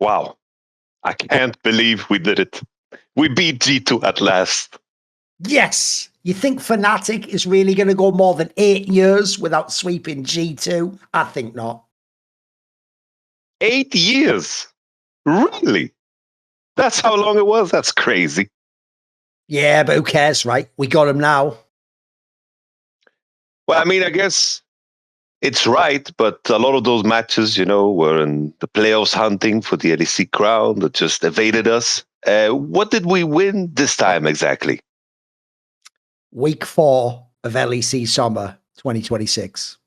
Wow. I can't believe we did it. We beat G2 at last. Yes. You think Fnatic is really going to go more than 8 years without sweeping G2? I think not. 8 years? Really? That's how long it was? That's crazy. Yeah, but who cares, right? We got him now. Well, I mean, I guess it's right, but a lot of those matches, were in the playoffs hunting for the LEC crown that just evaded us. What did we win this time exactly? Week 4 of LEC Summer 2026.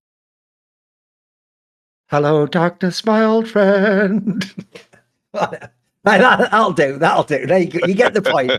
Hello, darkness, my old friend. That'll do. There you go. You get the point.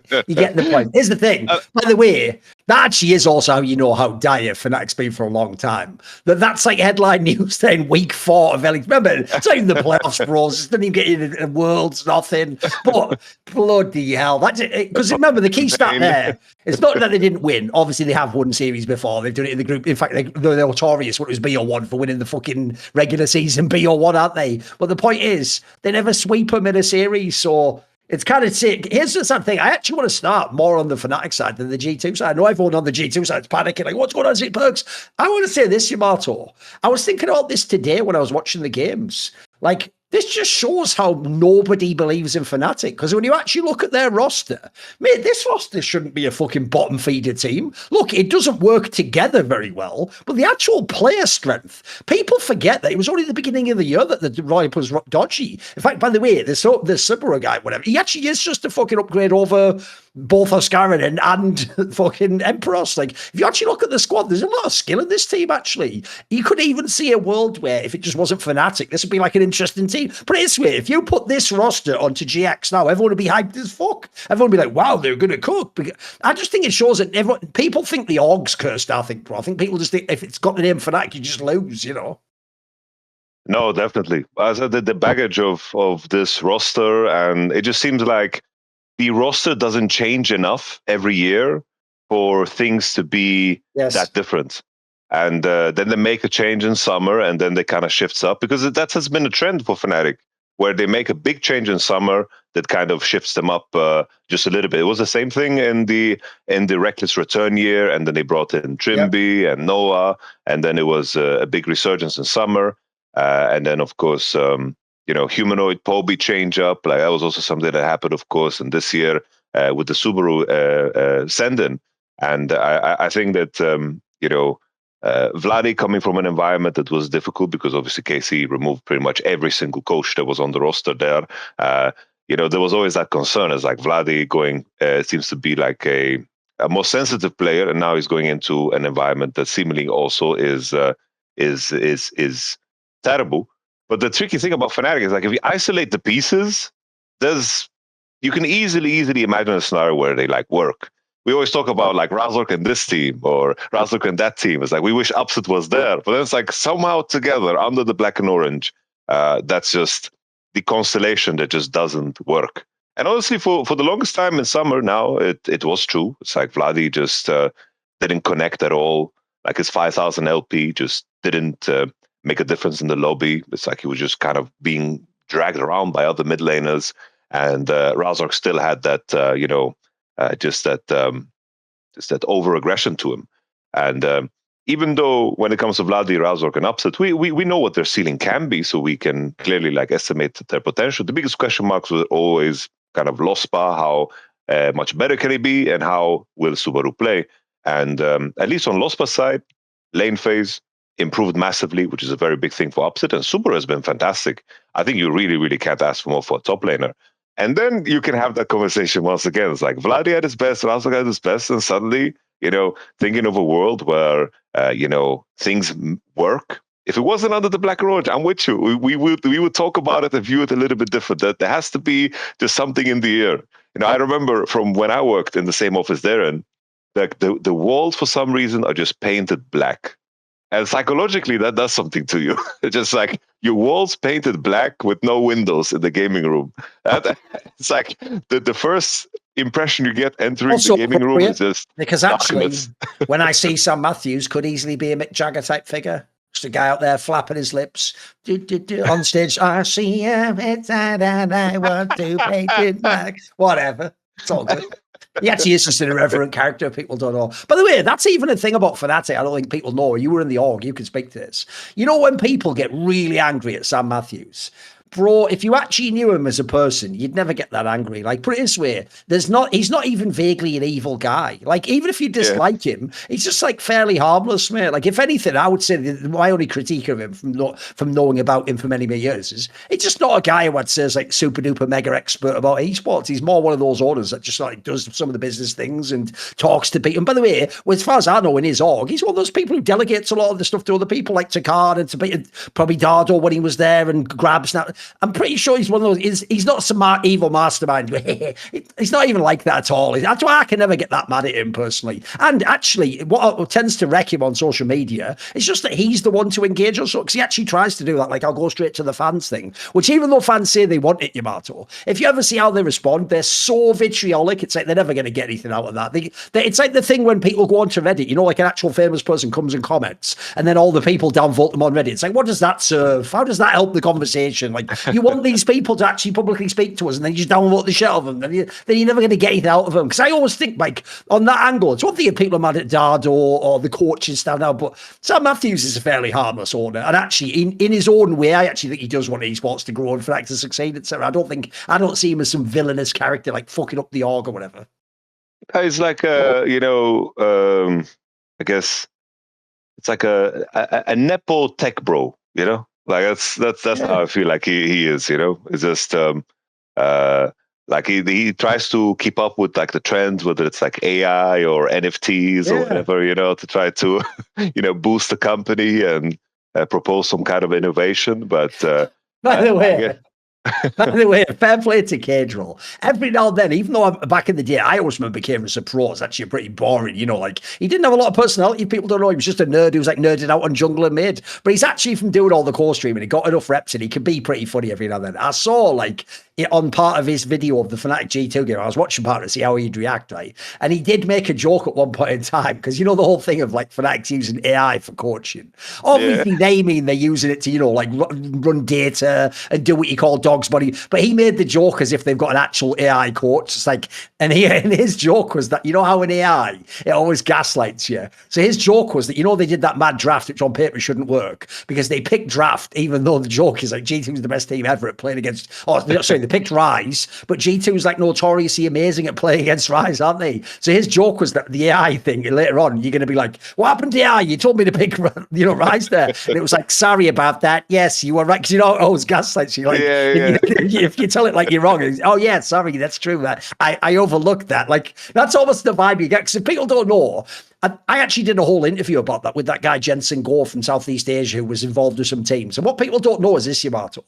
Here's the thing. By the way, that actually is also how you know how dire Fnatic's been for a long time. That's like headline news then week 4 of LEC. Remember, it's not even the playoffs, bros. It didn't even get in the Worlds, nothing. But bloody hell. Because remember, the key stat there, it's not that they didn't win. Obviously, they have won series before. They've done it in the group. In fact, they're notorious when it was BO1 for winning the fucking regular season BO1, aren't they? But the point is, they never sweep them in a series. So it's kind of sick. Here's the sad thing. I actually want to start more on the Fnatic side than the G2 side. I know everyone on the G2 side is panicking, like, what's going on, Z Perks? I want to say this, Yamato. I was thinking about this today when I was watching the games. Like, this just shows how nobody believes in Fnatic. Because when you actually look at their roster, mate, this roster shouldn't be a fucking bottom feeder team. Look, it doesn't work together very well, but the actual player strength, people forget that it was only the beginning of the year that the Riot was dodgy. In fact, by the way, the Sibera guy, whatever, he actually is just a fucking upgrade over both Oscarin and fucking Emperors. Like, if you actually look at the squad, there's a lot of skill in this team, actually. You could even see a world where, if it just wasn't Fnatic, this would be like an interesting team. Put it this way, if you put this roster onto GX now, everyone would be hyped as fuck. Everyone would be like, wow, they're going to cook. I just think it shows that people think the org's cursed, I think, bro. I think people just think if it's got the name Fnatic, you just lose, No, definitely. As I said, the baggage of this roster, and it just seems like the roster doesn't change enough every year for things to be that different. And then they make a change in summer, and then they kind of shifts up, because that has been a trend for Fnatic, where they make a big change in summer that kind of shifts them up just a little bit. It was the same thing in the Reckless Return year, and then they brought in Trimby and Noah, and then it was a big resurgence in summer, and then of course Humanoid Poby change up. Like, that was also something that happened, of course, in this year with the Subaru send-in. And I think that Vladi coming from an environment that was difficult, because obviously KC removed pretty much every single coach that was on the roster there. There was always that concern, as like Vladi going seems to be like a more sensitive player, and now he's going into an environment that seemingly also is terrible. But the tricky thing about Fnatic is, like, if you isolate the pieces, you can easily imagine a scenario where they like work. We always talk about like Razork and this team, or Razork and that team. It's like, we wish Upset was there, but then it's like somehow together under the black and orange, that's just the constellation that just doesn't work. And honestly, for the longest time in summer, now it was true. It's like Vladi just didn't connect at all. Like, his 5,000 LP just didn't make a difference in the lobby. It's like he was just kind of being dragged around by other mid laners, and Razork still had that just that over aggression to him. And even though when it comes to Vladi, Razork, and Upset, we know what their ceiling can be, so we can clearly like estimate their potential. The biggest question marks were always kind of Lospa, how much better can he be, and how will Subaru play. And at least on Lospa's side, lane phase improved massively, which is a very big thing for Upset, and Subaru has been fantastic. I think you really can't ask for more for a top laner. And then you can have that conversation once again. It's like Vladi at his best, Razork at his best, and suddenly, thinking of a world where, things work. If it wasn't under the black and orange, I'm with you. We would talk about it and view it a little bit different. That there has to be just something in the air. I remember from when I worked in the same office there, and the walls for some reason are just painted black. And psychologically, that does something to you. It's just like your walls painted black with no windows in the gaming room. It's like the first impression you get entering also the gaming room is just because actually, when I see Sam Matthews, could easily be a Mick Jagger type figure. Just a guy out there flapping his lips on stage. I see him inside and I want to paint it back. Whatever. It's all good. He actually is just an irreverent character people don't know. By the way, that's even a thing about Fnatic. I don't think people know. You were in the org. You can speak to this. You know when people get really angry at Sam Matthews? Bro, if you actually knew him as a person, you'd never get that angry. Like, put it this way, he's not even vaguely an evil guy. Like, even if you dislike him, he's just like fairly harmless, mate. Like, if anything, I would say my only critique of him from knowing about him for many, many years is he's just not a guy who I'd say is like super duper mega expert about esports. He's more one of those owners that just like does some of the business things and talks to people. And by the way, well, as far as I know in his org, he's one of those people who delegates a lot of the stuff to other people like Takard and probably Dardo when he was there and grabs now. I'm pretty sure he's one of those. He's not some evil mastermind. He's not even like that at all. That's why I can never get that mad at him personally. And actually, what tends to wreck him on social media is just that he's the one to engage us. Because he actually tries to do that. Like, I'll go straight to the fans thing, which even though fans say they want it, Yamato, if you ever see how they respond, they're so vitriolic. It's like they're never going to get anything out of that. It's like the thing when people go onto Reddit, you know, like an actual famous person comes and comments, and then all the people downvote them on Reddit. It's like, what does that serve? How does that help the conversation? Like, you want these people to actually publicly speak to us, and then you just downvote the shit out of them. Then you're never going to get anything out of them. Because I always think, like, on that angle, it's one thing if people are mad at Dardo or the coaches stand out, but Sam Matthews is a fairly harmless owner. And actually, in his own way, I actually think he does want esports to grow and Fnatic to succeed, etc. I don't see him as some villainous character, like fucking up the org or whatever. It's like I guess it's like a nepo tech bro, you know. Like that's how I feel like he is, you know. It's just like he tries to keep up with like the trends, whether it's like AI or NFTs or whatever, you know, to try to boost the company and propose some kind of innovation. But by the way, fair play to Cadrell. Every now and then, even though back in the day, I always remember Cadrell as a pro. It's actually pretty boring, you know, like he didn't have a lot of personality. People don't know. He was just a nerd who was like nerding out on jungle and mid. But he's actually from doing all the core streaming. He got enough reps and he can be pretty funny every now and then. I saw like on part of his video of the Fnatic G2 game, I was watching part to see how he'd react, right? And he did make a joke at one point in time, because you know the whole thing of like Fnatic's using AI for coaching. Obviously, they mean they're using it to, you know, like run data and do what you call dog's body. But he made the joke as if they've got an actual AI coach. It's like, and his joke was that, you know how in AI, it always gaslights you. So his joke was that, you know, they did that mad draft, which on paper shouldn't work, because they picked draft, even though the joke is like G2 is the best team ever at playing against, they picked Rise, but G2 is like notoriously amazing at playing against Rise, aren't they? So his joke was that the AI thing, later on, you're going to be like, what happened to AI? You told me to pick, Rise there. And it was like, sorry about that. Yes, you were right. Because, you know, always gaslights you. Like, if you tell it like you're wrong, oh, yeah, sorry, that's true. That I overlooked that. Like, that's almost the vibe you get. Because if people don't know, I actually did a whole interview about that with that guy, Jensen Gore from Southeast Asia, who was involved with some teams. And what people don't know is this, Yamato.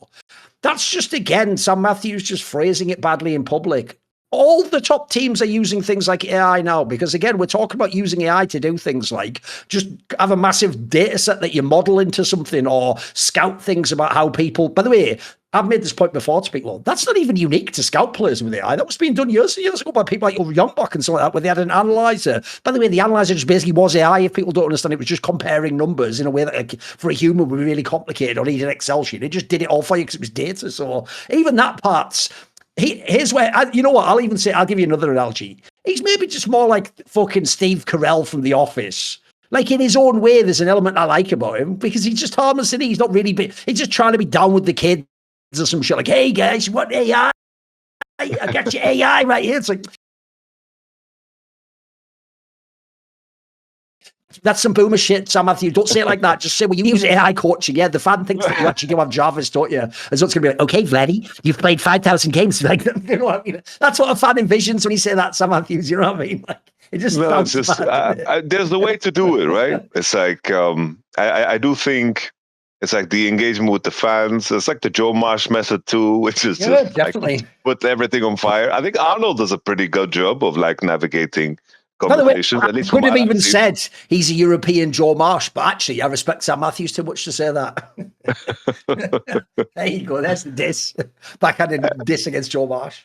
That's just, again, Sam Matthews just phrasing it badly in public. All the top teams are using things like AI now, because, again, we're talking about using AI to do things like just have a massive data set that you model into something or scout things about how people, by the way, I've made this point before to people. That's not even unique to scout players with AI. That was being done years and years ago by people like Youngbuck and stuff like that, where they had an analyzer. By the way, the analyzer just basically was AI. If people don't understand, it was just comparing numbers in a way that, like, for a human would be really complicated or need an Excel sheet. It just did it all for you because it was data. So even that part's, here's where, you know what, I'll give you another analogy. He's maybe just more like fucking Steve Carell from The Office. Like, in his own way, there's an element I like about him, because he's just harmless and he's not really, he's just trying to be down with the kids or some shit, like, hey guys, you want AI? I got your AI right here. It's like, that's some boomer shit, Sam Matthews. Don't say it like that. Just say, well, you use AI coaching. Yeah, the fan thinks that you actually do have Jarvis, don't you? And so it's going to be like, okay, Vladdy, you've played 5,000 games. Like, you know what I mean? That's what a fan envisions when you say that, Sam Matthews. You know what I mean? Like, it just sounds bad. There's the way to do it, right? It's like, I do think it's like the engagement with the fans. It's like the Joe Marsh method too, which is just definitely like, put everything on fire. I think Arnold does a pretty good job of like navigating conversations. By the way, I could have even said he's a European Joe Marsh, but actually I respect Sam Matthews too much to say that. There you go. There's the diss. Backhanded diss against Joe Marsh.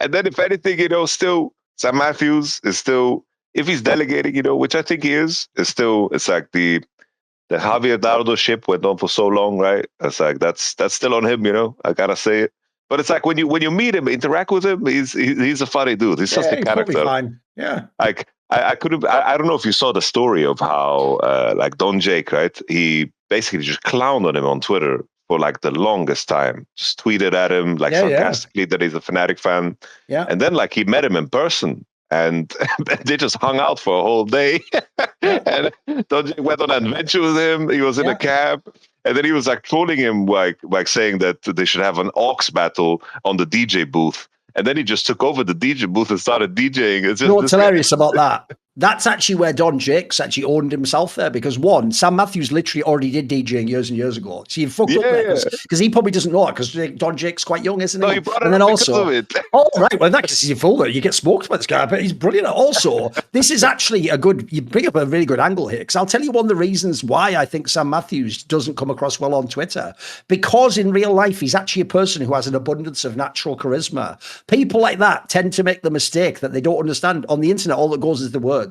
And then if anything, you know, still Sam Matthews is still, if he's delegating, you know, which I think he is still, it's like the the Javier Dardo ship went on for so long, right? It's like that's still on him, I gotta say it. But it's like when you meet him, interact with him, he's a funny dude. He's such a character. Totally fine. Yeah. Like I couldn't. I don't know if you saw the story of how like Don Jake, right? He basically just clowned on him on Twitter for like the longest time. Just tweeted at him like sarcastically that he's a Fnatic fan. Yeah. And then like he met him in person. And they just hung out for a whole day. And Don Jake went on an adventure with him. He was in a cab. And then he was like trolling him, like saying that they should have an aux battle on the DJ booth. And then he just took over the DJ booth and started DJing. It's just, what's hilarious about that? That's actually where Don Jakes actually owned himself there, because one, Sam Matthews literally already did DJing years and years ago. So you fucked up there because he probably doesn't know it, because Don Jake's quite young, isn't he? No, he brought it and then up also, because of it. oh right, well in that case, you're full there. You get smoked by this guy, but he's brilliant. Also, this is actually you bring up a really good angle here, because I'll tell you one of the reasons why I think Sam Matthews doesn't come across well on Twitter, because in real life he's actually a person who has an abundance of natural charisma. People like that tend to make the mistake that they don't understand. On the internet, all that goes is the words.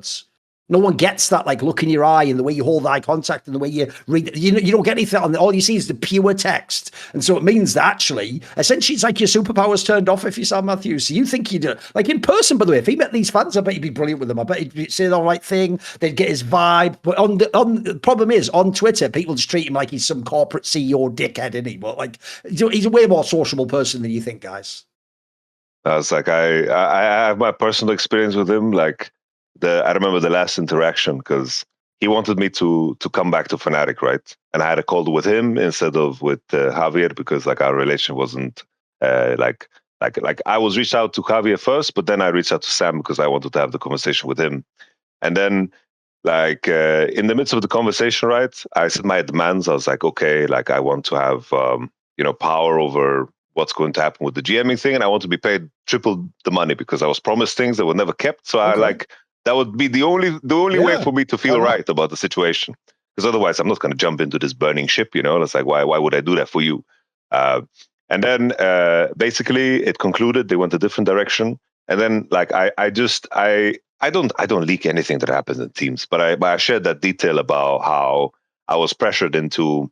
No one gets that, like, look in your eye and the way you hold eye contact and the way you read. You don't get anything on all you see is the pure text. And so it means that actually, essentially, it's like your superpowers turned off if you Sam Matthews. So you think you'd, like in person, by the way, if he met these fans, I bet he'd be brilliant with them. I bet he'd say the right thing. They'd get his vibe. But the problem is, on Twitter, people just treat him like he's some corporate CEO dickhead, isn't he? But like, he's a way more sociable person than you think, guys. I was like, I have my personal experience with him. Like, I remember the last interaction, because he wanted me to come back to Fnatic, right? And I had a call with him instead of with Javier, because like our relation wasn't like I was reached out to Javier first, but then I reached out to Sam because I wanted to have the conversation with him. And then like in the midst of the conversation, right, I said my demands. I was like, okay, like I want to have power over what's going to happen with the GMing thing, and I want to be paid triple the money, because I was promised things that were never kept. So that would be the only way for me to feel right about the situation, because otherwise I'm not going to jump into this burning ship. It's like, why would I do that for you? And then basically it concluded they went a different direction. And then like I don't leak anything that happens in teams, but I shared that detail about how I was pressured into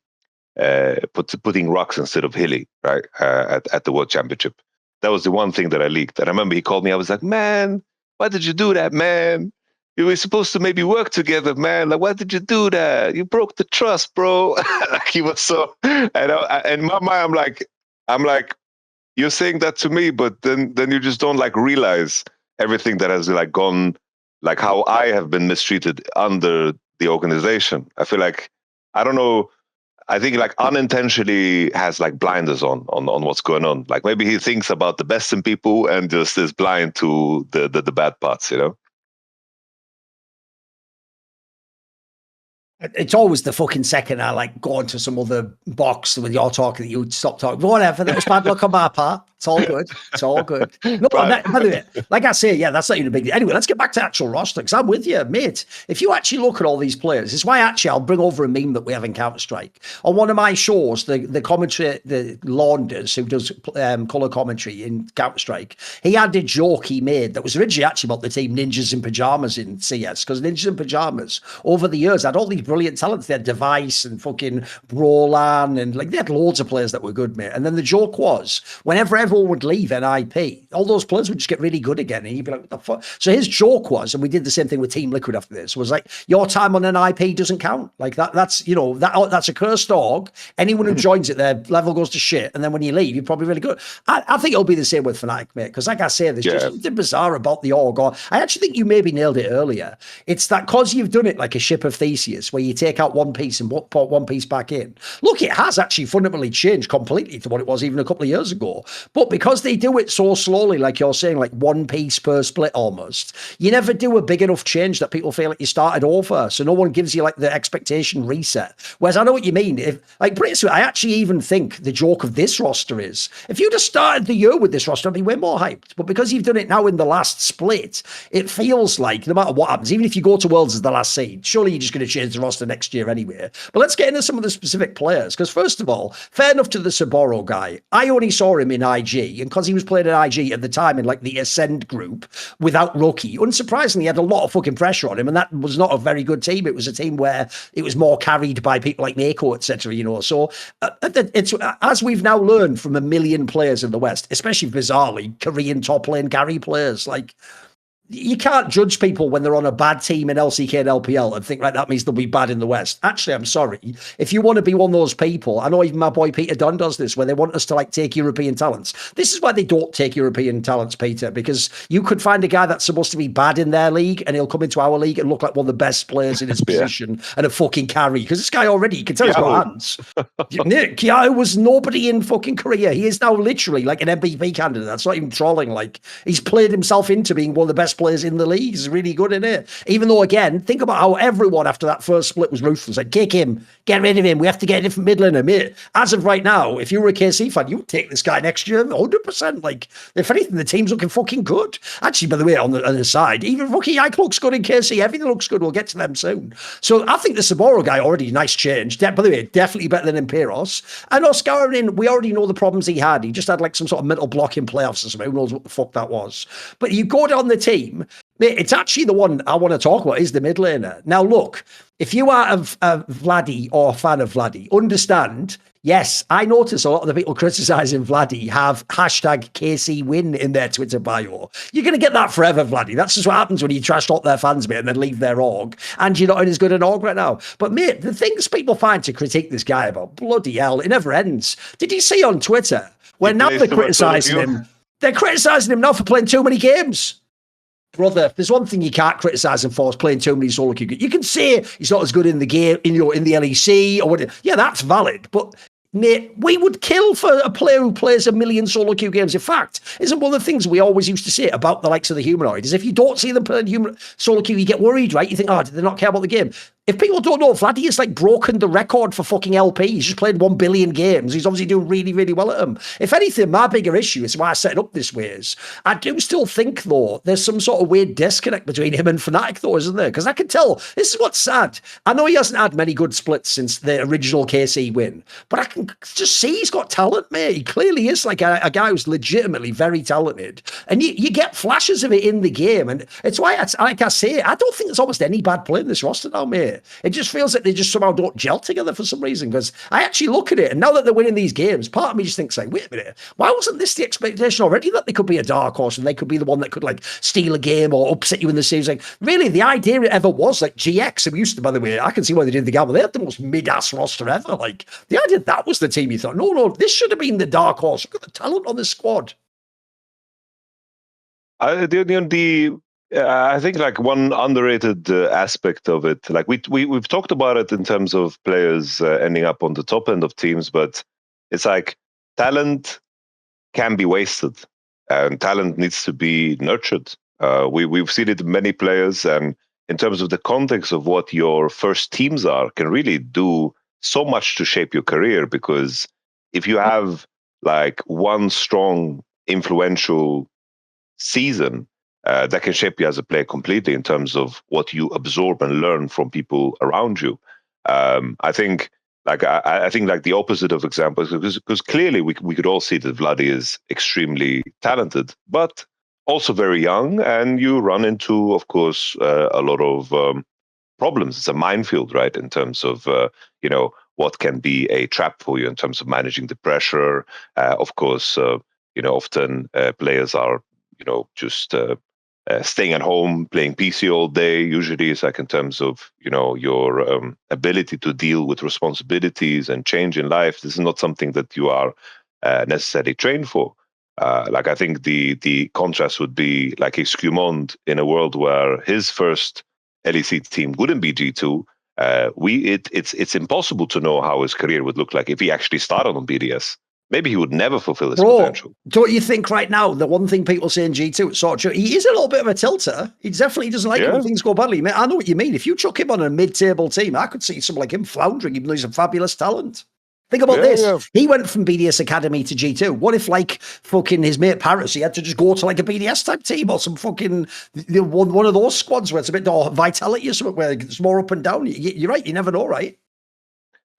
putting rocks instead of hilly, right, at the World Championship. That was the one thing that I leaked. And I remember he called me. I was like, man, why did you do that, man? You were supposed to maybe work together, man. Like, why did you do that? You broke the trust, bro. Like, he was so. And in my mind, I'm like, you're saying that to me, but then you just don't like realize everything that has like gone, like how I have been mistreated under the organization. I feel like, I don't know. I think like unintentionally has like blinders on what's going on. Like maybe he thinks about the best in people and just is blind to the bad parts, It's always the fucking second I like go into some other box when you're talking that you would stop talking. But whatever, that was bad luck on my part. It's all good. It's all good. No, by the way, like I say, that's not even a big deal. Anyway, let's get back to actual roster, because I'm with you, mate. If you actually look at all these players, it's why actually I'll bring over a meme that we have in Counter-Strike. On one of my shows, the commentary, the Launders, who does colour commentary in Counter-Strike, he had a joke he made that was originally actually about the team Ninjas in Pyjamas in CS, because Ninjas in Pyjamas, over the years, had all these brilliant talents. They had Device and fucking Brolan, and like they had loads of players that were good, mate. And then the joke was, whenever everyone would leave NIP, all those players would just get really good again, and you'd be like, what the fuck? So his joke was, and we did the same thing with Team Liquid after this, was like, your time on NIP doesn't count. Like that's that's a cursed org. Anyone who joins it, their level goes to shit, and then when you leave, you're probably really good. I think it'll be the same with Fnatic, mate, because like I say, there's just something bizarre about the org. Or I actually think you maybe nailed it earlier. It's that because you've done it like a ship of Theseus, where you take out one piece and put one piece back in. Look, it has actually fundamentally changed completely to what it was even a couple of years ago. But because they do it so slowly, like you're saying, like one piece per split almost, you never do a big enough change that people feel like you started over. So no one gives you like the expectation reset. Whereas I know what you mean. If like pretty soon, I actually even think the joke of this roster is, if you'd have started the year with this roster, I'd be way more hyped. But because you've done it now in the last split, it feels like no matter what happens, even if you go to Worlds as the last seed, surely you're just going to change the roster next year anyway. But let's get into some of the specific players, because first of all, fair enough to the Saboro guy. I only saw him in IG IG, and because he was playing at IG at the time in like the Ascend group without Rookie, unsurprisingly, he had a lot of fucking pressure on him, and that was not a very good team. It was a team where it was more carried by people like Mako, etc. You know, so it's as we've now learned from a million players in the West, especially bizarrely Korean top lane carry players, like. You can't judge people when they're on a bad team in LCK and LPL and think, right, that means they'll be bad in the West. Actually, I'm sorry. If you want to be one of those people, I know even my boy Peter Dunn does this, where they want us to like take European talents. This is why they don't take European talents, Peter, because you could find a guy that's supposed to be bad in their league and he'll come into our league and look like one of the best players in his position and a fucking carry. Because this guy already, you can tell he's got hands. Kiao was nobody in fucking Korea. He is now literally like an MVP candidate. That's not even trolling. Like, he's played himself into being one of the best players in the league. He's really good in it. Even though, again, think about how everyone after that first split was ruthless. Like, kick him, get rid of him. We have to get a different mid laner. Mate, as of right now, if you were a KC fan, you would take this guy next year 100%. Like, if anything, the team's looking fucking good. Actually, by the way, on the side, even Rookie Ike looks good in KC. Everything looks good. We'll get to them soon. So I think the Saboro guy already nice change. By the way, definitely better than Imperos. And Oscarin, we already know the problems he had. He just had like some sort of mental block in playoffs or something. Who knows what the fuck that was. But you go down the team, mate, it's actually the one I want to talk about is the mid laner. Now, look, if you are a Vladdy or a fan of Vladdy, understand, yes, I notice a lot of the people criticizing Vladdy have hashtag KC win in their Twitter bio. You're going to get that forever, Vladdy. That's just what happens when you trash talk their fans, mate, and then leave their org. And you're not in as good an org right now. But, mate, the things people find to critique this guy about, bloody hell, it never ends. Did you see on Twitter when now they're criticizing him? They're criticizing him now for playing too many games. Brother, if there's one thing you can't criticize him for is playing too many solo queue. You can say he's not as good in the game, in the LEC or whatever. Yeah, that's valid. But mate, we would kill for a player who plays a million solo queue games. In fact, isn't one of the things we always used to say about the likes of the Humanoid is if you don't see them playing solo queue, you get worried, right? You think, oh, did they not care about the game? If people don't know, Vladdy has like broken the record for fucking LP. He's just played 1 billion games. He's obviously doing really, really well at them. If anything, my bigger issue is why I set it up this way is I do still think, though, there's some sort of weird disconnect between him and Fnatic, though, isn't there? Because I can tell, this is what's sad. I know he hasn't had many good splits since the original KC win, but I can just see he's got talent, mate. He clearly is like a guy who's legitimately very talented. And you get flashes of it in the game. And it's why, like I say, I don't think there's almost any bad play in this roster now, mate. It just feels like they just somehow don't gel together for some reason. Because I actually look at it, and now that they're winning these games, part of me just thinks, like, wait a minute, why wasn't this the expectation already that they could be a dark horse and they could be the one that could like steal a game or upset you in the series? Like, really, the idea it ever was like GX, who used to, by the way, I can see why they did the gamble. They had the most mid-ass roster ever. Like, the idea that was the team you thought, no, this should have been the dark horse. Look at the talent on this squad. I think like one underrated aspect of it, like we've talked about it in terms of players ending up on the top end of teams, but it's like talent can be wasted and talent needs to be nurtured. We've seen it in many players, and in terms of the context of what your first teams are, can really do so much to shape your career. Because if you have like one strong, influential season, that can shape you as a player completely in terms of what you absorb and learn from people around you. I think like the opposite of examples, because clearly we could all see that Vladdy is extremely talented, but also very young, and you run into, of course, a lot of problems. It's a minefield, right, in terms of what can be a trap for you in terms of managing the pressure. Of course, often players are just staying at home, playing PC all day. Usually it's like in terms of, your ability to deal with responsibilities and change in life. This is not something that you are necessarily trained for. Like I think the contrast would be like a Scumond in a world where his first LEC team wouldn't be G2. It's impossible to know how his career would look like if he actually started on BDS. Maybe he would never fulfill his potential. Don't you think right now, the one thing people say in G2, it's sort of true, he is a little bit of a tilter. He definitely doesn't like it when things go badly. I know what you mean. If you chuck him on a mid-table team, I could see someone like him floundering, even though he's a fabulous talent. Think about this. Yeah. He went from BDS Academy to G2. What if, like, fucking his mate Paris, he had to just go to, like, a BDS type team or some fucking, one of those squads where it's a bit more vitality or something, where it's more up and down. You're right. You never know, right?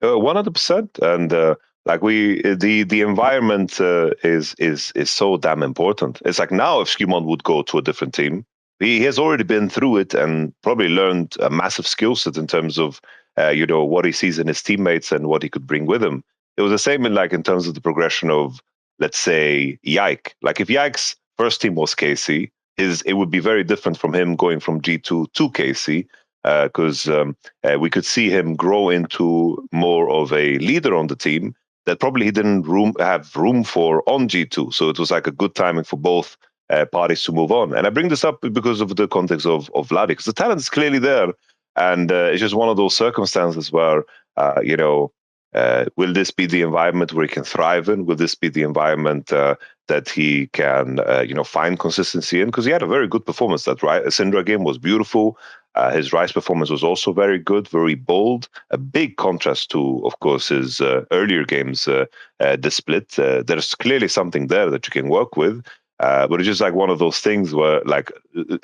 100%. And Like the environment is so damn important. It's like now if Skewmon would go to a different team, he has already been through it and probably learned a massive skill set in terms of what he sees in his teammates and what he could bring with him. It was the same in terms of the progression of, let's say, Yike. Like if Yike's first team was KC, it would be very different from him going from G2 to KC, because we could see him grow into more of a leader on the team that probably he didn't have room for on G2. So it was like a good timing for both parties to move on. And I bring this up because of the context of Vladi, because the talent is clearly there. And it's just one of those circumstances where, will this be the environment where he can thrive in? Will this be the environment that he can, find consistency in? Because he had a very good performance. That Syndra game was beautiful. His Rise performance was also very good, very bold. A big contrast to, of course, his earlier games, the split. There's clearly something there that you can work with. But it's just like one of those things where, like,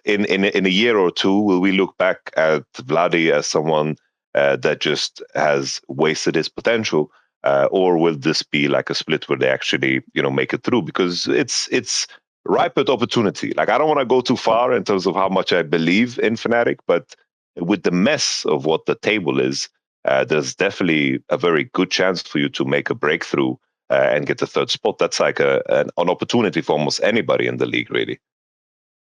in a year or two, will we look back at Vladi as someone that just has wasted his potential, or will this be like a split where they actually, make it through? Because it's ripe at opportunity. Like, I don't want to go too far in terms of how much I believe in Fnatic, but with the mess of what the table is, there's definitely a very good chance for you to make a breakthrough and get the third spot. That's like an opportunity for almost anybody in the league, really.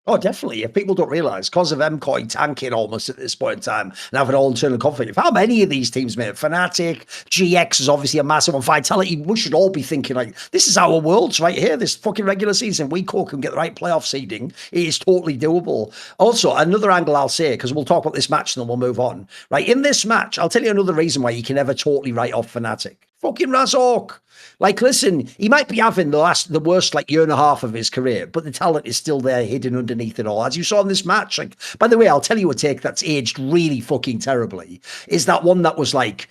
Oh, definitely. If people don't realise, because of MCoy tanking almost at this point in time and having all internal conflict, how many of these teams, mate? Fnatic, GX is obviously a massive one. Vitality, we should all be thinking, like, this is our worlds right here. This fucking regular season, we can get the right playoff seeding. It is totally doable. Also, another angle I'll say, because we'll talk about this match and then we'll move on. Right, in this match, I'll tell you another reason why you can never totally write off Fnatic. Fucking Razork. Like, listen, he might be having the worst like year and a half of his career, but the talent is still there, hidden underneath it all. As you saw in this match, like, by the way, I'll tell you a take that's aged really fucking terribly. Is that one that was like,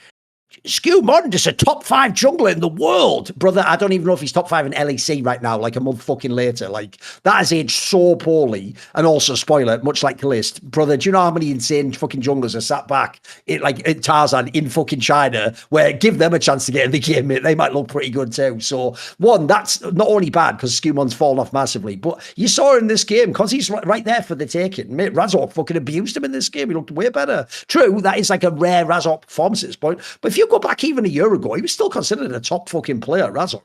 Skewmon is a top 5 jungler in the world. Brother, I don't even know if he's top 5 in LEC right now, like a month fucking later. Like, that has aged so poorly. And also, spoiler, much like Kalist, brother, do you know how many insane fucking junglers are sat back in Tarzan in fucking China, where give them a chance to get in the game, mate, they might look pretty good too. So, one, that's not only bad because Skewmon's fallen off massively, but you saw in this game, because he's right there for the taking. Mate, Razork fucking abused him in this game. He looked way better. True, that is like a rare Razork performance at this point, but if you go back even a year ago, he was still considered a top fucking player, Razork.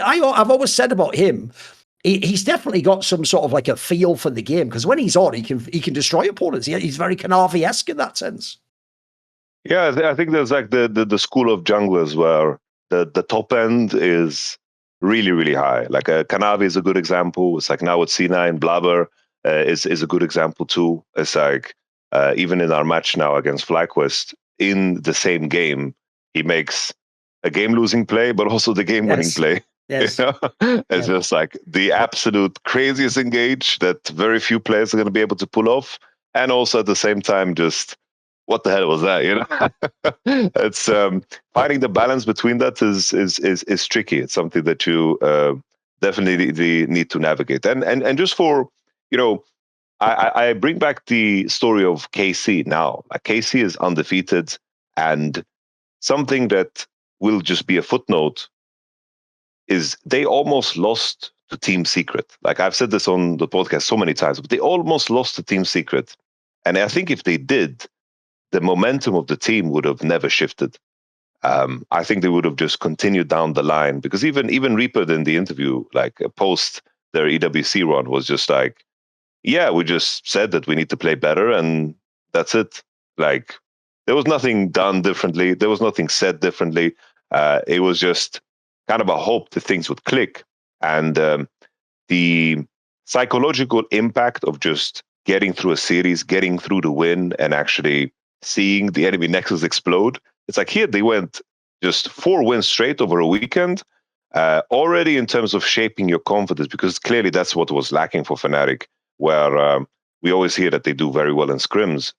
I've always said about him, he's definitely got some sort of like a feel for the game, because when he's on, he can destroy opponents. He's very Kanavi-esque in that sense. Yeah, I think there's like the school of junglers where the top end is really, really high. Like Kanavi is a good example. It's like now with C9, Blabber is a good example too. It's like even in our match now against FlyQuest, in the same game, he makes a game-losing play, but also the game-winning play. Yes. It's just like the absolute craziest engage that very few players are going to be able to pull off, and also at the same time, just what the hell was that? It's finding the balance between that is tricky. It's something that you definitely need to navigate. And just for I bring back the story of KC now. Like, KC is undefeated, and something that will just be a footnote is they almost lost to Team Secret. Like, I've said this on the podcast so many times, but they almost lost to Team Secret. And I think if they did, the momentum of the team would have never shifted. I think they would have just continued down the line, because even Reaper in the interview, like post their EWC run, was just like, yeah, we just said that we need to play better, and that's it. Like, there was nothing done differently. There was nothing said differently. It was just kind of a hope that things would click. And the psychological impact of just getting through a series, getting through the win, and actually seeing the enemy nexus explode. It's like here they went just 4 wins straight over a weekend. Already in terms of shaping your confidence, because clearly that's what was lacking for Fnatic, where we always hear that they do very well in scrims.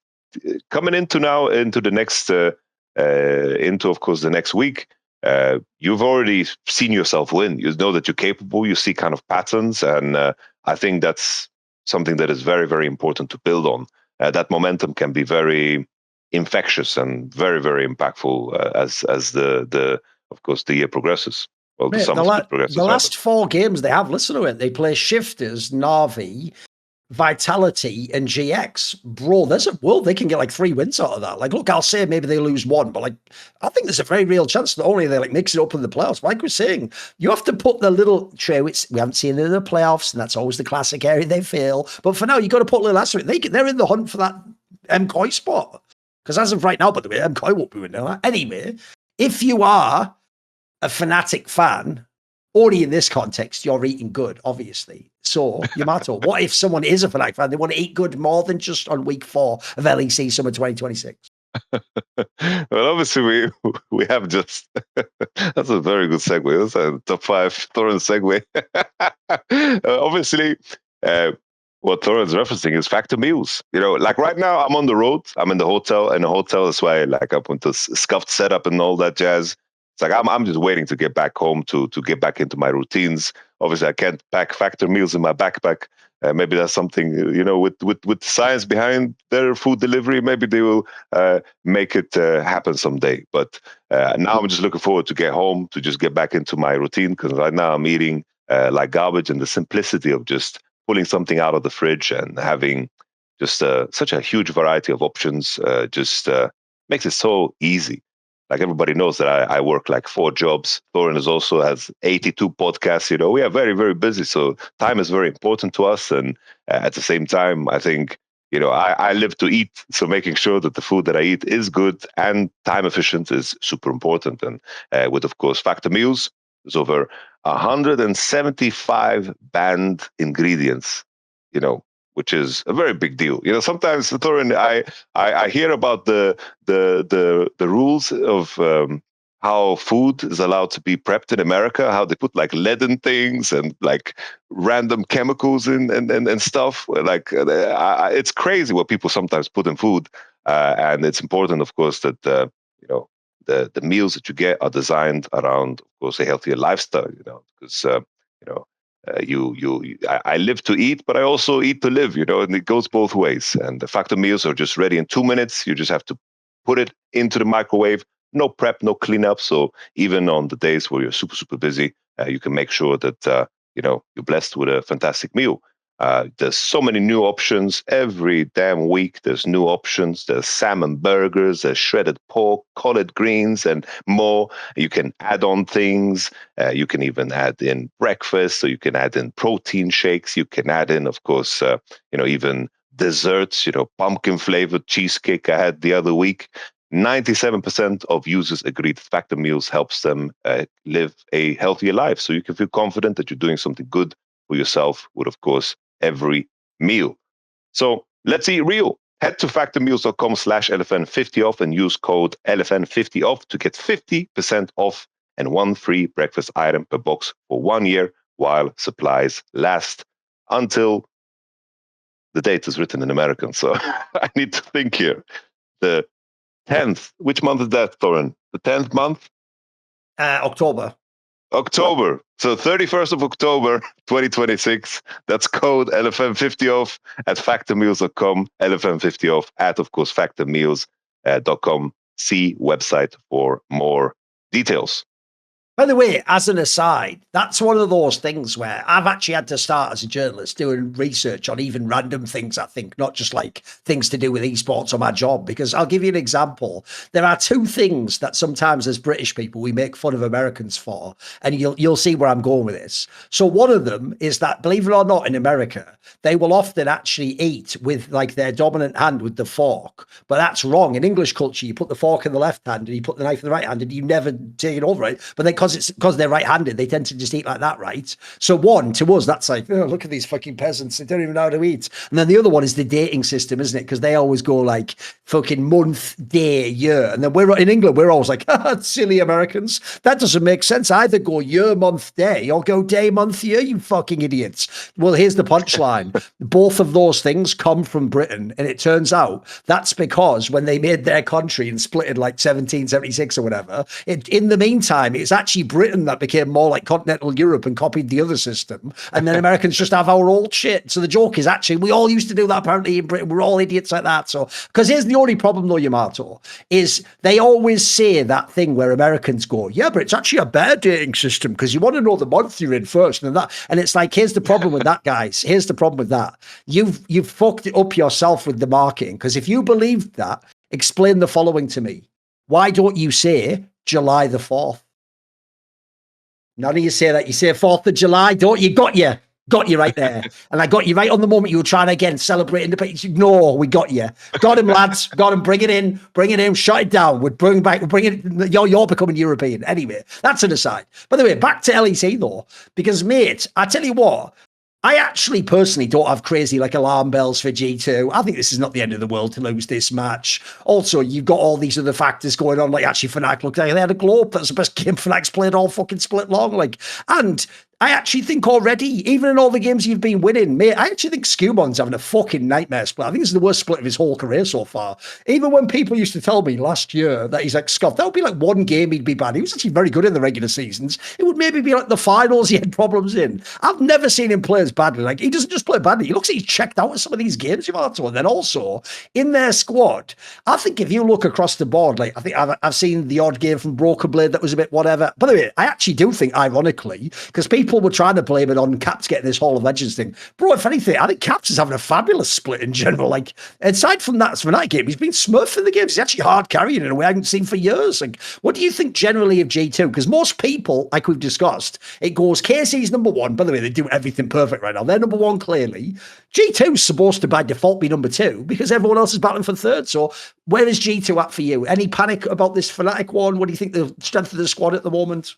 Coming into the next, into of course the next week, you've already seen yourself win. You know that you're capable. You see kind of patterns, and I think that's something that is very, very important to build on. That momentum can be very infectious and very, very impactful as the of course, the year progresses. Well, the Mate, summer split progresses. the last 4 games they have, listen to it. They play Shifters, Na'Vi, Vitality, and GX. Bro, there's a world they can get like 3 wins out of that. Like, look, I'll say maybe they lose 1, but like, I think there's a very real chance that only they like mix it up in the playoffs. Like we're saying, you have to put the little true. We haven't seen it in the playoffs, and that's always the classic area they fail. But for now, you got to put a little asterisk. They're in the hunt for that MCOY spot. Because as of right now, by the way, MCOY won't be winning that. Anyway, if you are a Fnatic fan, only in this context, you're eating good, obviously. So, Yamato, what if someone is a Fnatic fan? They want to eat good more than just on week 4 of LEC Summer 2026. Well, obviously, we have just that's a very good segue. That's a top 5 Thorin segue. Obviously, what Thorin's referencing is factor meals. You know, like right now, I'm on the road. I'm in the hotel, and the hotel is why like I went to scuffed setup and all that jazz. It's like I'm just waiting to get back home to get back into my routines. Obviously, I can't pack factor meals in my backpack. Maybe that's something, you know, with science behind their food delivery. Maybe they will make it happen someday. But now I'm just looking forward to get home, to just get back into my routine, because right now I'm eating like garbage, and the simplicity of just pulling something out of the fridge and having just such a huge variety of options just makes it so easy. Like everybody knows that I work like 4 jobs. Thorin also has 82 podcasts. You know, we are very, very busy. So time is very important to us. And at the same time, I think, you know, I live to eat. So making sure that the food that I eat is good and time efficient is super important. And with, of course, factor meals, there's over 175 banned ingredients, you know, which is a very big deal. You know, sometimes, Thorin, I hear about the rules of how food is allowed to be prepped in America, how they put like lead in things and like random chemicals in and stuff. Like it's crazy what people sometimes put in food, and it's important, of course, that you know, the meals that you get are designed around, of course, a healthier lifestyle. You know, because you know. I live to eat, but I also eat to live, you know, and it goes both ways. And the factor meals are just ready in 2 minutes. You just have to put it into the microwave. No prep, no cleanup. So even on the days where you're super, super busy, you can make sure that, you know, you're blessed with a fantastic meal. There's so many new options every damn week. There's new options. There's salmon burgers, there's shredded pork, collard greens, and more. You can add on things. You can even add in breakfast. So you can add in protein shakes. You can add in, of course, you know, even desserts. You know, pumpkin flavored cheesecake I had the other week. 97% of users agree that factor meals helps them live a healthier life. So you can feel confident that you're doing something good for yourself with, of course, every meal. So let's eat real. Head to factormeals.com/LFN50 off and use code LFN50 off to get 50% off and 1 free breakfast item per box for 1 year while supplies last, until the date is written in American. So I need to think here. The 10th, which month is that, Thorin? The 10th month? October. So 31st of October, 2026. That's code LFM50 off at factormeals.com. LFM50 off at, of course, factormeals.com. See website for more details. By the way, as an aside, that's one of those things where I've actually had to start as a journalist doing research on even random things, I think, not just like things to do with esports or my job, because I'll give you an example. There are 2 things that sometimes as British people, we make fun of Americans for, and you'll see where I'm going with this. So one of them is that, believe it or not, in America, they will often actually eat with like their dominant hand with the fork, but that's wrong. In English culture, you put the fork in the left hand and you put the knife in the right hand and you never take it over it, but then because they're right-handed, they tend to just eat like that, right? So one, to us, that's like, oh, look at these fucking peasants, they don't even know how to eat. And then the other one is the dating system, isn't it? Because they always go like fucking month, day, year. And then we're in England, we're always like, silly Americans. That doesn't make sense. Either go year, month, day, or go day, month, year, you fucking idiots. Well, here's the punchline. Both of those things come from Britain. And it turns out that's because when they made their country and split in like 1776 or whatever, in the meantime, it's actually actually Britain that became more like continental Europe and copied the other system, and then Americans just have our old shit. So the joke is actually we all used to do that apparently in Britain. We're all idiots like that. So because here's the only problem though, Yamato, is they always say that thing where Americans go, yeah, but it's actually a better dating system because you want to know the month you're in first and that. And it's like, here's the problem with that, guys. Here's the problem with that. You've fucked it up yourself with the marketing, because if you believed that, explain the following to me. Why don't you say July the 4th? None of you say that. You say 4th of July, don't you? Got you. Got you right there. And I got you right on the moment you were trying to, again, celebrate independence. No, we got you. Got him, lads. Got him. Bring it in. Shut it down. We'd bring it. You're becoming European. Anyway, that's an aside. By the way, back to LEC though, because mate, I tell you what, I actually personally don't have crazy like alarm bells for G2. I think this is not the end of the world to lose this match. Also, you've got all these other factors going on, like actually Fnatic looked like they had a globe. That's the best game Fnatic's played all fucking split long. Like, and I actually think already, even in all the games you've been winning, mate, I actually think Scumon's having a fucking nightmare split. I think this is the worst split of his whole career so far. Even when people used to tell me last year that he's like scuffed, that would be like one game he'd be bad. He was actually very good in the regular seasons. It would maybe be like the finals he had problems in. I've never seen him play as badly. Like, he doesn't just play badly. He looks like he's checked out of some of these games you've had to. And then also, in their squad, I think if you look across the board, like, I think I've seen the odd game from Broken Blade that was a bit whatever. By the way, I actually do think, ironically, because people were trying to blame it on Caps getting this Hall of Legends thing. Bro, if anything, I think Caps is having a fabulous split in general. Like, aside from that Fnatic game, he's been smurfing the games. He's actually hard carrying in a way I haven't seen for years. Like, what do you think generally of G2? Because most people, like we've discussed, it goes KC's number one. By the way, they do everything perfect right now. They're number one, clearly. G2's supposed to, by default, be number two because everyone else is battling for third. So where is G2 at for you? Any panic about this Fnatic one? What do you think the strength of the squad at the moment?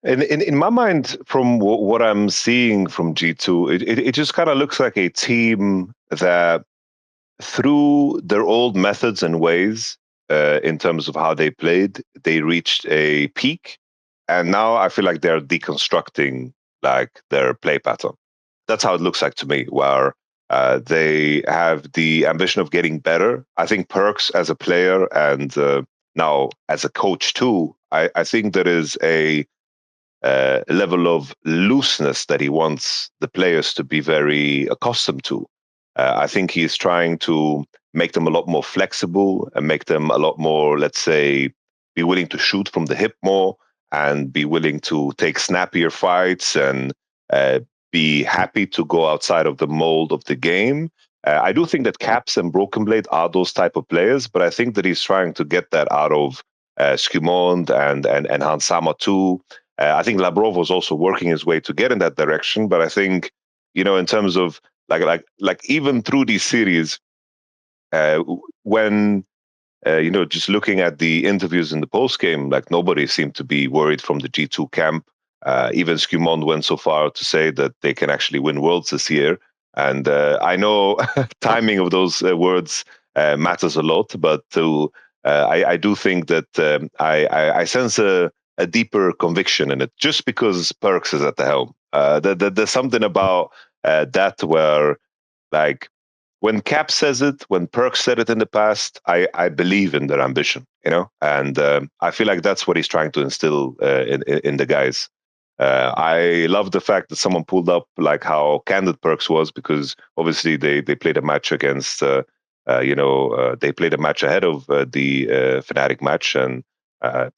In my mind, from what I'm seeing from G2, it just kind of looks like a team that, through their old methods and ways, in terms of how they played, they reached a peak, and now I feel like they're deconstructing like their play pattern. That's how it looks like to me, where they have the ambition of getting better. I think Perks as a player and now as a coach too, I think there is a level of looseness that he wants the players to be very accustomed to. I think he is trying to make them a lot more flexible and make them a lot more, let's say, be willing to shoot from the hip more and be willing to take snappier fights and be happy to go outside of the mold of the game. I do think that Caps and Broken Blade are those type of players, but I think that he's trying to get that out of Skumond and Hansama too. I think Labrov was also working his way to get in that direction, but I think, in terms of like even through these series, when just looking at the interviews in the post game, like nobody seemed to be worried from the G2 camp. Even Skumond went so far to say that they can actually win Worlds this year, and I know timing of those words matters a lot, but I do think that I sense a deeper conviction in it, just because Perks is at the helm. There's something about that where, like, when Cap says it, when Perks said it in the past, I believe in their ambition, and I feel like that's what he's trying to instill in the guys. I love the fact that someone pulled up like how candid Perks was, because obviously they played a match against, they played a match ahead of the Fnatic match, and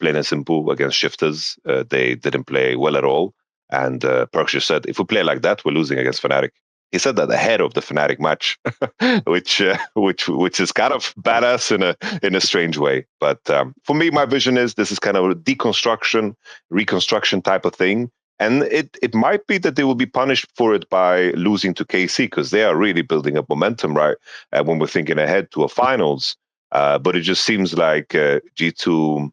plain and simple, against Shifters, they didn't play well at all. And Perks just said, if we play like that, we're losing against Fnatic. He said that ahead of the Fnatic match, which is kind of badass in a strange way. But for me, my vision is this is kind of a deconstruction, reconstruction type of thing. And it might be that they will be punished for it by losing to KC, because they are really building up momentum, right? When we're thinking ahead to a finals. But it just seems like G2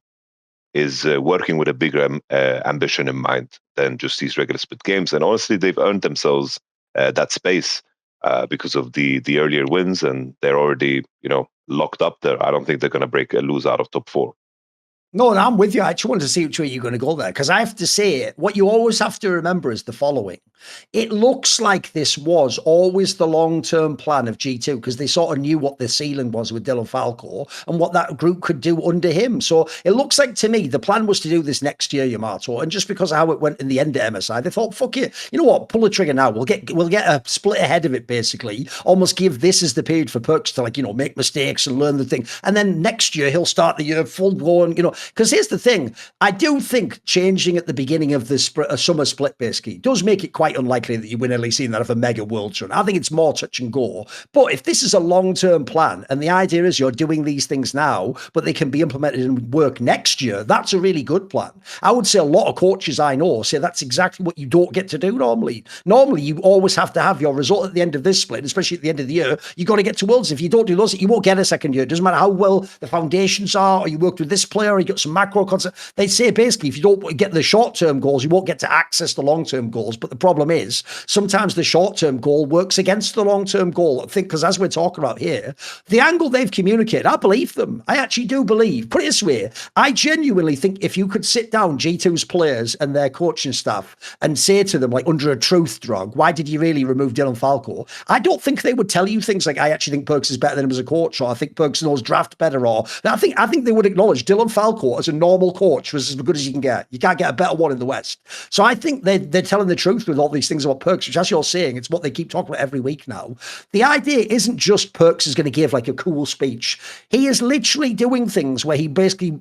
is working with a bigger ambition in mind than just these regular split games. And honestly, they've earned themselves that space because of the earlier wins, and they're already locked up there. I don't think they're going to lose out of top 4. No, and I'm with you. I actually wanted to see which way you're going to go there, because I have to say, what you always have to remember is the following. It looks like this was always the long-term plan of G2, because they sort of knew what the ceiling was with Dylan Falco and what that group could do under him. So it looks like, to me, the plan was to do this next year, Yamato, and just because of how it went in the end of MSI, they thought, fuck it, you know what, pull the trigger now. We'll get a split ahead of it, basically. Almost give this as the period for Perks to, like, you know, make mistakes and learn the thing. And then next year, he'll start the year full-blown, you know, because here's the thing. I do think changing at the beginning of the summer split, basically, does make it quite unlikely that you win LEC and that have a mega world run. I think it's more touch and go. But if this is a long-term plan, and the idea is you're doing these things now, but they can be implemented and work next year, that's a really good plan. I would say a lot of coaches I know say that's exactly what you don't get to do normally. Normally, you always have to have your result at the end of this split, especially at the end of the year. You got to get to Worlds. If you don't do those, you won't get a second year. It doesn't matter how well the foundations are, or you worked with this player, or you got some macro concept. They say basically, if you don't get the short-term goals, you won't get to access the long-term goals. But the problem is, sometimes the short-term goal works against the long-term goal. I think, because as we're talking about here, the angle they've communicated, I believe them. I actually do believe. Put it this way, I genuinely think if you could sit down G2's players and their coaching staff and say to them, like, under a truth drug, why did you really remove Dylan Falco? I don't think they would tell you things like, I actually think Perks is better than him as a coach, or I think Perks knows draft better, or I think they would acknowledge Dylan Falco as a normal coach was as good as you can get. You can't get a better one in the West. So I think they're telling the truth with all these things about Perks, which, as you're saying, it's what they keep talking about every week now. The idea isn't just Perks is going to give like a cool speech. He is literally doing things where he basically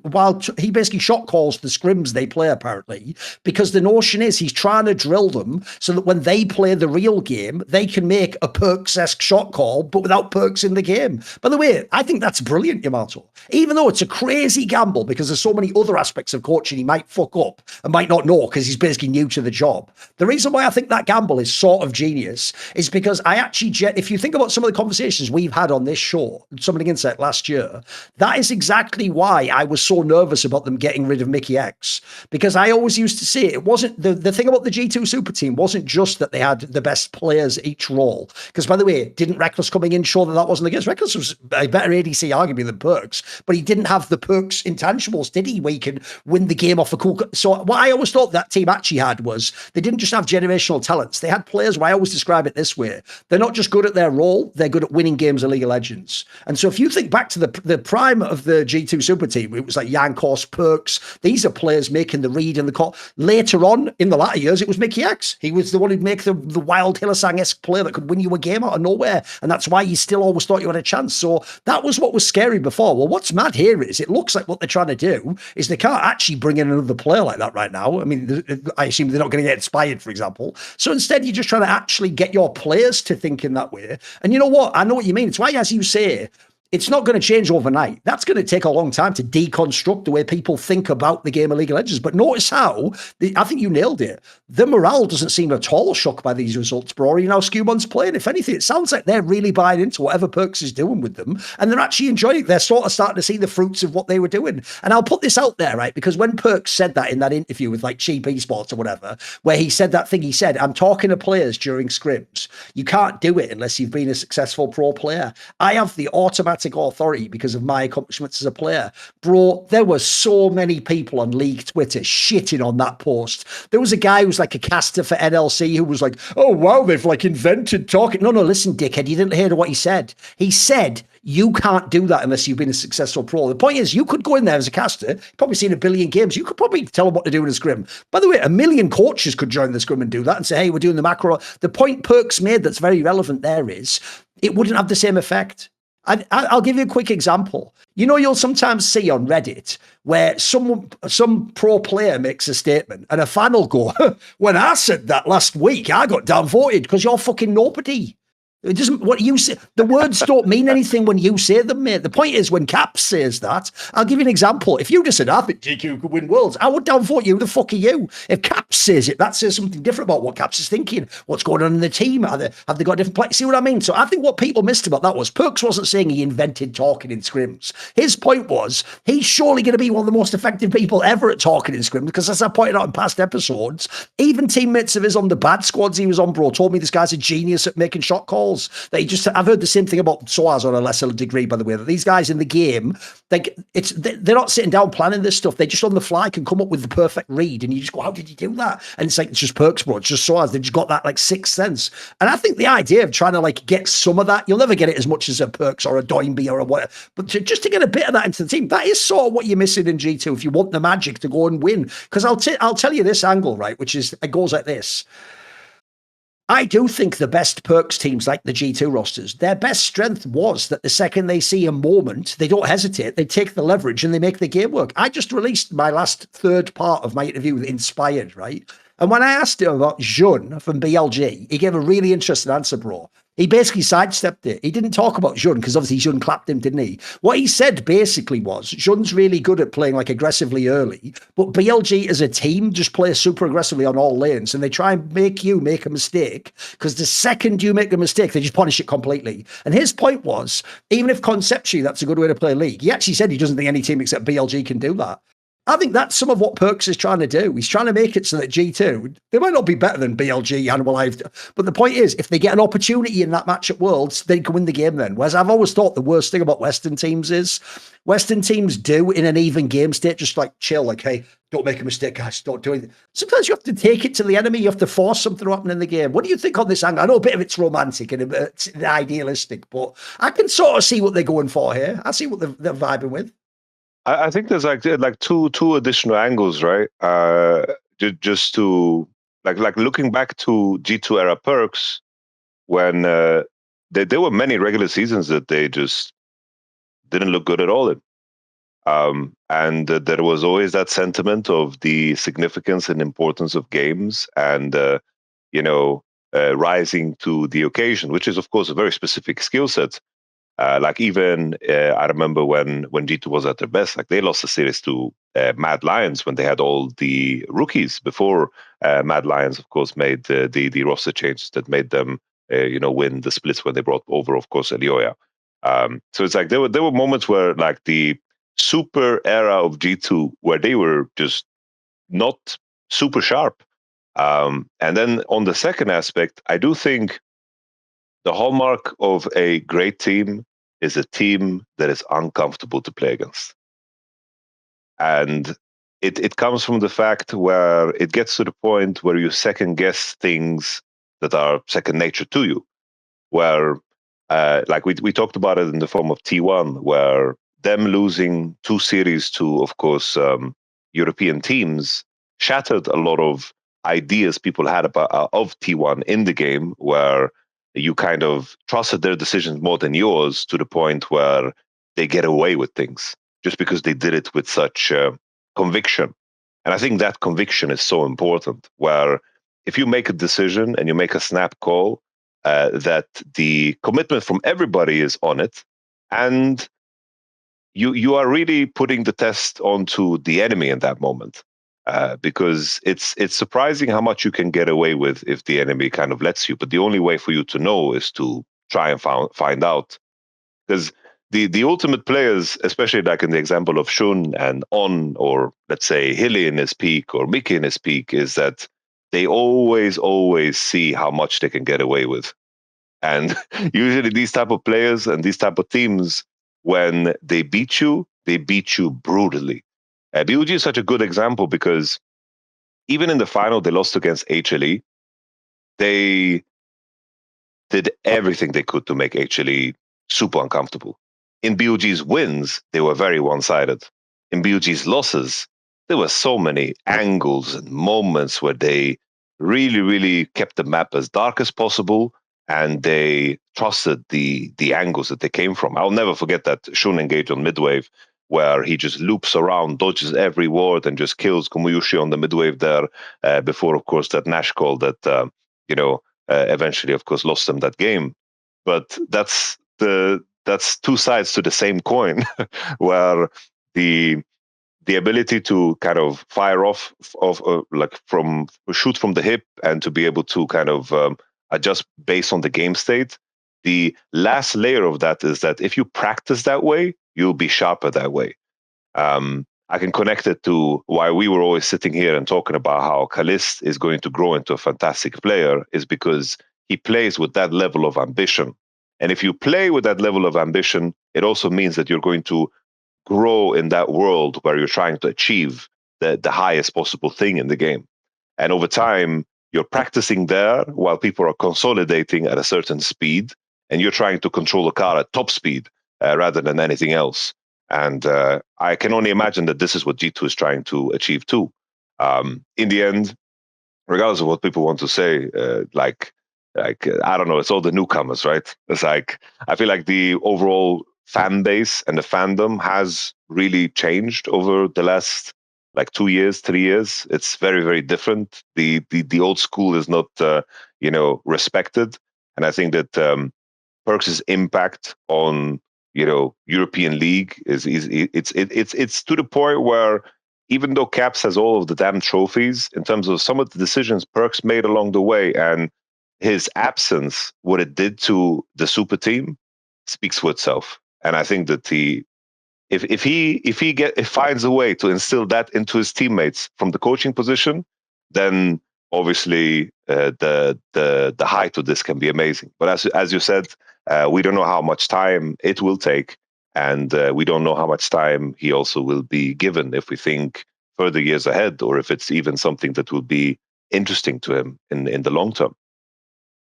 shot calls the scrims they play, apparently, because the notion is he's trying to drill them so that when they play the real game, they can make a Perks-esque shot call, but without Perks in the game. By the way, I think that's brilliant, Yamato. Even though it's a crazy gamble, because there's so many other aspects of coaching he might fuck up and might not know because he's basically new to the job. The reason why I think that gamble is sort of genius is because I actually, if you think about some of the conversations we've had on this show, Summoning Insight last year, that is exactly why I was so nervous about them getting rid of Mickey X. Because I always used to say it wasn't, the thing about the G2 super team wasn't just that they had the best players each role. Because, by the way, didn't Reckless coming in show that wasn't the case? Reckless was a better ADC arguably than Perks, but he didn't have the Perks intangibles, did he? Where you can win the game off a cool. So what I always thought that team actually had was they didn't just have generational talents. They had players where I always describe it this way. They're not just good at their role, they're good at winning games of League of Legends. And so if you think back to the prime of the G2 super team, it was like Yankos, Perks. These are players making the read and the call. Later on, in the latter years, it was Mickey X. He was the one who'd make the wild Hillsang-esque player that could win you a game out of nowhere. And that's why you still always thought you had a chance. So that was what was scary before. Well, what's mad here is it looks like what they're trying to do is they can't actually bring in another player like that right now. I mean, I assume they're not going to get inspired, for example. So instead, you're just trying to actually get your players to think in that way. And you know what? I know what you mean. It's why, as you say, it's not going to change overnight. That's going to take a long time to deconstruct the way people think about the game of League of Legends. But notice how, I think you nailed it. The morale doesn't seem at all shocked by these results, bro. You know, Scumon's playing. If anything, it sounds like they're really buying into whatever Perks is doing with them. And they're actually enjoying it. They're sort of starting to see the fruits of what they were doing. And I'll put this out there, right? Because when Perks said that in that interview with like Cheap Esports or whatever, where he said that thing, he said, I'm talking to players during scrims. You can't do it unless you've been a successful pro player. I have the automatic authority because of my accomplishments as a player. Bro, there were so many people on League Twitter shitting on that post. There was a guy who was like a caster for NLC who was like, oh, wow, they've like invented talking. No, listen, dickhead, you didn't hear what he said. He said, you can't do that unless you've been a successful pro. The point is, you could go in there as a caster, you've probably seen a billion games, you could probably tell them what to do in a scrim. By the way, a million coaches could join the scrim and do that and say, hey, we're doing the macro. The point Perks made that's very relevant there is, it wouldn't have the same effect. I'll give you a quick example. You know, you'll sometimes see on Reddit where some pro player makes a statement and a fan will go, when I said that last week, I got downvoted because you're fucking nobody. It doesn't, what you say, the words don't mean anything when you say them, mate. The point is, when Caps says that, I'll give you an example. If you just said, I think GQ could win Worlds, I would downvote you. The fuck are you? If Caps says it, that says something different about what Caps is thinking. What's going on in the team? Have they got different play? See what I mean? So I think what people missed about that was Perks wasn't saying he invented talking in scrims. His point was, he's surely going to be one of the most effective people ever at talking in scrims, because as I pointed out in past episodes, even teammates of his on the bad squads he was on, bro, told me this guy's a genius at making shot calls. calls. I've heard the same thing about SOAS on a lesser degree, by the way, that these guys in the game, they're not sitting down planning this stuff. They just on the fly can come up with the perfect read, and you just go, how did you do that? And it's like, it's just perks, bro. It's just SOAS. They've just got that like sixth sense. And I think the idea of trying to like get some of that, you'll never get it as much as a perks or a Doinby or a whatever, but just to get a bit of that into the team, that is sort of what you're missing in G2 if you want the magic to go and win. Because I'll tell you this angle, right, which is, it goes like this. I do think the best perks teams like the G2 rosters, their best strength was that the second they see a moment, they don't hesitate, they take the leverage and they make the game work. I just released my last third part of my interview with Inspired, right? And when I asked him about Jun from BLG, he gave a really interesting answer, bro. He basically sidestepped it. He didn't talk about Jun because obviously Jun clapped him, didn't he? What he said basically was Jun's really good at playing like aggressively early, but BLG as a team just plays super aggressively on all lanes, and they try and make you make a mistake because the second you make a mistake, they just punish it completely. And his point was, even if conceptually that's a good way to play League, he actually said he doesn't think any team except BLG can do that. I think that's some of what Perks is trying to do. He's trying to make it so that G2, they might not be better than BLG and Live, but the point is, if they get an opportunity in that match at Worlds, they can win the game then. Whereas I've always thought the worst thing about Western teams is, Western teams do in an even game state, just like chill, like, hey, don't make a mistake, guys, don't do anything. Sometimes you have to take it to the enemy, you have to force something to happen in the game. What do you think on this angle? I know a bit of it's romantic and a bit idealistic, but I can sort of see what they're going for here. I see what they're vibing with. I think there's like two additional angles, right? Just to like looking back to G2 era perks, when there were many regular seasons that they just didn't look good at all in. And there was always that sentiment of the significance and importance of games and rising to the occasion, which is of course a very specific skill set. Like even I remember when G2 was at their best, like they lost the series to Mad Lions when they had all the rookies before Mad Lions, of course, made the roster changes that made them win the splits when they brought over, of course, Elioya. So it's like there were moments where like the super era of G2 where they were just not super sharp. And then on the second aspect, I do think the hallmark of a great team is a team that is uncomfortable to play against. And it comes from the fact where it gets to the point where you second guess things that are second nature to you. Where, like we talked about it in the form of T1, where them losing 2 series to, of course, European teams shattered a lot of ideas people had about of T1 in the game, where you kind of trusted their decisions more than yours to the point where they get away with things just because they did it with such conviction. And I think that conviction is so important, where if you make a decision and you make a snap call, that the commitment from everybody is on it, and you are really putting the test onto the enemy in that moment. Because it's surprising how much you can get away with if the enemy kind of lets you. But the only way for you to know is to try and find out. Because the ultimate players, especially like in the example of Shun and On, or let's say Hilly in his peak or Mickey in his peak, is that they always see how much they can get away with. And usually these type of players and these type of teams, when they beat you brutally. BOG is such a good example because even in the final they lost against HLE, they did everything they could to make HLE super uncomfortable. In BOG's wins, they were very one-sided. In BOG's losses, there were so many angles and moments where they really kept the map as dark as possible, and they trusted the angles that they came from. I'll never forget that Shun engage on midwave, where he just loops around, dodges every ward, and just kills Komuyushi on the midwave there, before, of course, that Nash call that, eventually, of course, lost them that game. But that's 2 sides to the same coin, where the ability to kind of fire off like shoot from the hip and to be able to kind of adjust based on the game state. The last layer of that is that if you practice that way, you'll be sharper that way. I can connect it to why we were always sitting here and talking about how Kalist is going to grow into a fantastic player, is because he plays with that level of ambition. And if you play with that level of ambition, it also means that you're going to grow in that world where you're trying to achieve the highest possible thing in the game. And over time, you're practicing there while people are consolidating at a certain speed, and you're trying to control the car at top speed rather than anything else. And I can only imagine that this is what G2 is trying to achieve too. In the end, regardless of what people want to say, I don't know, it's all the newcomers, right? It's like I feel like the overall fan base and the fandom has really changed over the last like 2 years, 3 years. It's very, very different. The old school is not respected, and I think that Perk's impact on European League is it's to the point where even though Caps has all of the damn trophies, in terms of some of the decisions Perks made along the way and his absence, what it did to the super team, speaks for itself. And I think that if he finds a way to instill that into his teammates from the coaching position, then obviously the height of this can be amazing. But as you said, we don't know how much time it will take, and we don't know how much time he also will be given if we think further years ahead, or if it's even something that will be interesting to him in the long term.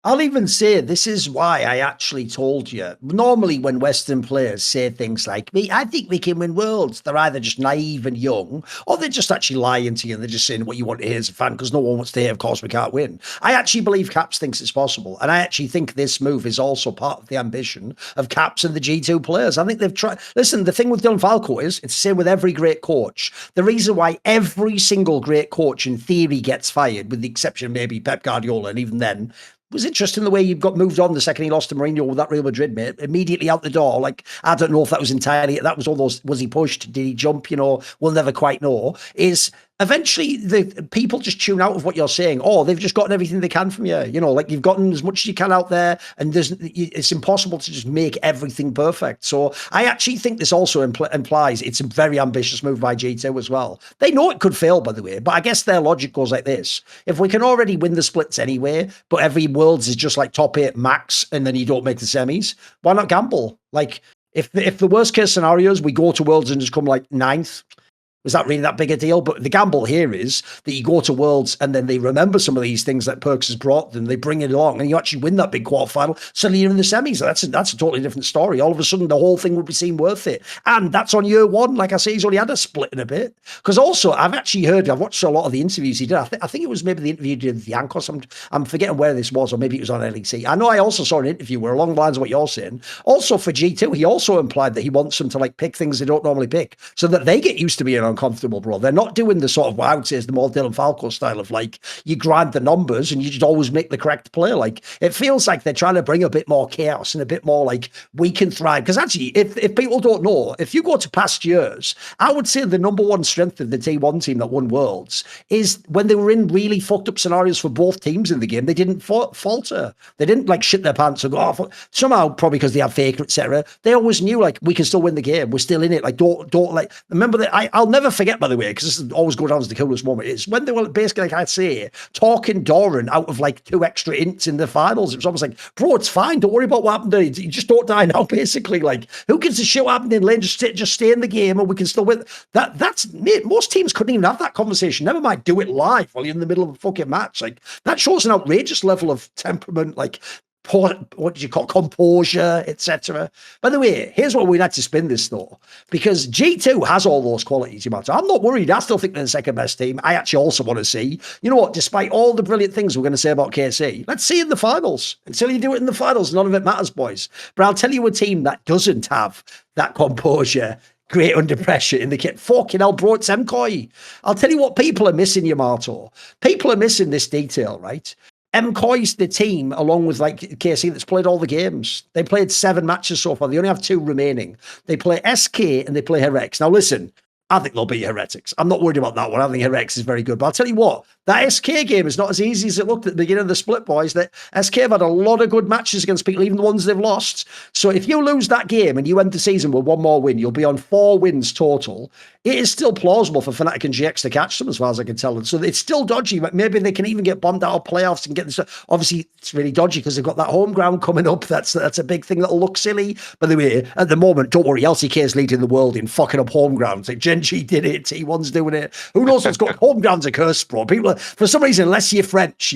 I'll even say this is why I actually told you. Normally, when Western players say things like me, I think we can win worlds, they're either just naive and young, or they're just actually lying to you and they're just saying what you want to hear as a fan because no one wants to hear, of course, we can't win. I actually believe Caps thinks it's possible. And I actually think this move is also part of the ambition of Caps and the G2 players. I think they've tried. Listen, the thing with Dylan Falco is it's the same with every great coach. The reason why every single great coach in theory gets fired, with the exception of maybe Pep Guardiola, and even then, it was interesting the way you got moved on the second he lost to Mourinho with that Real Madrid, mate. Immediately out the door. Like, I don't know if that was entirely, that was all those, was he pushed? Did he jump? We'll never quite know. Is eventually the people just tune out of what you're saying. Oh, they've just gotten everything they can from you. Like you've gotten as much as you can out there, and it's impossible to just make everything perfect. So I actually think this also implies it's a very ambitious move by G2 as well. They know it could fail, by the way, but I guess their logic goes like this. If we can already win the splits anyway, but every Worlds is just like top 8 max, and then you don't make the semis, why not gamble? Like, if the worst case scenarios, we go to Worlds and just come like 9th, is that really that big a deal? But the gamble here is that you go to Worlds and then they remember some of these things that Perks has brought them, they bring it along, and you actually win that big quarterfinal. Suddenly you're in the semis. That's a totally different story. All of a sudden, the whole thing would be seen worth it. And that's on year 1. Like I say, he's only had a split in a bit. Because also, I've watched a lot of the interviews he did. I think it was maybe the interview he did with Yankos. I'm forgetting where this was, or maybe it was on LEC. I know I also saw an interview where, along the lines of what you're saying, also for G2, he also implied that he wants them to like pick things they don't normally pick, so that they get used to being uncomfortable, bro. They're not doing the sort of what I would say is the more Dylan Falco style of like you grind the numbers and you just always make the correct play. Like it feels like they're trying to bring a bit more chaos and a bit more like we can thrive. Because actually, if people don't know, if you go to past years, I would say the number one strength of the T1 team that won Worlds is when they were in really fucked up scenarios for both teams in the game, they didn't falter. They didn't like shit their pants and go off. Somehow, probably because they have Faker, etc. They always knew like we can still win the game. We're still in it. Like don't like remember that. I'll never forget, by the way, because this always go down as the coolest moment, is when they were basically, like I say, talking Thorin out of like 2 extra ints in the finals. It was almost like, bro, it's fine. Don't worry about what happened there. You just don't die now, basically. Like, who gives a shit what happened in lane? Just stay in the game and we can still win. That's mate, most teams couldn't even have that conversation. Never mind do it live while you're in the middle of a fucking match. Like, that shows an outrageous level of temperament, like, what did you call composure, etc. By the way, here's what we'd like to spin this though, because G2 has all those qualities. I'm not worried. I still think they're the second best team. I actually also want to see, you know what, despite all the brilliant things we're going to say about KC, let's see in the finals. Until you do it in the finals, none of it matters, boys. But I'll tell you a team that doesn't have that composure, great under pressure in the kit. Fucking hell, bro, it's MCOY. I'll tell you what people are missing, Yamato. People are missing this detail, right? MCOY's the team, along with like KC, that's played all the games. They played 7 matches so far. They only have 2 remaining. They play SK and they play Herex. Now listen, I think they'll beat Heretics. I'm not worried about that one. I think Heretics is very good. But I'll tell you what, that SK game is not as easy as it looked at the beginning of the split, boys. That SK have had a lot of good matches against people, even the ones they've lost. So if you lose that game and you end the season with one more win, you'll be on 4 wins total. It is still plausible for Fnatic and GX to catch them, as far as I can tell. So it's still dodgy, but maybe they can even get bombed out of playoffs and get this. Obviously, it's really dodgy because they've got that home ground coming up. That's a big thing that'll look silly. By the way, at the moment, don't worry, LCK is leading the world in fucking up home grounds. Like GenG did it, T1's doing it. Who knows what's got home grounds a curse, bro? People, for some reason, unless you're French,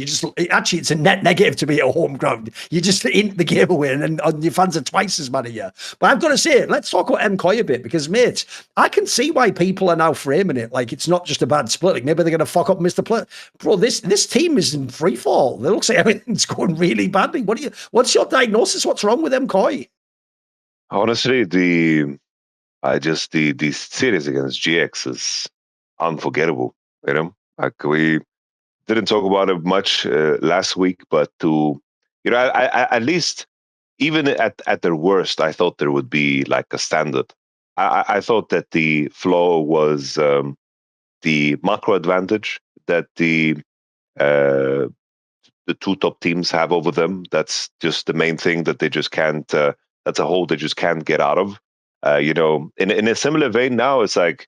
actually it's a net negative to be at a home ground. You just int the game away, and your fans are twice as mad at you. But I've got to say, let's talk about MCoy a bit, because mate, I can see why people are now framing it like it's not just a bad split. Like maybe they're going to fuck up Mr. Play. Bro, this team is in free fall. It looks like everything's going really badly. What's your diagnosis? What's wrong with MCoy? Honestly, the series against GX is unforgettable. You know, like we didn't talk about it much last week, but I at least even at their worst, I thought there would be like a standard. I thought that the flaw was the macro advantage that the 2 top teams have over them. That's just the main thing that they just can't. That's a hole they just can't get out of. In a similar vein, now it's like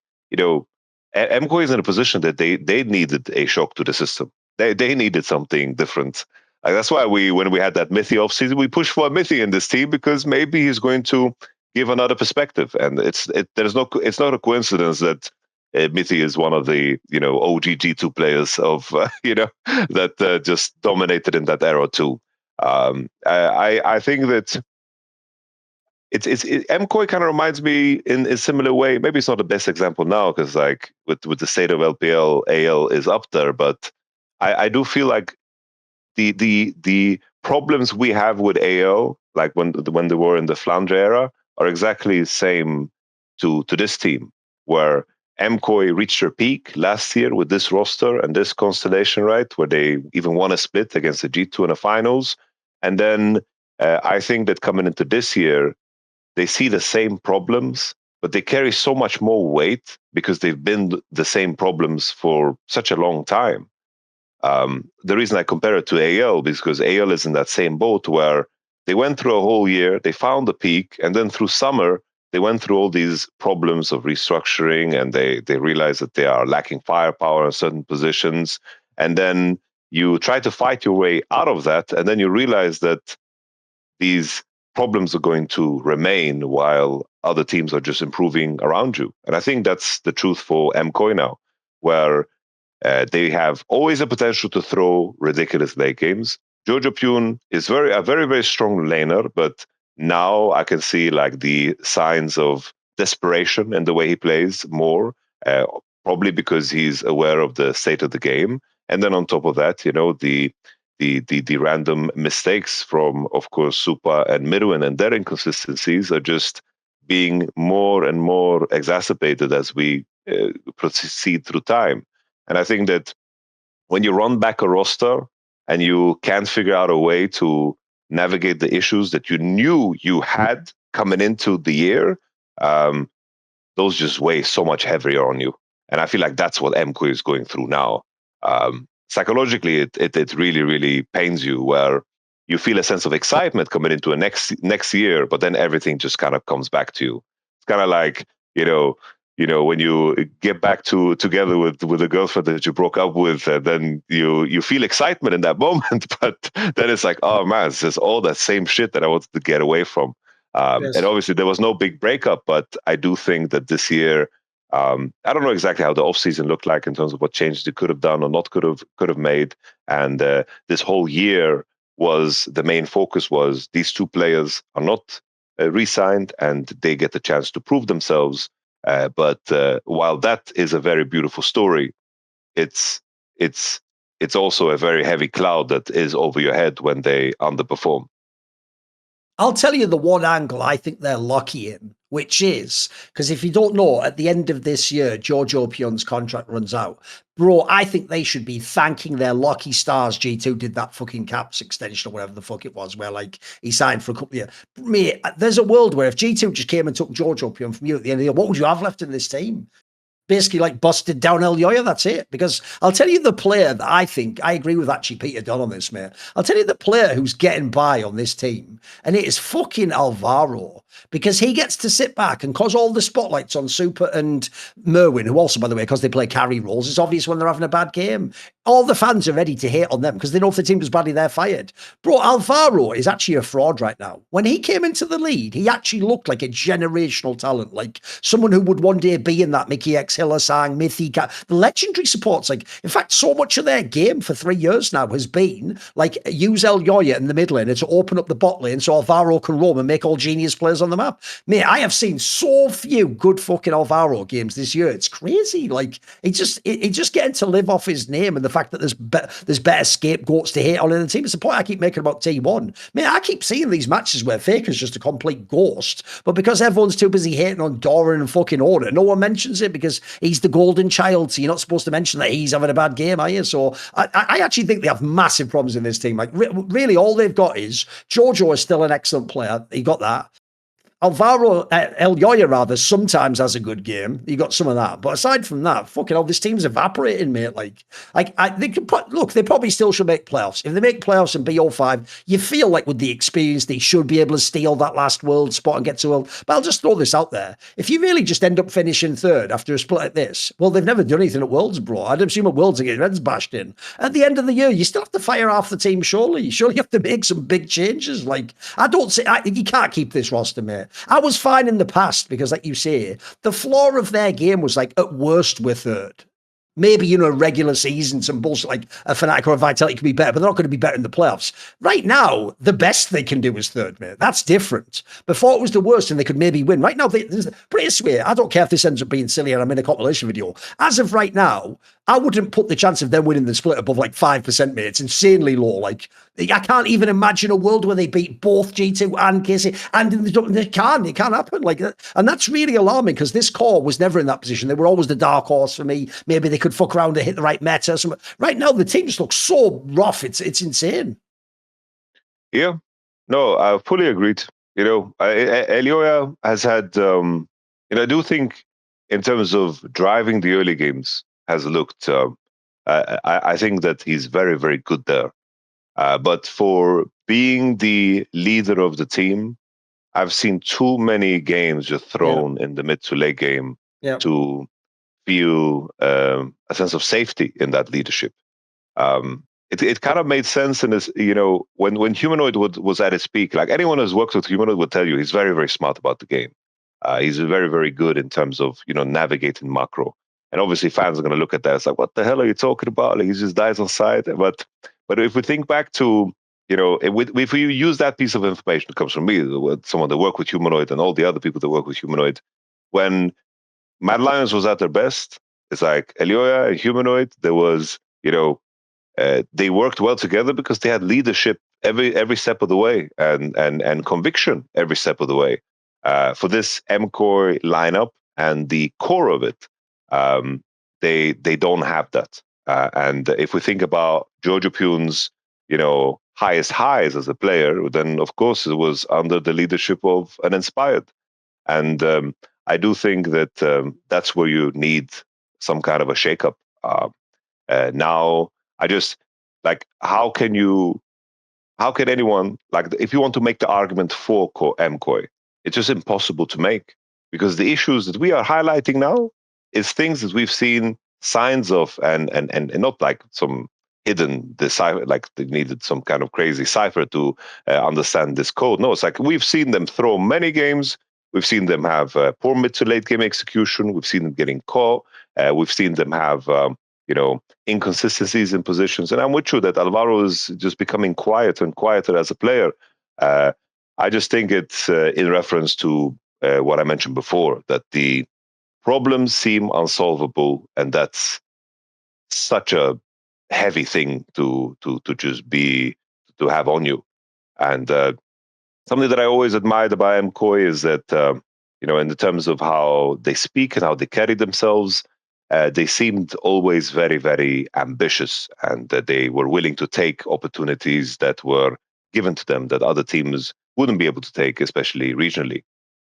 MCoy is in a position that they needed a shock to the system. They needed something different. Like that's why when we had that Mithy offseason, we pushed for a Mithy in this team, because maybe he's going to give another perspective. And it's not a coincidence that Mithy is one of the OG G2 players of that just dominated in that era too. I think that MCoy kind of reminds me in a similar way. Maybe it's not the best example now, because like with the state of LPL, AL is up there, but I do feel like the problems we have with AO, like when they were in the Flandre era, are exactly the same to this team, where MCoy reached their peak last year with this roster and this constellation, right, where they even won a split against the G2 in the finals. And then I think that coming into this year, they see the same problems, but they carry so much more weight because they've been the same problems for such a long time. The reason I compare it to AL is because AL is in that same boat where they went through a whole year, they found the peak, and then through summer, they went through all these problems of restructuring, and they realized that they are lacking firepower in certain positions. And then you try to fight your way out of that, and then you realize that these problems are going to remain while other teams are just improving around you. And I think that's the truth for MCoy now, where they have always a potential to throw ridiculous late games. Jojo Pune is a very, very strong laner, but now I can see like the signs of desperation in the way he plays more, probably because he's aware of the state of the game. And then on top of that, the random mistakes from, of course, Supa and Midwin and their inconsistencies are just being more and more exacerbated as we proceed through time. And I think that when you run back a roster and you can't figure out a way to navigate the issues that you knew you had coming into the year, those just weigh so much heavier on you. And I feel like that's what MCoy is going through now. Psychologically, it really, really pains you, where you feel a sense of excitement coming into a next year, but then everything just kind of comes back to you. It's kind of like, when you get back together with a girlfriend that you broke up with, then you feel excitement in that moment, but then it's like, oh man, it's just all that same shit that I wanted to get away from. Yes. And obviously there was no big breakup, but I do think that this year, I don't know exactly how the offseason looked like in terms of what changes they could have done or not could have made. And this whole year the main focus was these 2 players are not re-signed and they get the chance to prove themselves. But while that is a very beautiful story, it's also a very heavy cloud that is over your head when they underperform. I'll tell you the one angle I think they're lucky in, which is, because if you don't know, at the end of this year, Jojo Pion's contract runs out. Bro, I think they should be thanking their lucky stars G2 did that fucking caps extension or whatever the fuck it was, where like he signed for a couple of years. Mate, there's a world where if G2 just came and took Jojo Pion from you at the end of the year, what would you have left in this team? basically like busted down El Yoya. That's it. Because I'll tell you the player that I think, I agree with actually Peter Dunn on this, mate. I'll tell you the player who's getting by on this team, and it is fucking Alvaro. Because he gets to sit back and cause all the spotlights on Super and Merwin, who also, by the way, because they play carry roles, it's obvious when they're having a bad game. All the fans are ready to hate on them because they know if the team does badly, they're fired. Bro, Alvaro is actually a fraud right now. When he came into the lead, he actually looked like a generational talent, like someone who would one day be in that Mickey X Hiller-sang, Mythica. The legendary supports, like, in fact, so much of their game for 3 years now has been, like, use El Yoya in the mid lane to open up the bot lane so Alvaro can roam and make all genius players on the map. Mate, I have seen so few good fucking Alvaro games this year. It's crazy. Like, he just getting to live off his name and the fact that there's better scapegoats to hate on in the team. It's the point I keep making about T1. Mate, I keep seeing these matches where Faker's just a complete ghost, but because everyone's too busy hating on Thorin and fucking Order, no one mentions it because he's the golden child, so you're not supposed to mention that he's having a bad game, are you? So I actually think they have massive problems in this team. Like, really, all they've got is Jojo is still an excellent player. He got that. Alvaro, El Yoya rather, sometimes has a good game. You got some of that. But aside from that, fucking hell, this team's evaporating, mate. They could look, they probably still should make playoffs. If they make playoffs and BO5, you feel like with the experience, they should be able to steal that last world spot and get to world. But I'll just throw this out there. If you really just end up finishing third after a split like this, well, they've never done anything at Worlds, bro. I'd assume at Worlds, they get heads bashed in. At the end of the year, you still have to fire half the team, surely. Surely you have to make some big changes. Like, you can't keep this roster, mate. I was fine in the past because, like you say, the floor of their game was like, at worst, we're third. Maybe, regular season, some bullshit like a Fnatic or a Vitality could be better, but they're not going to be better in the playoffs. Right now, the best they can do is third, mate. That's different. Before it was the worst and they could maybe win. Right now, put it this way, I don't care if this ends up being silly and I'm in a compilation video. As of right now, I wouldn't put the chance of them winning the split above like 5%, mate. It's insanely low. Like, I can't even imagine a world where they beat both G2 and KC, and it can't happen. Like, and that's really alarming because this core was never in that position. They were always the dark horse for me. Maybe they could fuck around and hit the right meta. Right now, the team just looks so rough. It's insane. Yeah, no, I fully agreed. Elioya has had, I do think in terms of driving the early games has looked, I think that he's very, very good there. But for being the leader of the team, I've seen too many games just thrown in the mid to late game to feel a sense of safety in that leadership. It kind of made sense in this, when Humanoid was at its peak. Like, anyone who's worked with Humanoid would tell you he's very, very smart about the game. He's very, very good in terms of navigating macro. And obviously, fans are going to look at that. It's like, what the hell are you talking about? Like, he just dies on side. But if we think back to, if we use that piece of information that comes from me, someone that worked with Humanoid and all the other people that work with Humanoid, when Mad Lions was at their best, it's like Elioya and Humanoid, there was, they worked well together because they had leadership every step of the way and conviction every step of the way. For this M-Core lineup and the core of it, they don't have that. And if we think about Jojo Pune's, highest highs as a player, then of course it was under the leadership of an Inspired. And I do think that that's where you need some kind of a shakeup. Now, I just like, how can anyone, like, if you want to make the argument for MCOY, it's just impossible to make, because the issues that we are highlighting now is things that we've seen signs of, and not like some hidden decipher, like they needed some kind of crazy cipher to understand this code. No, it's like we've seen them throw many games. We've seen them have poor mid to late game execution. We've seen them getting caught. We've seen them have inconsistencies in positions. And I'm with you that Alvaro is just becoming quieter and quieter as a player. I just think it's in reference to what I mentioned before, that the problems seem unsolvable, and that's such a heavy thing to just to have on you. And something that I always admired about MCOY is that in the terms of how they speak and how they carry themselves, they seemed always very, very ambitious, and that they were willing to take opportunities that were given to them that other teams wouldn't be able to take, especially regionally.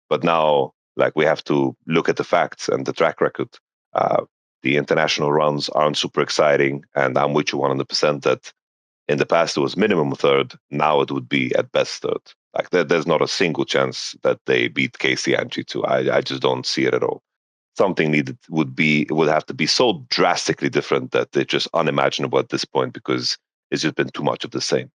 But now, like, we have to look at the facts and the track record. The international runs aren't super exciting, and I'm with you 100% that in the past it was minimum third. Now it would be at best third. Like there's not a single chance that they beat KC and G2. I just don't see it at all. Something needed would have to be so drastically different that it's just unimaginable at this point, because it's just been too much of the same.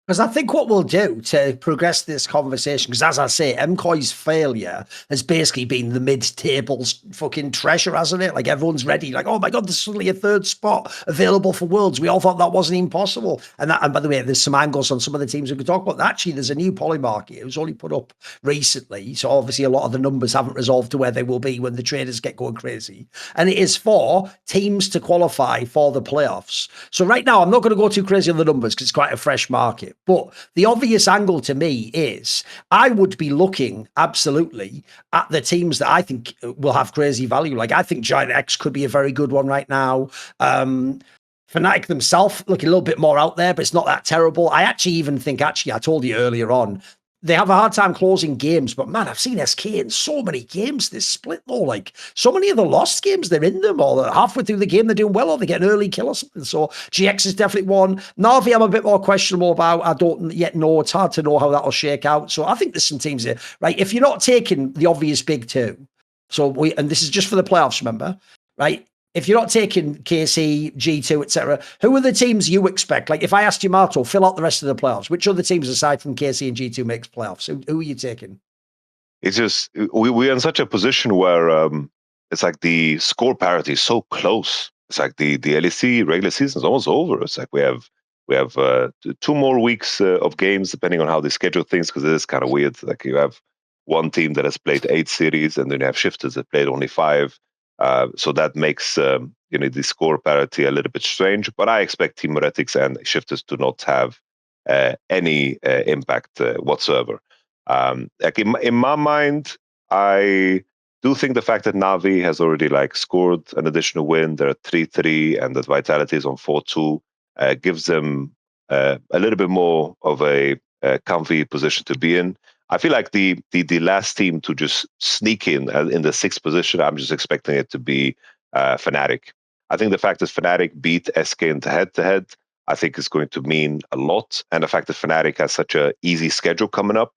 Because I think what we'll do to progress this conversation, because as I say, MCOY's failure has basically been the mid-tables fucking treasure, hasn't it? Like everyone's ready, like, oh my God, there's suddenly a third spot available for Worlds. We all thought that wasn't even possible. And by the way, there's some angles on some of the teams we could talk about. Actually, there's a new poly market. It was only put up recently. So obviously a lot of the numbers haven't resolved to where they will be when the traders get going crazy. And it is for teams to qualify for the playoffs. So right now, I'm not going to go too crazy on the numbers because it's quite a fresh market. But the obvious angle to me is I would be looking absolutely at the teams that I think will have crazy value. Like I think GiantX could be a very good one right now. Fnatic themselves look a little bit more out there, but it's not that terrible. I actually even think, I told you earlier on, they have a hard time closing games, but man, I've seen SK in so many games this split though. Like so many of the lost games, they're in them, or they're halfway through the game, they're doing well, or they get an early kill or something. So GX is definitely one. Na'Vi, I'm a bit more questionable about. I don't yet know. It's hard to know how that'll shake out. So I think there's some teams here, right? If you're not taking the obvious big two, and this is just for the playoffs, remember, right? If you're not taking KC, G2, etc., who are the teams you expect? Like if I asked you, Marto, fill out the rest of the playoffs, which other teams aside from KC and G2 makes playoffs? Who are you taking? It's just, we're in such a position where it's like the score parity is so close. It's like the LEC regular season is almost over. It's like we have 2 more weeks of games, depending on how they schedule things, because it is kind of weird. Like you have one team that has played 8 series, and then you have shifters that played only 5. So that makes the score parity a little bit strange. But I expect Team Heretics and shifters to not have any impact whatsoever. Like in my mind, I do think the fact that Na'Vi has already like scored an additional win, they're at 3-3, and that Vitality is on 4-2, gives them a little bit more of a comfy position to be in. I feel like the last team to just sneak in the 6th position, I'm just expecting it to be Fnatic. I think the fact that Fnatic beat SK in the head-to-head, I think is going to mean a lot. And the fact that Fnatic has such an easy schedule coming up,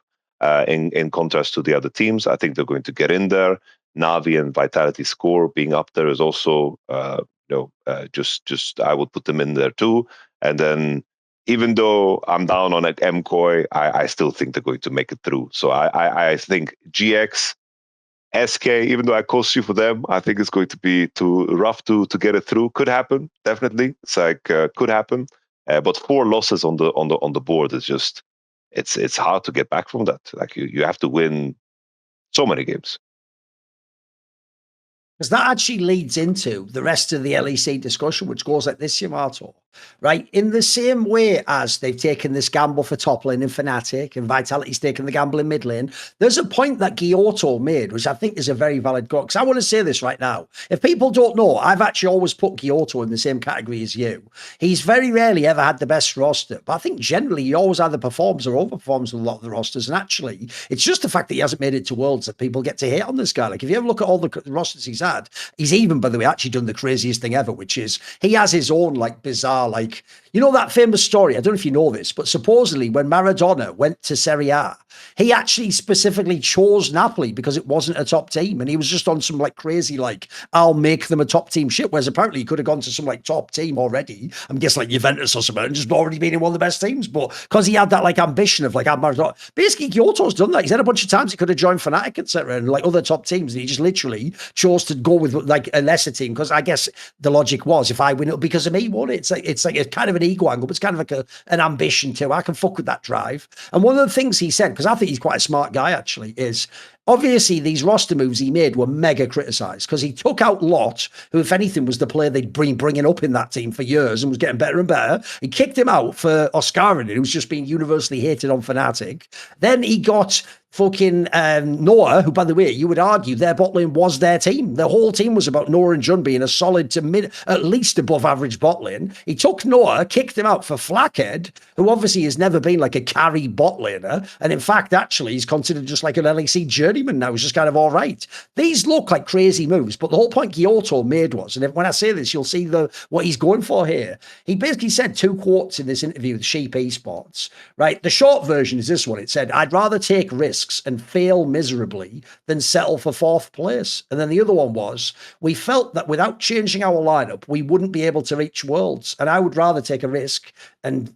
in contrast to the other teams, I think they're going to get in there. Na'Vi and Vitality score being up there is also, just I would put them in there too. And then, even though I'm down on MCOY, I still think they're going to make it through. So I think GX, SK, even though I cost you for them, I think it's going to be too rough to get it through. Could happen, definitely. It's like could happen, but 4 losses on the board is just it's hard to get back from that. Like you have to win so many games. Because that actually leads into the rest of the LEC discussion, which goes like this, Yamato, right? In the same way as they've taken this gamble for top lane in Fnatic and Vitality's taken the gamble in mid lane, there's a point that Giotto made, which I think is a very valid quote. Because I want to say this right now. If people don't know, I've actually always put Giotto in the same category as you. He's very rarely ever had the best roster, but I think generally he always either performs or overperforms with a lot of the rosters. And actually, it's just the fact that he hasn't made it to Worlds that people get to hate on this guy. Like if you ever look at all the rosters he's had, he's even, by the way, actually done the craziest thing ever, which is he has his own like bizarre, like, you know, that famous story. I don't know if you know this, but supposedly when Maradona went to Serie A, he actually specifically chose Napoli because it wasn't a top team. And he was just on some like crazy, like, I'll make them a top team shit. Whereas apparently he could have gone to some like top team already. I'm guessing like Juventus or something and just already been in one of the best teams. But because he had that like ambition of like, I'm Maradona. Basically, Kyoto's done that. He's had a bunch of times he could have joined Fnatic, etc. and like other top teams. And he just literally chose to go with like a lesser team. Because I guess the logic was if I win, it'll be because of me, won't it? It's like a kind of an ego angle, but it's kind of like an ambition too. I can fuck with that drive. And one of the things he said, because I think he's quite a smart guy actually, is obviously these roster moves he made were mega criticised because he took out Lot, who if anything was the player they'd been bringing up in that team for years and was getting better and better. He kicked him out for Oscarin, who was just being universally hated on Fnatic. Then he got fucking Noah, who, by the way, you would argue their bot lane was their team. The whole team was about Noah and Jun being a solid to mid, at least above average bot lane. He took Noah, kicked him out for Flackhead, who obviously has never been like a carry bot laner. And in fact, actually, he's considered just like an LEC journey journeyman now. He's just kind of all right. These look like crazy moves, but the whole point Kyoto made was, and when I say this, you'll see what he's going for here. He basically said 2 quotes in this interview with Sheep Esports, right? The short version is this one. It said, I'd rather take risks and fail miserably than settle for 4th place. And then the other one was, we felt that without changing our lineup, we wouldn't be able to reach Worlds. And I would rather take a risk and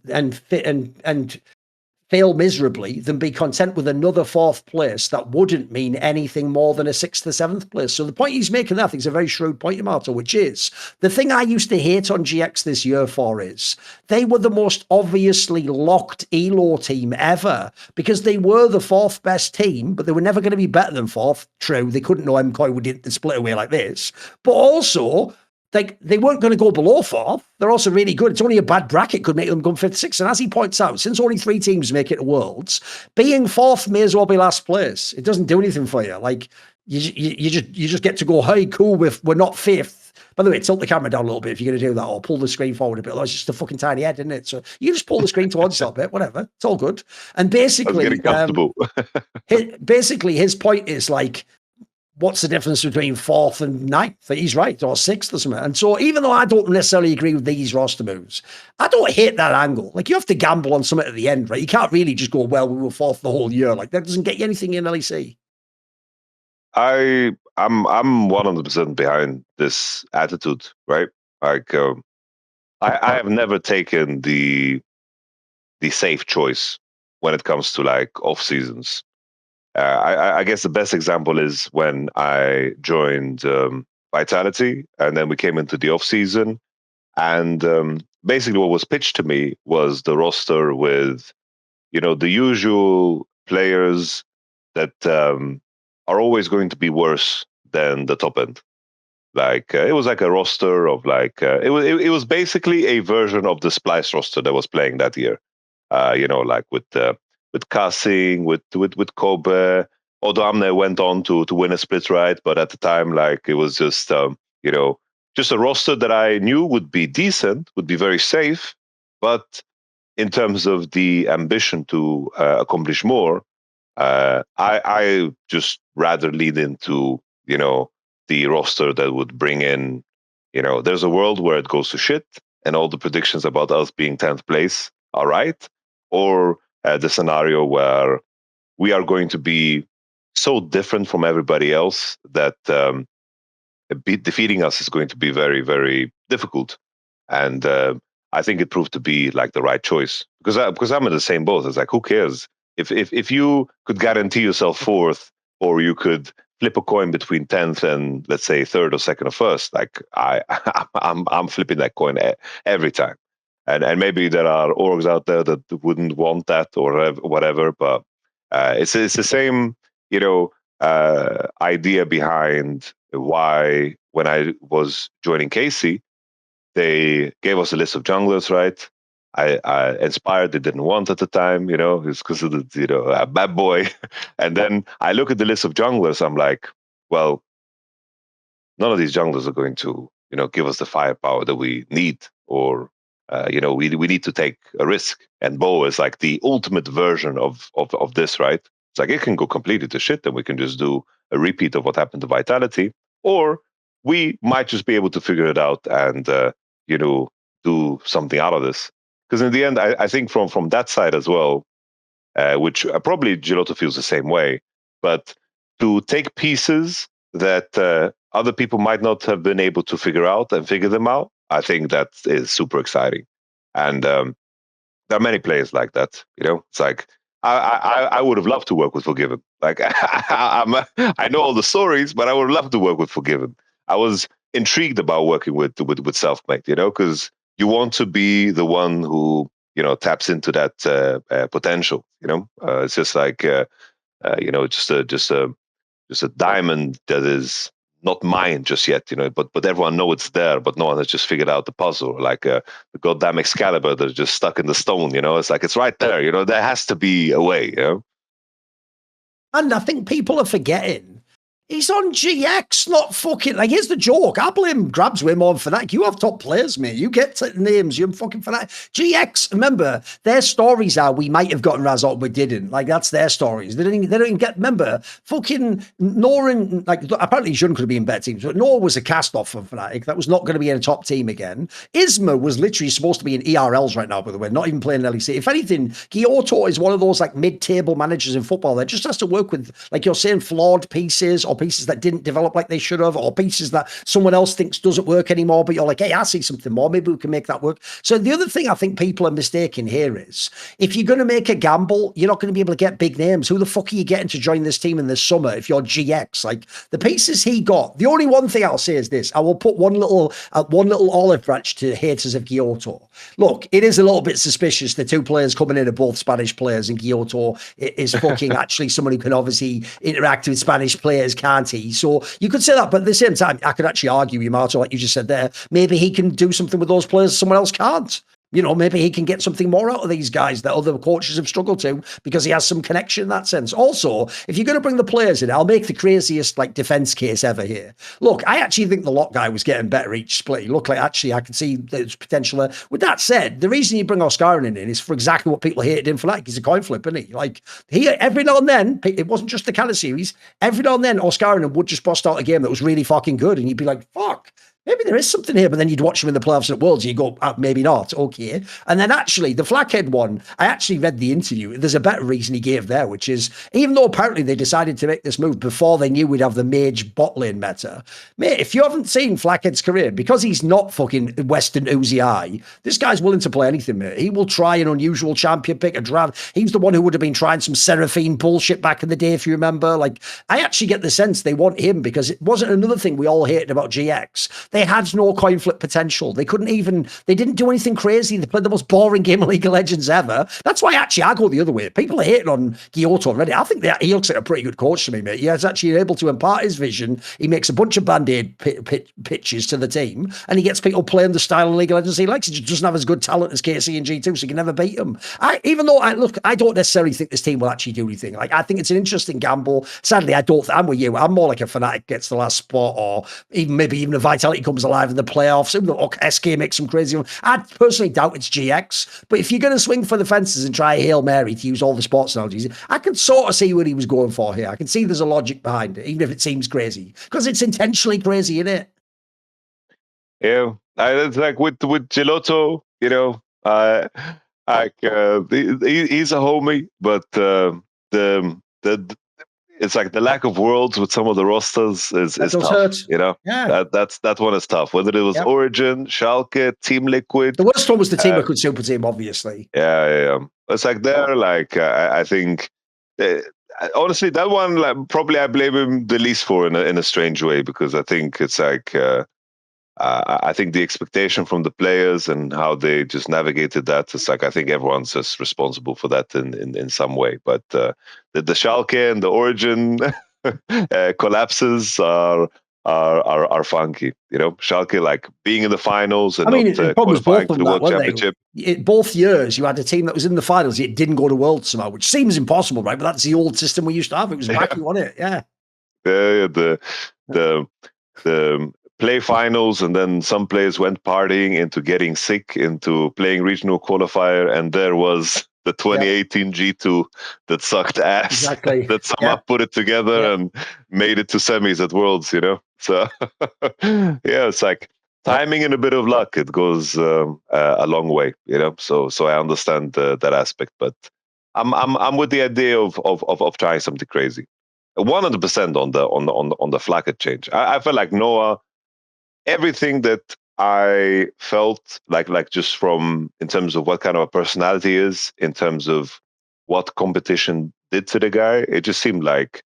fail miserably than be content with another 4th place that wouldn't mean anything more than a 6th or 7th place. So the point he's making, I think, is a very shrewd point, Yamato, which is the thing I used to hate on GX this year for is they were the most obviously locked ELO team ever because they were the 4th best team, but they were never going to be better than 4th. True, they couldn't know MCOY would didn't split away like this, but also they weren't going to go below 4th. They're also really good. It's only a bad bracket could make them come 5th, 6th. And as he points out, since only 3 teams make it to Worlds, being 4th may as well be last place. It doesn't do anything for you. Like you just get to go, hey, cool, we're not 5th. By the way, tilt the camera down a little bit if you're going to do that, or pull the screen forward a bit. Otherwise, it's just a fucking tiny head, isn't it? So you just pull the screen towards yourself a bit, whatever. It's all good. And basically, getting comfortable. His point is like, what's the difference between 4th and 9th? He's right, or 6th or something. And so even though I don't necessarily agree with these roster moves, I don't hate that angle. Like, you have to gamble on something at the end, right? You can't really just go, well, we were 4th the whole year. Like, that doesn't get you anything in LEC. I'm 100% behind this attitude, right? Like, I have never taken the safe choice when it comes to like off seasons. I guess the best example is when I joined Vitality, and then we came into the off season, and basically what was pitched to me was the roster with, the usual players that are always going to be worse than the top end. Like it was like a roster of like it was basically a version of the Splice roster that was playing that year. Like with Kassing, with Kobe. Although Amne went on to win a split, right? But at the time, like it was just just a roster that I knew would be decent, would be very safe. But in terms of the ambition to accomplish more, I just rather lead into the roster that would bring in, there's a world where it goes to shit, and all the predictions about us being 10th place are right, or the scenario where we are going to be so different from everybody else that defeating us is going to be very, very difficult. And I think it proved to be like the right choice because I'm in the same boat. It's like, who cares if you could guarantee yourself 4th, or you could flip a coin between 10th and let's say 3rd or 2nd or 1st. Like I'm flipping that coin every time. And maybe there are orgs out there that wouldn't want that or whatever, but it's the same, idea behind why when I was joining Casey, they gave us a list of junglers, right? I Inspired they didn't want at the time, it's because of the, a bad boy. And then I look at the list of junglers, I'm like, well, none of these junglers are going to, give us the firepower that we need, or we need to take a risk. And Bo is like the ultimate version of this, right? It's like it can go completely to shit, and we can just do a repeat of what happened to Vitality, or we might just be able to figure it out and do something out of this. Because in the end, I think from that side as well, which probably Gilotto feels the same way, but to take pieces that other people might not have been able to figure out and figure them out, I think that is super exciting. And there are many players like that. It's like I would have loved to work with Forgiven. Like I know all the stories, but I would love to work with Forgiven. I was intrigued about working with Selfmade, because you want to be the one who taps into that potential. It's just like just a diamond that is not mine just yet, but everyone knows it's there, but no one has just figured out the puzzle. Like the goddamn Excalibur that's just stuck in the stone, it's like it's right there, there has to be a way, And I think people are forgetting He's on GX, not fucking like. Here's the joke. I blame Grabs way more for that. You have top players, mate. You get names. You're fucking for that. GX. Remember, their stories are we might have gotten Razor, we didn't. Like that's their stories. They don't even get. Remember, fucking Norin. Like apparently Jun could have been better teams, but Nor was a cast off for Fnatic. That was not going to be in a top team again. Isma was literally supposed to be in ERLs right now, by the way, not even playing LEC. If anything, Gyotto is one of those like mid-table managers in football that just has to work with, like you're saying, flawed pieces or pieces that didn't develop like they should have, or pieces that someone else thinks doesn't work anymore, but you're like, hey, I see something more. Maybe we can make that work. So the other thing I think people are mistaken here is if you're going to make a gamble, you're not going to be able to get big names. Who the fuck are you getting to join this team in the summer if you're GX? Like the pieces he got, the only one thing I'll say is this. I will put one little olive branch to haters of Gyotto. Look, it is a little bit suspicious. The two players coming in are both Spanish players, and Gyotto is fucking actually someone who can obviously interact with Spanish players, can't he? So you could say that, but at the same time, I could actually argue, Yamato, like you just said there, maybe he can do something with those players someone else can't. You know, maybe he can get something more out of these guys that other coaches have struggled to because he has some connection in that sense. Also, if you're going to bring the players in, I'll make the craziest like defense case ever here. Look, I actually think the Lot guy was getting better each split. He looked like actually I could see there's potential there. With that said, the reason you bring Oscarin in is for exactly what people hated him for. Like he's a coin flip, isn't he? Like he every now and then, it wasn't just the Canada series. Every now and then, Oscarin would just bust out a game that was really fucking good, and you'd be like, fuck. Maybe there is something here, but then you'd watch him in the playoffs at Worlds, and you go, maybe not, okay. And then actually, the Flackhead one, I actually read the interview. There's a better reason he gave there, which is, even though apparently they decided to make this move before they knew we'd have the mage bot lane meta, mate, if you haven't seen Flackhead's career, because he's not fucking Western Uzi Eye, this guy's willing to play anything, mate. He will try an unusual champion pick, a draft. He's the one who would have been trying some Seraphine bullshit back in the day, if you remember. Like, I actually get the sense they want him because it wasn't another thing we all hated about GX. They had no coin flip potential. They didn't do anything crazy. They played the most boring game of League of Legends ever. That's why actually I go the other way. People are hating on Gyotto already. I think that he looks like a pretty good coach to me, mate. He is actually able to impart his vision. He makes a bunch of band-aid pitches to the team, and he gets people playing the style of League of Legends he likes. He just doesn't have as good talent as KC and G2, so you can never beat him. Even though I don't necessarily think this team will actually do anything. Like, I think it's an interesting gamble. Sadly, I'm with you. I'm more like a Fnatic gets the last spot, or maybe even a Vitality comes alive in the playoffs. SK makes some crazy one. I personally doubt it's GX, but if you're going to swing for the fences and try a Hail Mary, to use all the sports analogies, I can sort of see what he was going for here. I can see there's a logic behind it, even if it seems crazy, because it's intentionally crazy, isn't it? Yeah, it's like with Gelotto, you know, he's a homie, but the it's like the lack of worlds with some of the rosters is tough. Hurt. You know, yeah. that one is tough. Whether it was Origin, Schalke, Team Liquid. The worst one was the Team Liquid Super Team, obviously. Yeah. It's like they're like I think. Honestly, that one, like, probably I blame him the least for in a strange way, because I think it's like I think the expectation from the players and how they just navigated that is like, I think everyone's just responsible for that in some way. But the Schalke and the Origin collapses are funky. You know, Schalke like being in the finals and not qualifying for the World Championship. Both years you had a team that was in the finals, it didn't go to Worlds somehow, which seems impossible, right? But that's the old system we used to have. It was wacky, wasn't it? Yeah. The play finals, and then some players went partying into getting sick, into playing regional qualifier, and there was the 2018 G2 that sucked ass. Exactly. That somehow put it together and made it to semis at Worlds, you know? So, it's like timing and a bit of luck. It goes a long way, you know? So I understand that aspect, but I'm with the idea of trying something crazy. 100% on the Flacket change. I felt like Noah, everything that I felt like just from in terms of what kind of a personality is, in terms of what competition did to the guy, it just seemed like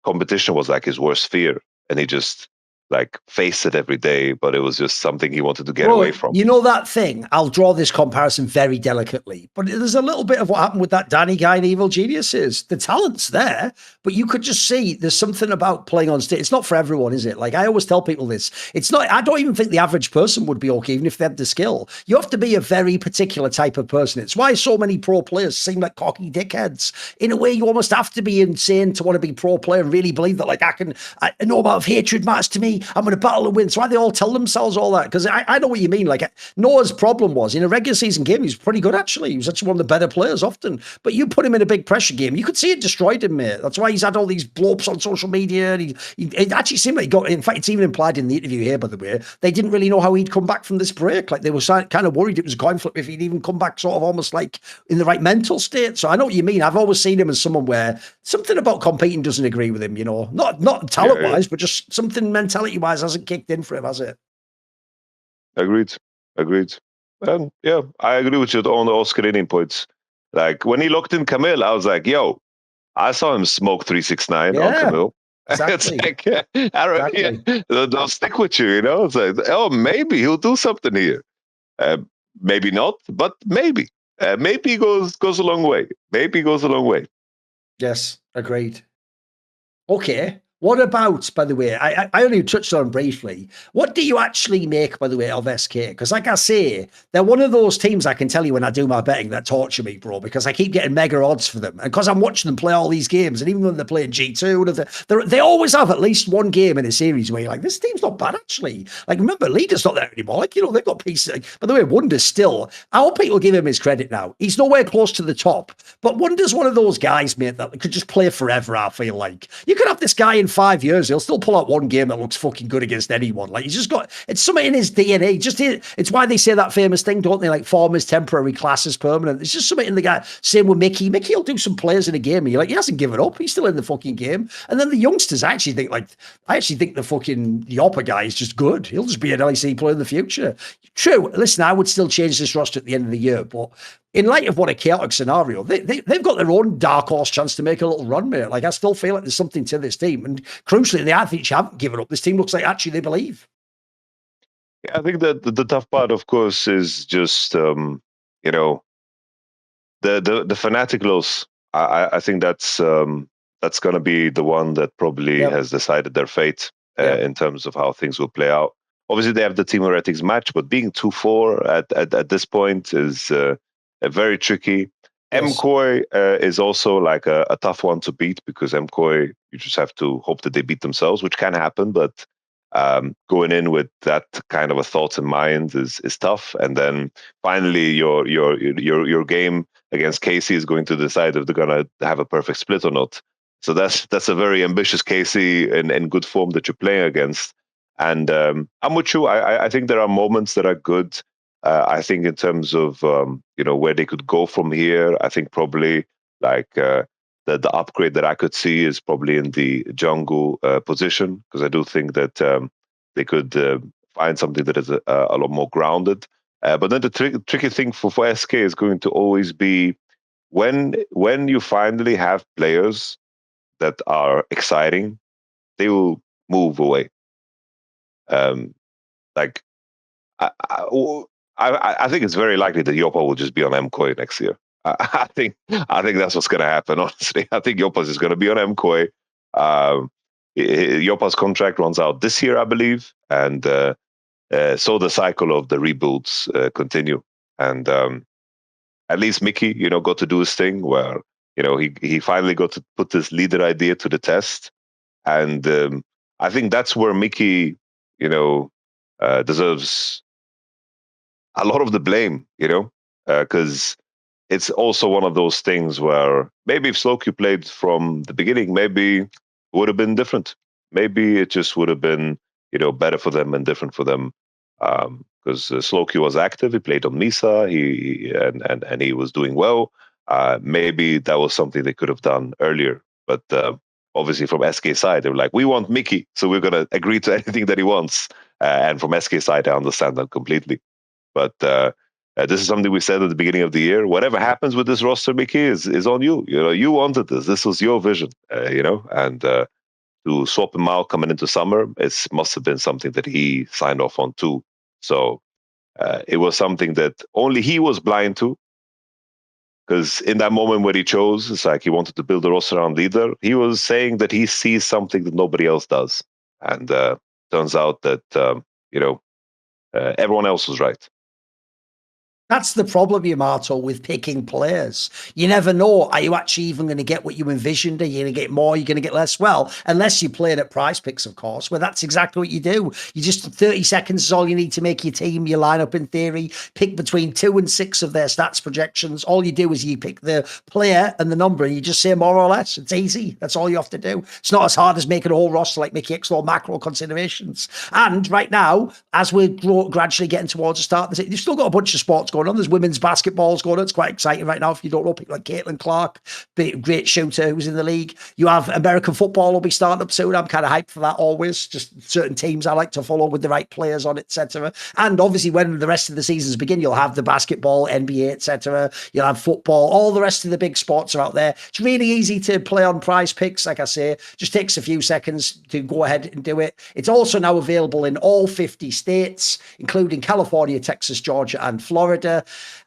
competition was like his worst fear, and he just like face it every day, but it was just something he wanted to get Well, away from. you know that thing? I'll draw this comparison very delicately, but there's a little bit of what happened with that Danny guy in Evil Geniuses. The talent's there, but you could just see there's something about playing on stage. It's not for everyone, is it? Like I always tell people this. It's not, I don't even think the average person would be okay, even if they had the skill. You have to be a very particular type of person. It's why so many pro players seem like cocky dickheads. In a way, you almost have to be insane to want to be pro player and really believe that, like, I know about hatred matters to me. I'm going to battle and win. That's why they all tell themselves all that. Because I know what you mean. Like Noah's problem was in a regular season game, he was pretty good actually. He was actually one of the better players often. But you put him in a big pressure game, you could see it destroyed him, mate. That's why he's had all these blow-ups on social media. And it actually seemed like he got. In fact, it's even implied in the interview here, by the way, they didn't really know how he'd come back from this break. Like they were kind of worried it was a coin flip if he'd even come back, sort of almost like in the right mental state. So I know what you mean. I've always seen him as someone where something about competing doesn't agree with him. You know, not talent-wise, but just something mentality-wise hasn't kicked in for him, has it? Agreed. And yeah, I agree with you on all screening points. Like when he locked in Camille, I was like, yo, I saw him smoke 369 on Camille. Exactly. It's like, they'll stick with you, you know? It's like, oh, maybe he'll do something here. Maybe not, but maybe. Maybe goes a long way. Yes, agreed. Okay. What about, by the way, I only touched on briefly, what do you actually make, by the way, of SK? Because like I say, they're one of those teams I can tell you when I do my betting that torture me, bro, because I keep getting mega odds for them. And because I'm watching them play all these games, and even when they're playing G2, they always have at least one game in a series where you're like, this team's not bad, actually. Like, remember, Leader's not there anymore. Like, you know, they've got pieces. Like, by the way, Wonder's still, I hope people give him his credit now. He's nowhere close to the top. But Wonder's one of those guys, mate, that could just play forever, I feel like. You could have this guy in 5 years, he'll still pull out one game that looks fucking good against anyone. Like he's just got, it's something in his DNA. It's why they say that famous thing, don't they? Like form is temporary, class is permanent. It's just something in the guy. Same with Mickey. Mickey will do some players in a game. And you're like, he hasn't given up. He's still in the fucking game. And then the youngsters, I actually think the fucking Yoppa guy is just good. He'll just be an LEC player in the future. True. Listen, I would still change this roster at the end of the year, but in light of what a chaotic scenario, they've got their own dark horse chance to make a little run, mate. Like, I still feel like there's something to this team. And crucially, they haven't given up. This team looks like actually they believe. Yeah, I think that the tough part, of course, is just, the Fnatic loss. I think that's going to be the one that probably has decided their fate in terms of how things will play out. Obviously, they have the Team Heretics match, but being 2-4 at this point is very tricky. Yes. MKOI is also like a tough one to beat because MKOI, you just have to hope that they beat themselves, which can happen. But going in with that kind of a thought in mind is tough. And then finally, your game against KC is going to decide if they're going to have a perfect split or not. So that's a very ambitious KC in good form that you're playing against. And I'm with you. I think there are moments that are good. I think in terms of where they could go from here, I think probably like the upgrade that I could see is probably in the jungle position, because I do think that they could find something that is a lot more grounded. But then the tricky thing for SK is going to always be when you finally have players that are exciting, they will move away. I think it's very likely that Yoppa will just be on MKOI next year. I think that's what's going to happen. Honestly, I think Yoppa's is going to be on MKOI. Yoppa's contract runs out this year, I believe, and so the cycle of the rebuilds continue. And at least Mickey, got to do his thing where he finally got to put this leader idea to the test, and I think that's where Mickey, deserves a lot of the blame, because it's also one of those things where maybe if slowQ played from the beginning, maybe it would have been different. Maybe it just would have been, better for them and different for them. Because slowQ was active, he played on Misa, and he was doing well. Maybe that was something they could have done earlier. But obviously from SK side, they were like, we want Mickey, so we're going to agree to anything that he wants. And from SK side, I understand that completely. But this is something we said at the beginning of the year. Whatever happens with this roster, Mickey, is on you. You wanted this. This was your vision, and to swap him out coming into summer, it must have been something that he signed off on too. So it was something that only he was blind to. Because in that moment where he chose, it's like he wanted to build a roster around leader. He was saying that he sees something that nobody else does, and turns out that everyone else was right. That's the problem, Yamato, with picking players. You never know. Are you actually even going to get what you envisioned? Are you going to get more? Are you going to get less? Well, unless you play it at price picks, of course, where that's exactly what you do. You just 30 seconds is all you need to make your team, your lineup in theory. Pick between 2 and 6 of their stats projections. All you do is you pick the player and the number, and you just say more or less. It's easy. That's all you have to do. It's not as hard as making a whole roster, like Mickey X or macro considerations. And right now, as we're gradually getting towards the start, you've still got a bunch of sports going on. There's women's basketballs going on. It's quite exciting right now. If you don't know, people like Caitlin Clark, great shooter who's in the league. You have American football will be starting up soon. I'm kind of hyped for that always. Just certain teams I like to follow with the right players on, etc. And obviously, when the rest of the seasons begin, you'll have the basketball, NBA, etc. You'll have football. All the rest of the big sports are out there. It's really easy to play on prize picks. Like I say, just takes a few seconds to go ahead and do it. It's also now available in all 50 states, including California, Texas, Georgia, and Florida.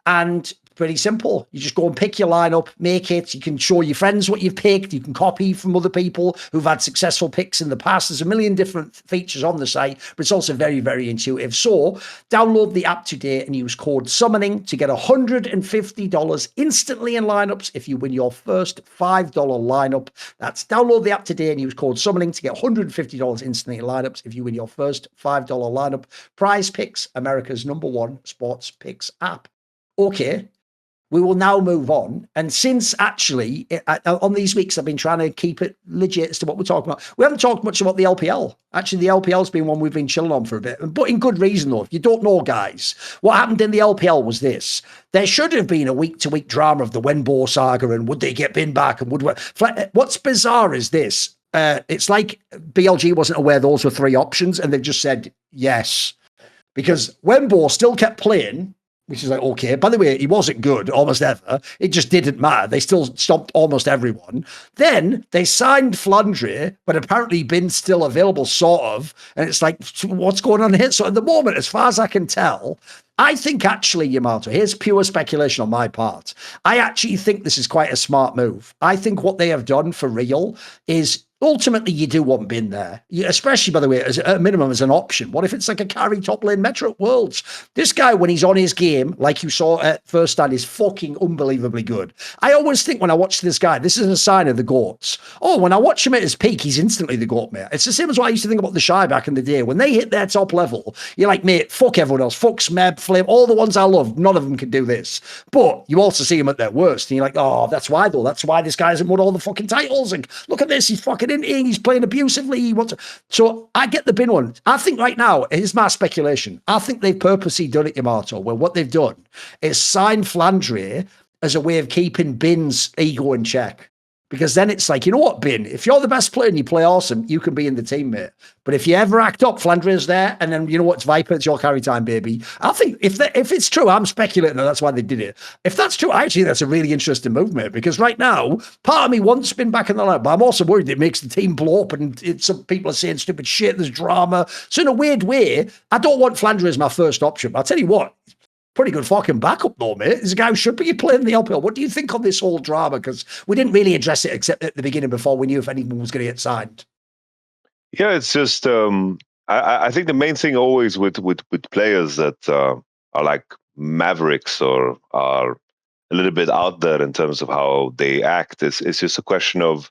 And pretty simple. You just go and pick your lineup, make it. You can show your friends what you've picked. You can copy from other people who've had successful picks in the past. There's a million different features on the site, but it's also very, very intuitive. So download the app today and use code summoning to get $150 instantly in lineups if you win your first $5 lineup. That's download the app today and use code summoning to get $150 instantly in lineups if you win your first $5 lineup. Prize Picks, America's #1 sports picks app. Okay, we will now move on. And since actually on these weeks, I've been trying to keep it legit as to what we're talking about. We haven't talked much about the LPL. Actually, the LPL's been one we've been chilling on for a bit, but in good reason, though. If you don't know, guys, what happened in the LPL was this. There should have been a week-to-week drama of the Weibo saga and would they get bin back and what's bizarre is this. It's like BLG wasn't aware those were 3 options and they've just said yes. Because Weibo still kept playing, which is like, okay. By the way, he wasn't good almost ever. It just didn't matter. They still stopped almost everyone. Then they signed Flandre, but apparently Bin's still available, sort of. And it's like, what's going on here? So at the moment, as far as I can tell, I think actually, Yamato, here's pure speculation on my part. I actually think this is quite a smart move. I think what they have done for real is ultimately you do want Bin there, especially, by the way, as a minimum as an option. What if it's like a carry top lane Metro at Worlds? This guy, when he's on his game, like you saw at first stand, is fucking unbelievably good. I always think when I watch this guy, this is a sign of the GOATs. Oh, when I watch him at his peak, he's instantly the GOAT, mate. It's the same as what I used to think about the Shy back in the day. When they hit their top level, you're like, mate, fuck everyone else. Fuck Smeb, Flame, all the ones I love. None of them can do this. But you also see him at their worst. And you're like, oh, that's why, though. That's why this guy hasn't won all the fucking titles. And look at this. He's fucking he's playing abusively. He wants to. So I get the Bin one. I think right now, here's my speculation. I think they've purposely done it, Yamato, where what they've done is signed Flandre as a way of keeping Bin's ego in check. Because then it's like, you know what, Bin, if you're the best player and you play awesome, you can be in the team, mate. But if you ever act up, Flandre's there, and then you know what, it's Viper, it's your carry time, baby. I think if it's true, I'm speculating that that's why they did it. If that's true, actually, that's a really interesting move, mate. Because right now, part of me wants Bin back in the lineup, but I'm also worried it makes the team blow up, and some people are saying stupid shit, there's drama. So in a weird way, I don't want Flandre as my first option. But I'll tell you what, pretty good fucking backup though, mate. There's a guy who should be playing in the LPL. What do you think on this whole drama? Because we didn't really address it except at the beginning before we knew if anyone was going to get signed. Yeah, it's just I think the main thing always with players that are like mavericks or are a little bit out there in terms of how they act is it's just a question of,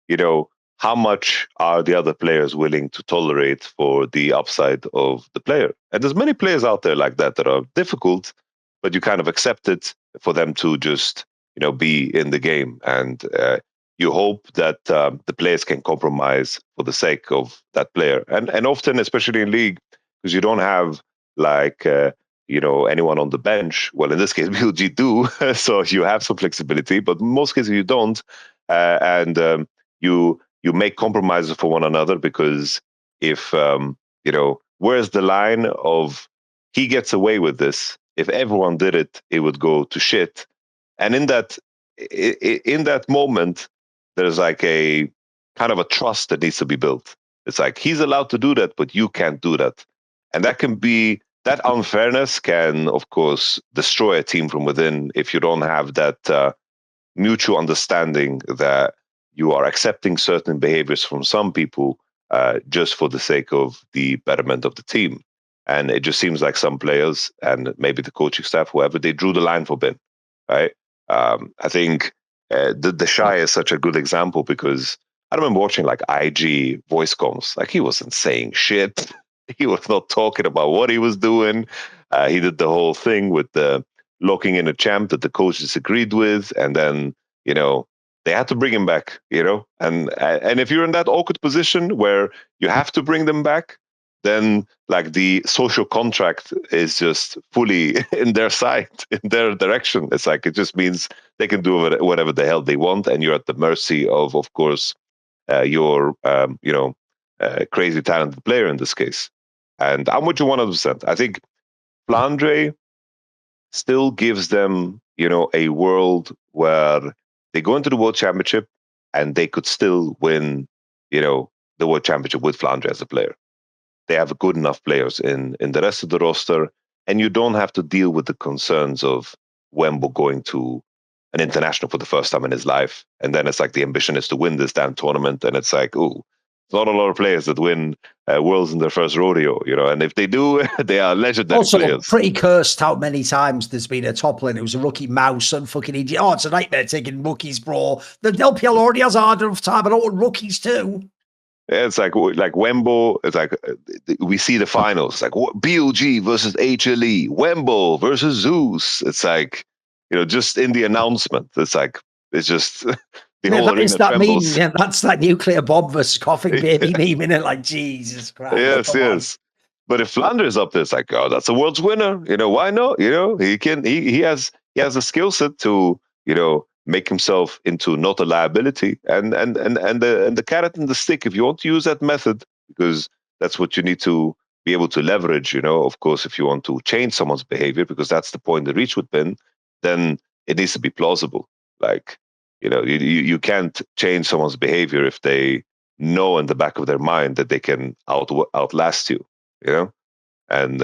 you know, how much are the other players willing to tolerate for the upside of the player? And there's many players out there like that are difficult, but you kind of accept it for them to just, you know, be in the game. And you hope that the players can compromise for the sake of that player. And often, especially in League, because you don't have like, you know, anyone on the bench. Well, in this case, BLG do, so you have some flexibility, but in most cases you don't. And you make compromises for one another, because if, you know, where's the line of he gets away with this? If everyone did it, it would go to shit. And in that moment, there's like a kind of a trust that needs to be built. It's like he's allowed to do that, but you can't do that. And that unfairness can, of course, destroy a team from within if you don't have that mutual understanding that you are accepting certain behaviors from some people just for the sake of the betterment of the team. And it just seems like some players and maybe the coaching staff, whoever, they drew the line for Bin, right? I think the Shy is such a good example because I remember watching like IG voice comms. Like he wasn't saying shit. He was not talking about what he was doing. He did the whole thing with the locking in a champ that the coach disagreed with, and then they had to bring him back. And if you're in that awkward position where you have to bring them back, then like the social contract is just fully in their side, in their direction. It's like it just means they can do whatever the hell they want, and you're at the mercy of course, your crazy talented player in this case. And I'm with you 100%. I think Flandre still gives them, a world where they go into the World Championship and they could still win, the World Championship with Flandre as a player. They have good enough players in the rest of the roster, and you don't have to deal with the concerns of Weibo going to an international for the first time in his life. And then it's like the ambition is to win this damn tournament. And it's like, ooh, it's not a lot of players that win worlds in their first rodeo, and if they do, they are legendary players. Also, pretty cursed how many times there's been a top lane. It was a rookie mouse and fucking idiot. Oh, it's a nightmare taking rookies, bro. The LPL already has a hard enough time. I don't want rookies too. Yeah, it's like Weibo. It's like we see the finals. It's like BLG versus HLE, Weibo versus Zeus. It's like just in the announcement. It's just. That is that meme. Yeah, that's that nuclear bomb versus coughing baby meme, isn't it? Like, Jesus Christ. Yes. But if Flandre is up there, it's like, oh, that's a world's winner. Why not? He has a skill set to, make himself into not a liability. And the carrot and the stick, if you want to use that method, because that's what you need to be able to leverage, of course, if you want to change someone's behavior, because that's the point they reach with Bin, then it needs to be plausible. Like, you can't change someone's behavior if they know in the back of their mind that they can outlast you, And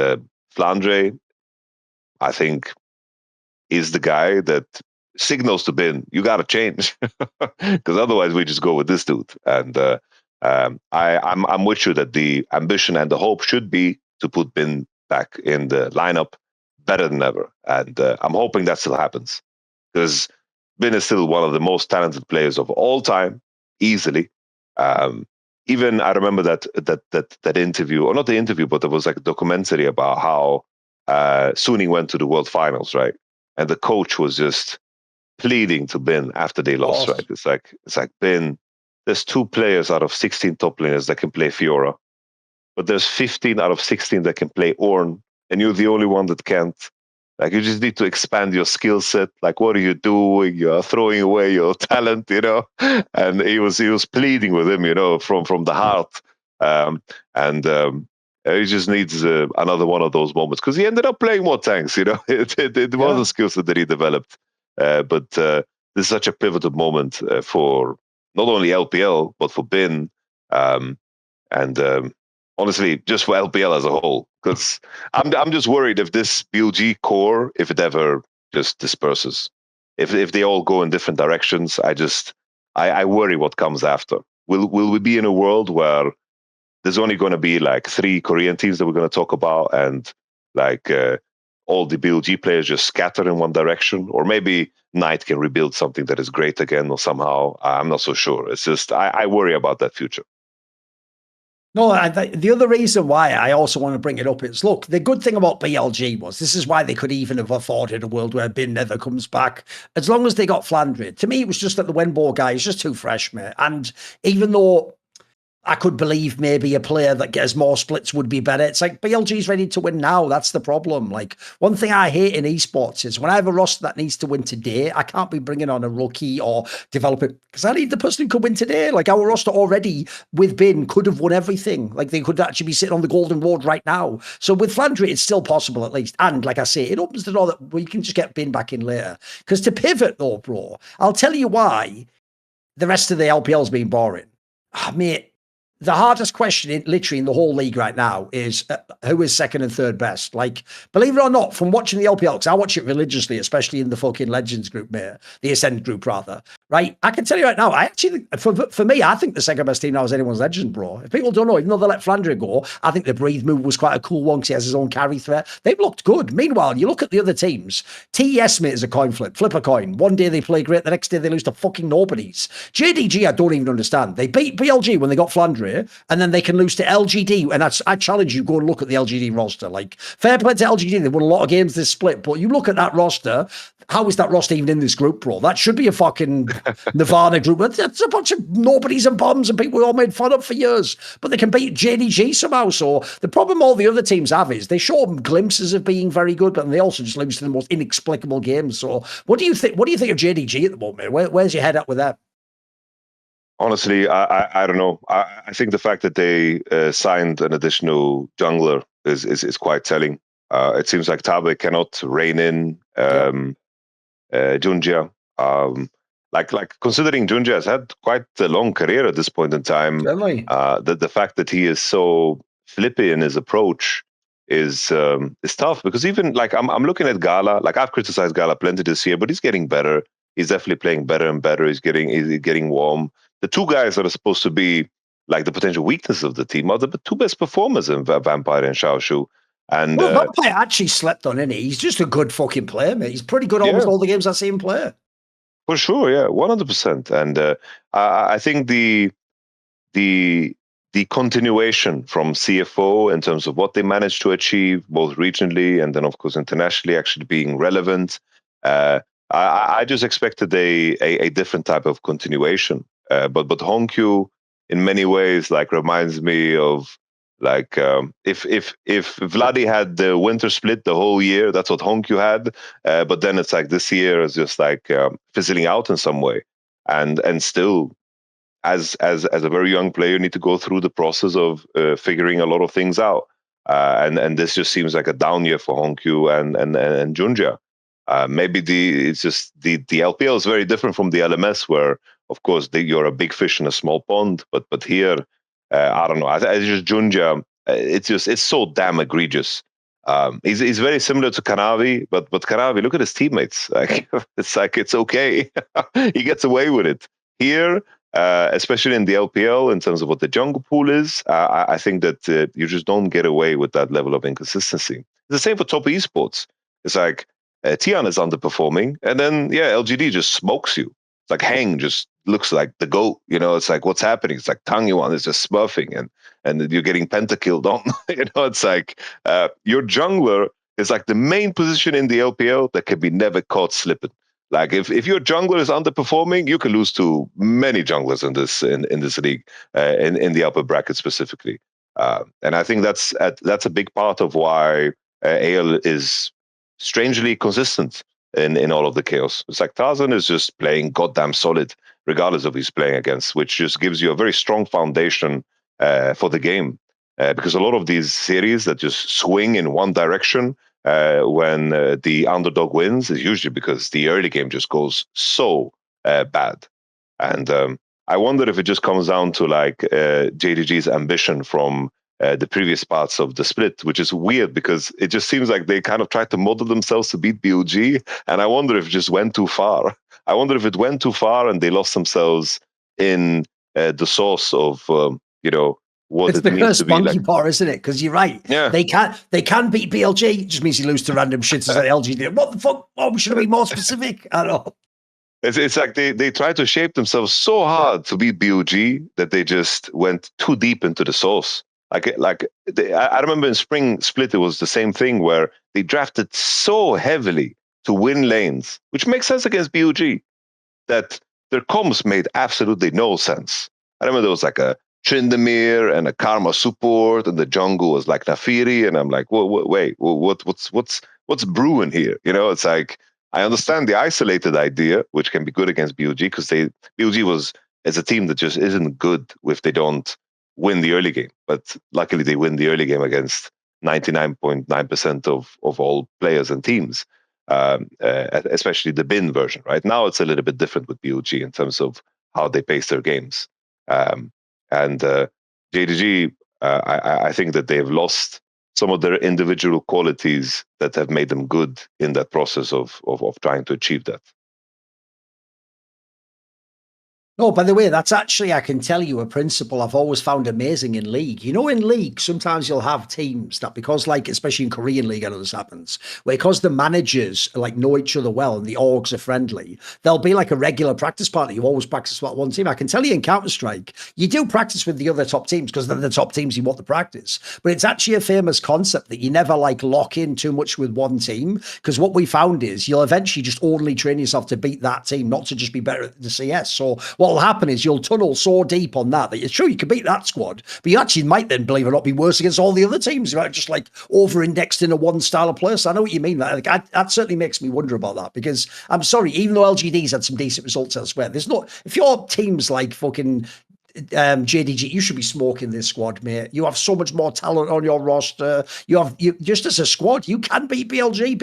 Flandre, I think, is the guy that signals to Bin, you got to change, because otherwise we just go with this dude. And I'm with you that the ambition and the hope should be to put Bin back in the lineup better than ever. And I'm hoping that still happens, because Bin is still one of the most talented players of all time, easily. Even I remember that interview, or not the interview, but there was like a documentary about how Suni went to the World Finals, right? And the coach was just pleading to Bin after they lost, right? It's like Bin, there's 2 players out of 16 top laners that can play Fiora, but there's 15 out of 16 that can play Ornn, and you're the only one that can't. Like, you just need to expand your skill set. Like, what are you doing? You're throwing away your talent, And he was pleading with him, from the heart. He just needs another one of those moments, because he ended up playing more tanks. It was a skill set that he developed. But this is such a pivotal moment for not only LPL but for Bin, and honestly, just for LPL as a whole, because I'm just worried if this BLG core, if it ever just disperses, if they all go in different directions, I worry what comes after. Will we be in a world where there's only going to be like 3 Korean teams that we're going to talk about, and like all the BLG players just scatter in one direction, or maybe Knight can rebuild something that is great again, or somehow I'm not so sure. It's just I worry about that future. No, the other reason why I also want to bring it up is, look, the good thing about BLG was this is why they could even have afforded a world where Bin never comes back, as long as they got Flandre. To me, it was just that the Weibo guy is just too fresh, mate. And even though I could believe maybe a player that gets more splits would be better, it's like BLG's ready to win now. That's the problem. Like, one thing I hate in esports is when I have a roster that needs to win today, I can't be bringing on a rookie or developing, because I need the person who could win today. Like, our roster already with Bin could have won everything. Like, they could actually be sitting on the golden road right now. So with Flandre, it's still possible at least. And like I say, it opens the door that we can just get Bin back in later. Because to pivot though, bro, I'll tell you why the rest of the LPL's been boring. Mate, the hardest question literally in the whole league right now is who is second and third best. Like, believe it or not, from watching the LPL, because I watch it religiously, especially in the fucking Legends group, mate, the Ascend group, rather. Right? I can tell you right now, I actually, for me, I think the second best team now is anyone's Legends, bro. If people don't know, even though they let Flandre go, I think the Breathe move was quite a cool one because he has his own carry threat. They've looked good. Meanwhile, you look at the other teams. TES, mate, is a coin flip. Flip a coin. One day they play great, the next day they lose to fucking nobodies. JDG, I don't even understand. They beat BLG when they got Flandre, and then they can lose to LGD. And I challenge you, go and look at the LGD roster. Like, fair play to LGD, they won a lot of games this split, but you look at that roster, how is that roster even in this group, bro? That should be a fucking Nirvana group. That's a bunch of nobodies and bombs and people we all made fun of for years. But they can beat JDG somehow. So the problem all the other teams have is they show them glimpses of being very good, but they also just lose to the most inexplicable games. So what do you think? What do you think of JDG at the moment? Where's your head at with that? Honestly, I don't know. I think the fact that they signed an additional jungler is quite telling. It seems like Tabe cannot rein in JunJia. Like considering JunJia has had quite a long career at this point in time, the fact that he is so flippy in his approach is tough, because even like I'm looking at Gala. Like, I've criticized Gala plenty this year, but he's getting better. He's definitely playing better and better. He's getting warm. The two guys that are supposed to be like the potential weakness of the team are the two best performers in Vampire and Xiaoshu. And Vampire actually slept on, innit? He's just a good fucking player, mate. He's pretty good almost all the games I see him play. For sure, yeah, 100%. And I think the continuation from CFO in terms of what they managed to achieve, both regionally and then, of course, internationally, actually being relevant. I just expected a different type of continuation. But HongQ, in many ways, like, reminds me of, like, if Vladi had the winter split the whole year, that's what HongQ had. But then it's like this year is just like fizzling out in some way, and still, as a very young player, you need to go through the process of figuring a lot of things out. And this just seems like a down year for HongQ and JunJia. Maybe it's just the LPL is very different from the LMS, where, of course, you're a big fish in a small pond. But here, I don't know. I just JunJia, it's so damn egregious. He's very similar to Kanavi, but Kanavi, look at his teammates. Like, it's okay. He gets away with it. Here, especially in the LPL, in terms of what the jungle pool is, I think that you just don't get away with that level of inconsistency. It's the same for top esports. It's like Tian is underperforming, and then LGD just smokes you. It's like Hang just looks like the GOAT. It's like, what's happening? It's like Tang Yuan is just smurfing, and you're getting pentakilled on. It's like your jungler is like the main position in the LPL that can be never caught slipping. Like, if your jungler is underperforming, you can lose to many junglers in this league, in the upper bracket specifically. And I think that's a big part of why AL is strangely consistent in all of the chaos. It's like Tarzan is just playing goddamn solid, regardless of who he's playing against, which just gives you a very strong foundation for the game. Because a lot of these series that just swing in one direction when the underdog wins is usually because the early game just goes so bad. And I wonder if it just comes down to, like, JDG's ambition from the previous parts of the split, which is weird because it just seems like they kind of tried to model themselves to beat BOG, and I wonder if it just went too far. I wonder if it went too far and they lost themselves in the source of what it's it the means to be monkey like. paw, isn't it? Because you're right. Yeah, they can beat BLG. It just means you lose to random shits as like LG. What the fuck? Oh, we should have been more specific. I don't know. It's like they try to shape themselves so hard to beat BOG that they just went too deep into the source. I remember in Spring Split, it was the same thing where they drafted so heavily to win lanes, which makes sense against BOG, that their comms made absolutely no sense. I remember there was like a Tryndamere and a Karma support, and the jungle was like Nafiri, and I'm like, wait, what's brewing here? It's like, I understand the isolated idea, which can be good against BOG, because BOG is a team that just isn't good if they don't win the early game. But luckily, they win the early game against 99.9% of all players and teams, especially the bin version. Right now, it's a little bit different with BOG in terms of how they pace their games. And JDG, I think that they've lost some of their individual qualities that have made them good in that process of trying to achieve that. Oh, by the way, that's actually, I can tell you a principle I've always found amazing in League. You know, in League, sometimes you'll have teams that, because like, especially in Korean League, I know this happens, where because the managers like know each other well and the orgs are friendly, there'll be like a regular practice partner. You always practice with one team. I can tell you in Counter-Strike, you do practice with the other top teams because they're the top teams you want to practice. But it's actually a famous concept that you never like lock in too much with one team, because what we found is you'll eventually just only train yourself to beat that team, not to just be better at the CS. So what will happen is you'll tunnel so deep on that it's true you can beat that squad, but you actually might then, believe it or not, be worse against all the other teams. You might just like over-indexed in a one style of play. So I know what you mean. Like, that certainly makes me wonder about that, because I'm sorry, even though LGD's had some decent results elsewhere, there's not, if your team's like fucking JDG, you should be smoking this squad, mate. You have so much more talent on your roster. You just as a squad, you can beat BLG.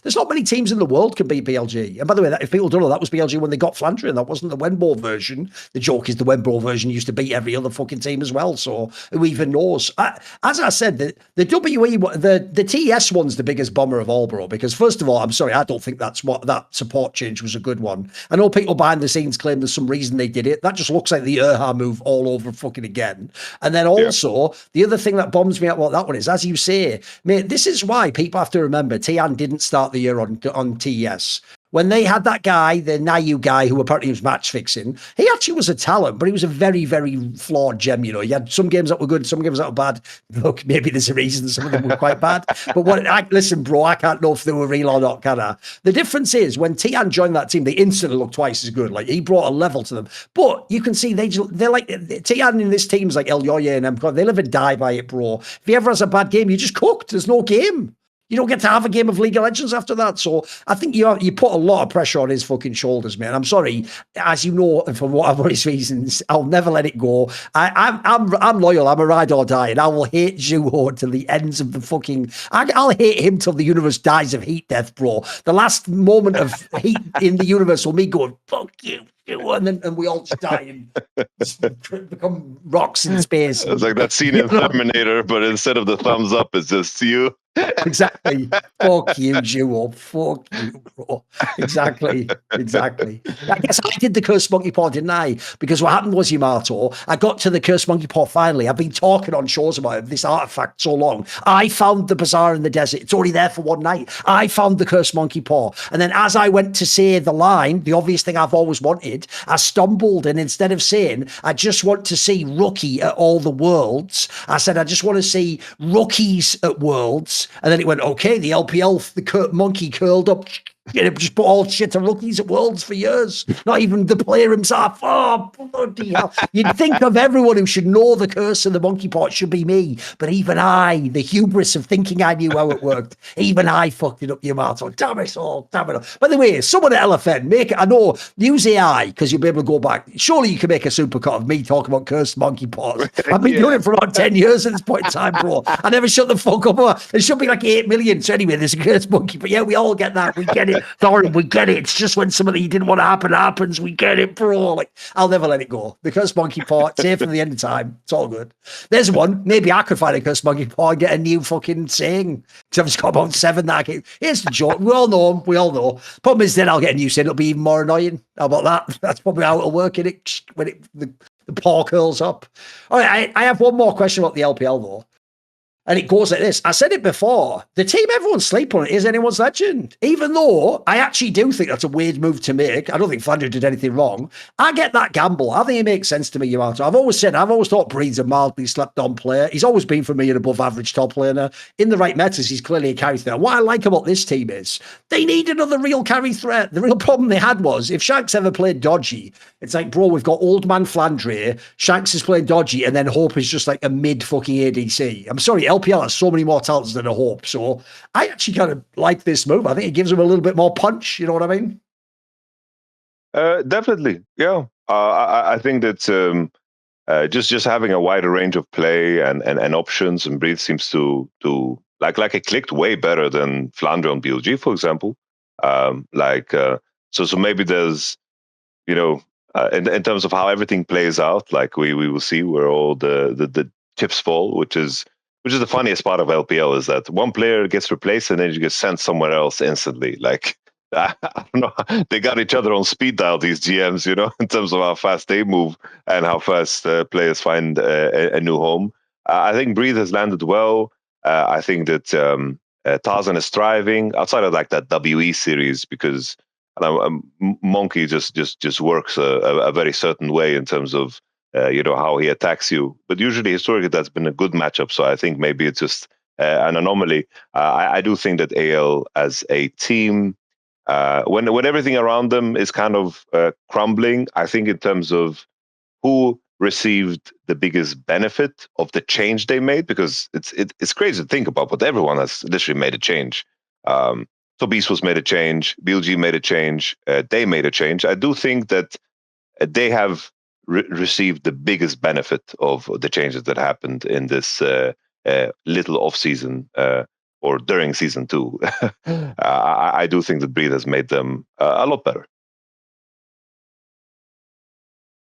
There's not many teams in the world can beat BLG. And by the way, if people don't know, that was BLG when they got Flandrian. That wasn't the Wenbo version. The joke is the Wenbo version used to beat every other fucking team as well. So who even knows? As I said, the WE, the TS one's the biggest bomber of all, bro. Because first of all, I'm sorry, I don't think that support change was a good one. I know people behind the scenes claim there's some reason they did it. That just looks like the Erha move all over fucking again. And then also, the other thing that bombs me out about that one is, as you say, mate, this is why people have to remember Tian didn't start the year on TES. When they had that guy, the Nayu guy, who apparently was match fixing, he actually was a talent, but he was a very, very flawed gem. You know, he had some games that were good, some games that were bad. Look, maybe there's a reason some of them were quite bad. But listen, bro, I can't know if they were real or not, can I? The difference is when Tian joined that team, they instantly looked twice as good. Like, he brought a level to them. But you can see they're like, Tian in this team's like El Yoye and MCOD. They live and die by it, bro. If he ever has a bad game, you just cooked. There's no game. You don't get to have a game of League of Legends after that. So I think you put a lot of pressure on his fucking shoulders, man. I'm sorry, as you know, for whatever reasons, I'll never let it go. I'm loyal. I'm a ride or die, and I will hate Zhuo till the ends of the fucking. I'll hate him till the universe dies of heat death, bro. The last moment of heat in the universe will me going, fuck you. And we all just die and just become rocks in space. It's like that scene in Terminator, but instead of the thumbs up, it's just you. Exactly. Fuck you, Jewel. Fuck you, bro. Exactly. I guess I did the Cursed Monkey Paw, didn't I? Because what happened was, Yamato, I got to the Cursed Monkey Paw finally. I've been talking on shows about this artifact so long. I found the bazaar in the desert. It's already there for one night. I found the Cursed Monkey Paw. And then as I went to say the line, the obvious thing I've always wanted, I stumbled, and instead of saying, I just want to see Rookie at all the worlds, I said, I just want to see rookies at worlds. And then it went, okay, the LPL, the monkey curled up, just put all shit to rookies at Worlds for years. Not even the player himself. Oh, bloody hell. You'd think of everyone who should know the curse of the monkey pot should be me. But even I, the hubris of thinking I knew how it worked, even I fucked it up, Yamato. Damn it all. By the way, someone at LFN, I know, use AI, because you'll be able to go back. Surely you can make a supercut of me talking about cursed monkey pots. I've been doing it for about 10 years at this point in time, bro. I never shut the fuck up. There should be like 8 million. So anyway, there's a cursed monkey, but yeah, we all get that. We get it. Thorin, we get it. It's just when somebody you didn't want to happen happens. We get it, bro. Like, I'll never let it go. The cursed monkey paw, it's here for the end of time. It's all good. There's one. Maybe I could find a cursed monkey paw and get a new fucking saying. Because I've just got about 7 that I can. Here's the joke. We all know them. We all know. Problem is, then I'll get a new saying. It'll be even more annoying. How about that? That's probably how it'll work in it when the paw curls up. All right, I have one more question about the LPL, though. And it goes like this. I said it before. The team everyone's sleep on is anyone's legend. Even though I actually do think that's a weird move to make. I don't think Flandre did anything wrong. I get that gamble. I think it makes sense to me, Yamato. I've always thought Breed's a mildly slept-on player. He's always been, for me, an above-average top laner. In the right metas, he's clearly a carry threat. What I like about this team is they need another real carry threat. The real problem they had was, if Shanks ever played dodgy, it's like, bro, we've got old man Flandre, Shanks is playing dodgy, and then Hope is just like a mid-fucking ADC. I'm sorry, LPL has so many more talents than a Hope. So I actually kind of like this move. I think it gives him a little bit more punch. You know what I mean? Definitely, yeah. I think that just having a wider range of play and options, and Breed seems to like it clicked way better than Flandre on BLG, for example. So maybe there's, in terms of how everything plays out. Like we will see where all the chips fall, which is the funniest part of LPL, is that one player gets replaced and then you get sent somewhere else instantly. Like I don't know, they got each other on speed dial, these GMs, in terms of how fast they move and how fast players find a new home. I think Breathe has landed well. I think that Tarzan is thriving outside of like that WE series, because Monkey just works a very certain way in terms of how he attacks you. But usually, historically, that's been a good matchup. So I think maybe it's just an anomaly. I do think that AL as a team, when everything around them is kind of crumbling, I think in terms of who received the biggest benefit of the change they made, because it's crazy to think about, but everyone has literally made a change. So Beast was made a change, BLG made a change, they made a change. I do think that they have received the biggest benefit of the changes that happened in this little off season or during season 2. I do think that Breed has made them a lot better.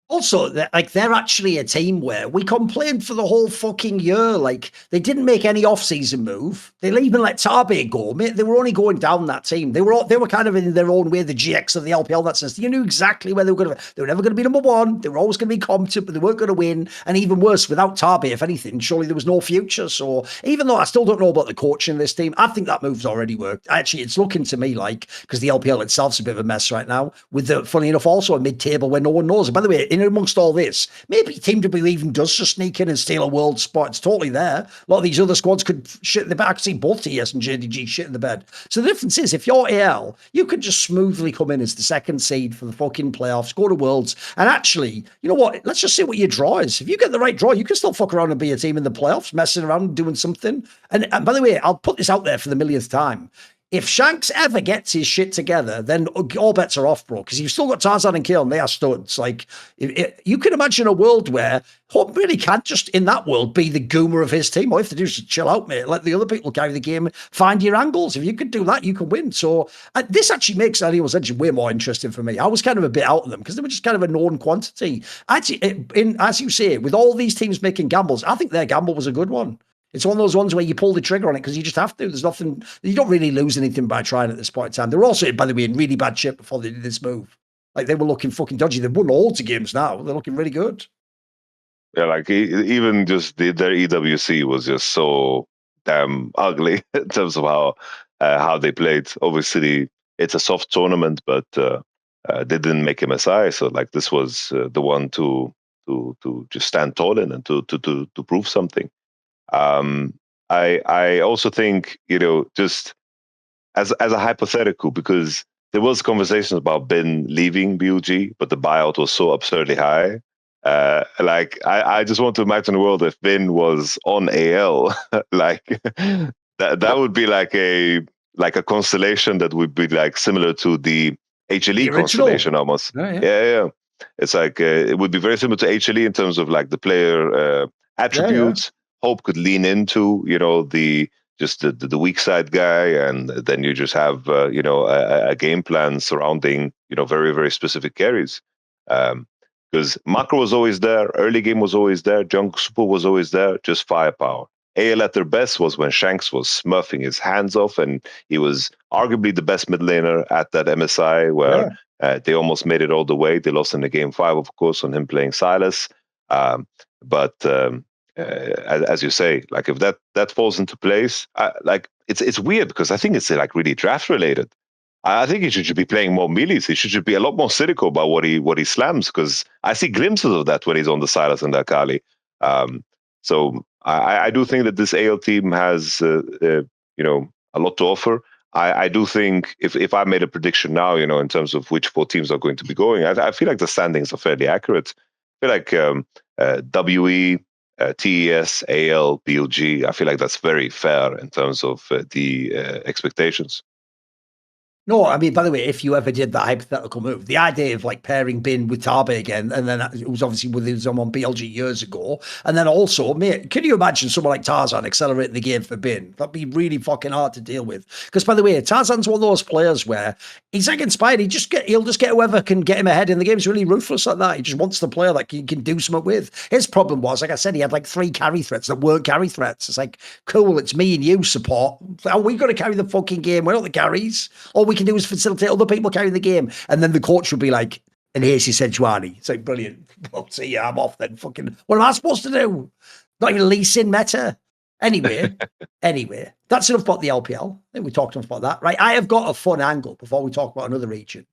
Also, they're actually a team where we complained for the whole fucking year. Like, they didn't make any off-season move. They even let Tabe go. Mate, they were only going down that team. They were kind of in their own way, the GX of the LPL. That sense, you knew exactly where they were going to. They were never going to be number one. They were always going to be competent, but they weren't going to win. And even worse, without Tabe, if anything, surely there was no future. So even though I still don't know about the coaching of this team, I think that move's already worked. Actually, it's looking to me like, because the LPL itself's a bit of a mess right now, with the, funny enough, also a mid-table where no one knows. And by the way, in amongst all this, maybe Team W even does just sneak in and steal a world spot. It's totally there. A lot of these other squads could shit in the bed. I could see both TS and JDG shit in the bed. So the difference is, if you're AL, you could just smoothly come in as the second seed for the fucking playoffs, go to Worlds, and actually, you know what? Let's just see what your draw is. If you get the right draw, you can still fuck around and be a team in the playoffs, messing around and doing something. And by the way, I'll put this out there for the millionth time. If Shanks ever gets his shit together, then all bets are off, bro. Because you've still got Tarzan and Kill, and they are studs. Like, you can imagine a world where Hope really can just, in that world, be the goomer of his team. All you have to do is just chill out, mate. Let the other people carry the game, find your angles. If you can do that, you can win. So this actually makes Anyone's Edge way more interesting for me. I was kind of a bit out of them because they were just kind of a known quantity. Actually, as you say, with all these teams making gambles, I think their gamble was a good one. It's one of those ones where you pull the trigger on it because you just have to. There's nothing, you don't really lose anything by trying at this point in time. They were also, by the way, in really bad shape before they did this move. Like, they were looking fucking dodgy. They've won loads of games now. They're looking really good. Yeah, like even just their EWC was just so damn ugly in terms of how they played. Obviously, it's a soft tournament, but they didn't make MSI, so like this was the one to just stand tall in and to prove something. I also think, just as a hypothetical, because there was conversations about Ben leaving BLG, but the buyout was so absurdly high. Like I just want to imagine a world if Ben was on AL, like that would be like a constellation that would be like similar to the HLE constellation almost. Yeah. It's like it would be very similar to HLE in terms of like the player attributes. Hope could lean into, the weak side guy, and then you just have a game plan surrounding very, very specific carries. Because macro was always there, early game was always there, junk super was always there, just firepower. AL at their best was when Shanks was smurfing his hands off, and he was arguably the best mid laner at that MSI where they almost made it all the way. They lost in the game 5, of course, on him playing Silas. But as you say, like if that falls into place, like it's weird because I think it's like really draft related. I think he should be playing more melees. He should be a lot more cynical about what he slams, because I see glimpses of that when he's on the Silas and the Akali. So I do think that this AL team has a lot to offer. I do think if I made a prediction now, in terms of which 4 teams are going to be going, I feel like the standings are fairly accurate. I feel like WE, TES, AL, BLG, I feel like that's very fair in terms of the expectations. No, I mean, by the way, if you ever did that hypothetical move, the idea of like pairing Bin with Tabe again, and then it was obviously with his on BLG years ago, and then also, mate, can you imagine someone like Tarzan accelerating the game for Bin? That'd be really fucking hard to deal with. Because by the way, Tarzan's one of those players where he's like inspired. He'll just get whoever can get him ahead in the game. He's really ruthless like that. He just wants the player that he can do something with. His problem was, like I said, he had like 3 carry threats that weren't carry threats. It's like, cool, it's me and you support. Are we going to carry the fucking game? We're not the carries. All we can do is facilitate other people carrying the game. And then the coach would be like, and here's your Sejuani. It's like, brilliant. Well, see ya, I'm off then. Fucking, what am I supposed to do? Not even Lee Sin meta. Anyway, that's enough about the LPL. I think we talked enough about that, right? I have got a fun angle before we talk about another region,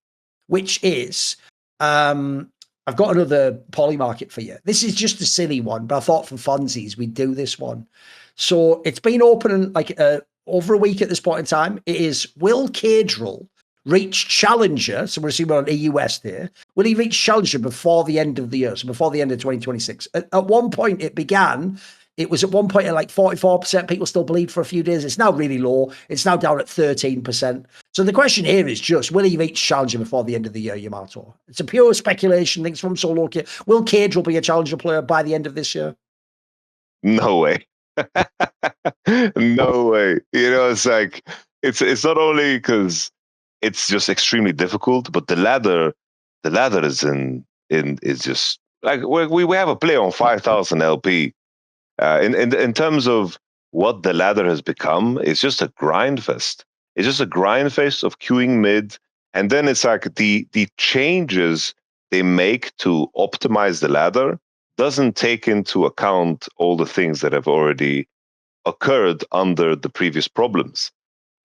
which is, I've got another poly market for you. This is just a silly one, but I thought for funsies, we'd do this one. So it's been open like over a week at this point in time. It is, will Cadril reach Challenger? So we're assuming on EU West here. Will he reach Challenger before the end of the year? So before the end of 2026? At one point it was at one point at like 44%. People still believed for a few days. It's now really low. It's now down at 13%. So the question here is just, will he reach Challenger before the end of the year, Yamato? It's a pure speculation. Things from Solo. Will Cadril be a Challenger player by the end of this year? No way. No way. You know, it's like, it's not only because it's just extremely difficult, but the ladder is just like we have a player on 5,000 LP. In terms of what the ladder has become, it's just a grind fest. It's just a grind fest of queuing mid, and then it's like the changes they make to optimize the ladder doesn't take into account all the things that have already occurred under the previous problems.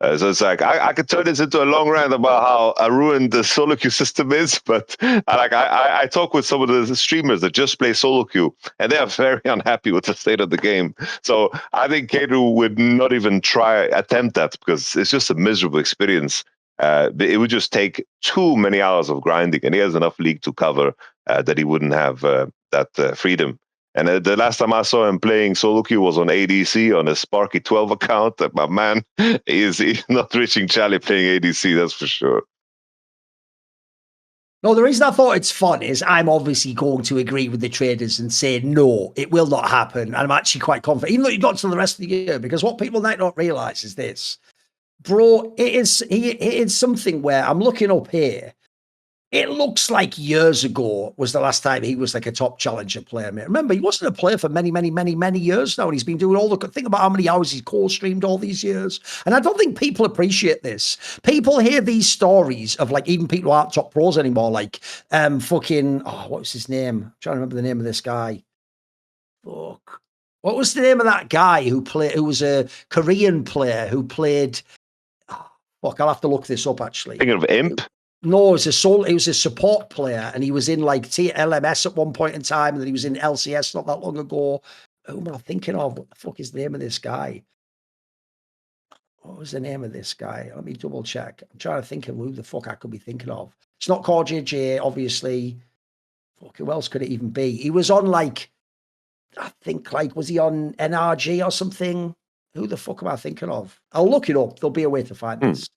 So it's like I could turn this into a long rant about how ruined the solo queue system is, but I talk with some of the streamers that just play solo queue, and they are very unhappy with the state of the game. So I think Kadru would not even attempt that, because it's just a miserable experience. It would just take too many hours of grinding, and he has enough league to cover that he wouldn't have that freedom. And the last time I saw him playing solo queue was on ADC on a Sparky 12 account. But man, he's not reaching Charlie playing ADC, that's for sure. No, the reason I thought it's fun is I'm obviously going to agree with the traders and say, no, it will not happen. And I'm actually quite confident, even though you've got to the rest of the year, because what people might not realize is this. Bro, it is something where I'm looking up here. It looks like years ago was the last time he was like a top challenger player, mate. Remember, he wasn't a player for many, many, many, many years now. And he's been doing all the, think about how many hours he's co-streamed all these years. And I don't think people appreciate this. People hear these stories of like even people who aren't top pros anymore, like what was his name? I'm trying to remember the name of this guy. Fuck. What was the name of that guy who was a Korean player who played, I'll have to look this up actually. Thinking of Imp? No, he was a support player, and he was in like LMS at one point in time, and then he was in LCS not that long ago. Who am I thinking of? What the fuck is the name of this guy? What was the name of this guy? Let me double check. I'm trying to think of who the fuck I could be thinking of. It's not Core JJ, obviously. Fuck, who else could it even be? He was on like, I think like, was he on NRG or something? Who the fuck am I thinking of? I'll look it up. There'll be a way to find this.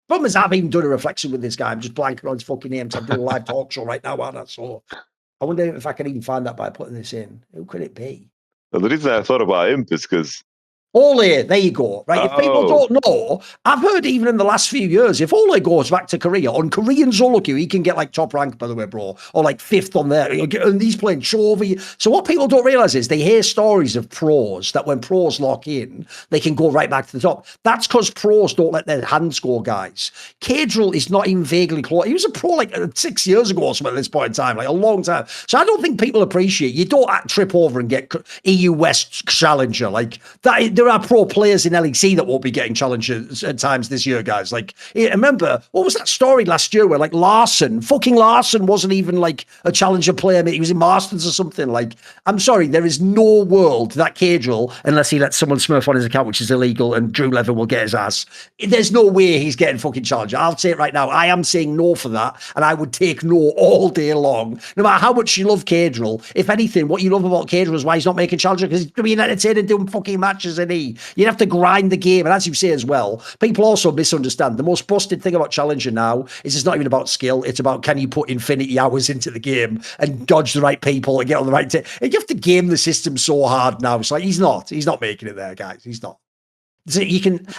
Problem is, I've even done a reflection with this guy. I'm just blanking on his fucking name. So I'm doing a live talk show right now, aren't I? So I wonder if I can even find that by putting this in. Who could it be? Well, the reason I thought about Imp is because Ole, there you go. Right. If people don't know, I've heard even in the last few years, if Ole goes back to Korea on Korean solo queue, he can get like top rank, by the way, bro, or like 5th on there. And he's playing Chovy. So what people don't realize is they hear stories of pros that when pros lock in, they can go right back to the top. That's because pros don't let their hands go, guys. Cadril is not even vaguely close. He was a pro like 6 years ago or something at this point in time, like a long time. So I don't think people appreciate, you don't trip over and get EU West Challenger. Like that, there are pro players in LEC that won't be getting challengers at times this year, guys. Like, remember, what was that story last year where like fucking Larson wasn't even like a challenger player, mate. He was in Masters or something. Like, I'm sorry, there is no world that Cadril, unless he lets someone smurf on his account, which is illegal, and Drew Levin will get his ass. There's no way he's getting fucking challenger. I'll say it right now. I am saying no for that, and I would take no all day long. No matter how much you love Cadril, if anything, what you love about Cadril is why he's not making challenger, because he's being entertaining doing fucking matches in me. You'd have to grind the game. And as you say as well, people also misunderstand. The most busted thing about Challenger now is it's not even about skill. It's about can you put infinity hours into the game and dodge the right people and get on the right... And you have to game the system so hard now. It's like, he's not making it there, guys. He's not. So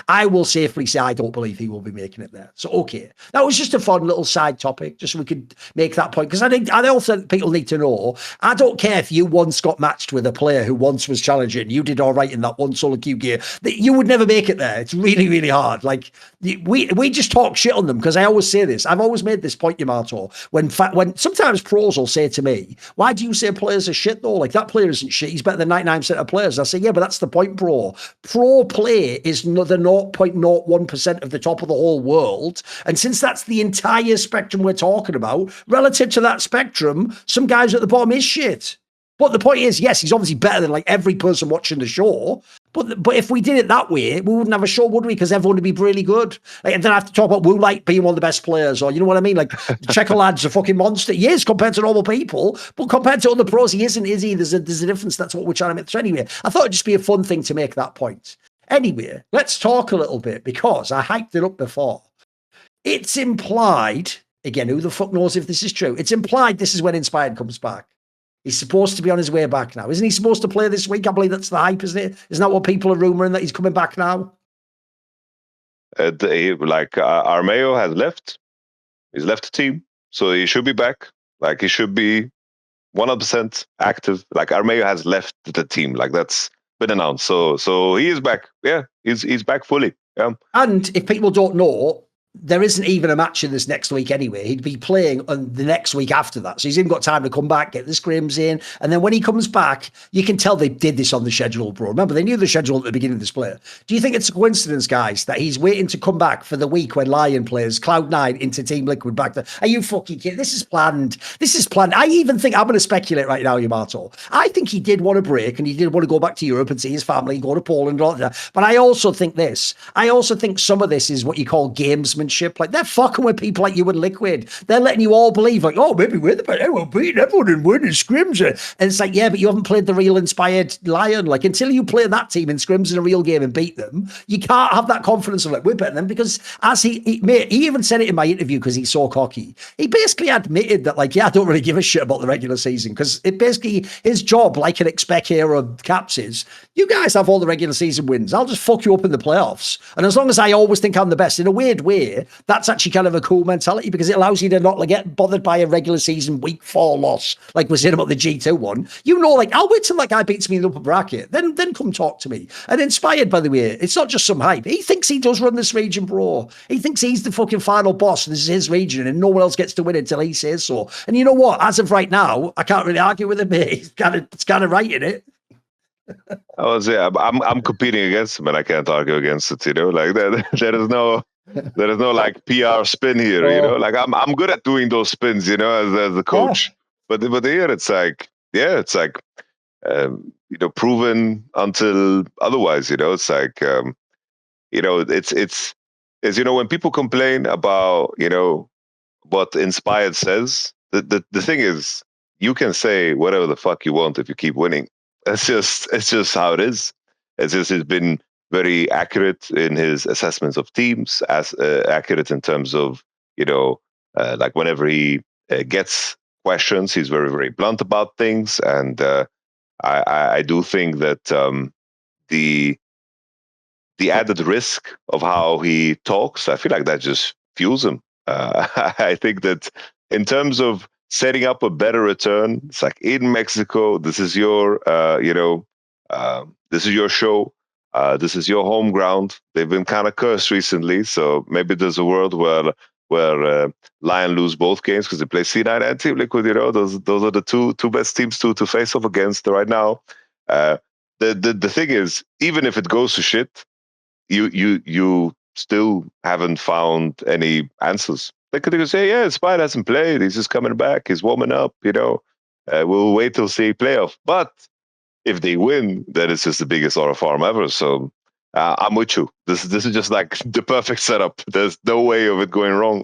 I will safely say I don't believe he will be making it there. So, okay. That was just a fun little side topic, just so we could make that point. Because I also think people need to know, I don't care if you once got matched with a player who once was challenging, you did all right in that one solo queue gear, that you would never make it there. It's really, really hard. Like, we just talk shit on them, because I always say this. I've always made this point, Yamato, when sometimes pros will say to me, why do you say players are shit though? Like, that player isn't shit. He's better than 99% of players. I say, yeah, but that's the point, bro. Pro play is the 0.01% of the top of the whole world. And since that's the entire spectrum we're talking about, relative to that spectrum, some guys at the bottom is shit. But the point is, yes, he's obviously better than like every person watching the show. But if we did it that way, we wouldn't have a show, would we? Because everyone would be really good. Like, and then I have to talk about Wu Light being one of the best players, or you know what I mean? Like, Checker Lad's a fucking monster. He is compared to normal people, but compared to other pros, he isn't, is he? There's a difference. That's what we're trying to make. So anyway, I thought it'd just be a fun thing to make that point. Anyway, let's talk a little bit, because I hyped it up before. It's implied, again, who the fuck knows if this is true? It's implied this is when Inspired comes back. He's supposed to be on his way back now. Isn't he supposed to play this week? I believe that's the hype, isn't it? Isn't that what people are rumoring, that he's coming back now? Armeo has left. He's left the team, so he should be back. Like, he should be 100% active. Like, Armeo has left the team. Like, that's been announced. So he is back. Yeah, he's back fully. Yeah. And if people don't know, there isn't even a match in this next week anyway. He'd be playing on the next week after that. So he's even got time to come back, get the scrims in. And then when he comes back, you can tell they did this on the schedule, bro. Remember, they knew the schedule at the beginning of this player. Do you think it's a coincidence, guys, that he's waiting to come back for the week when Lion plays Cloud9 into Team Liquid back there? Are you fucking kidding? This is planned. This is planned. I even think, I'm going to speculate right now, Yamato. I think he did want a break, and he did want to go back to Europe and see his family, go to Poland, and all that. But I also think this. I also think some of this is what you call gamesmanship. Like, they're fucking with people like you and Liquid. They're letting you all believe, like, oh, maybe we're the better. We're beating everyone and winning scrims. And it's like, yeah, but you haven't played the real Inspired Lion. Like, until you play that team in scrims in a real game and beat them, you can't have that confidence of, like, we're better than them. Because as he even said it in my interview, because he's so cocky, he basically admitted that, like, yeah, I don't really give a shit about the regular season, because it basically, his job, like an expect hero Caps, is, you guys have all the regular season wins. I'll just fuck you up in the playoffs. And as long as I always think I'm the best, in a weird way, that's actually kind of a cool mentality, because it allows you to not like get bothered by a regular season week 4 loss like we're saying about the G2 one. You know, like, I'll wait till that guy beats me in the upper bracket, then come talk to me. And Inspired, by the way, it's not just some hype. He thinks he does run this region, bro. He thinks he's the fucking final boss, and this is his region, and no one else gets to win it until he says so. And you know what? As of right now, I can't really argue with him. It's kind of right in it. I'm competing against him, and I can't argue against it. You know, like there is no like PR spin here. You know, like I'm good at doing those spins. You know, as a coach. Yeah. But here it's like, yeah, it's like you know, proven until otherwise. You know, it's like you know, it's you know, when people complain about, you know, what Inspired says, the thing is, you can say whatever the fuck you want if you keep winning. It's just how it is. It's just, he's been very accurate in his assessments of teams, as accurate in terms of, you know, like whenever he gets questions, he's very, very blunt about things. And I do think that the added risk of how he talks, I feel like that just fuels him. I think that in terms of setting up a better return, it's like, in Mexico, this is your, you know, this is your show. This is your home ground. They've been kind of cursed recently, so maybe there's a world where Lion lose both games because they play C9 and Team Liquid. You know, those are the two best teams to face off against right now. The thing is, even if it goes to shit, you still haven't found any answers. They could say, yeah, Spider hasn't played. He's just coming back. He's warming up, you know. We'll wait till see playoff. But if they win, then it's just the biggest aura farm ever. So I'm with you. This is just like the perfect setup. There's no way of it going wrong.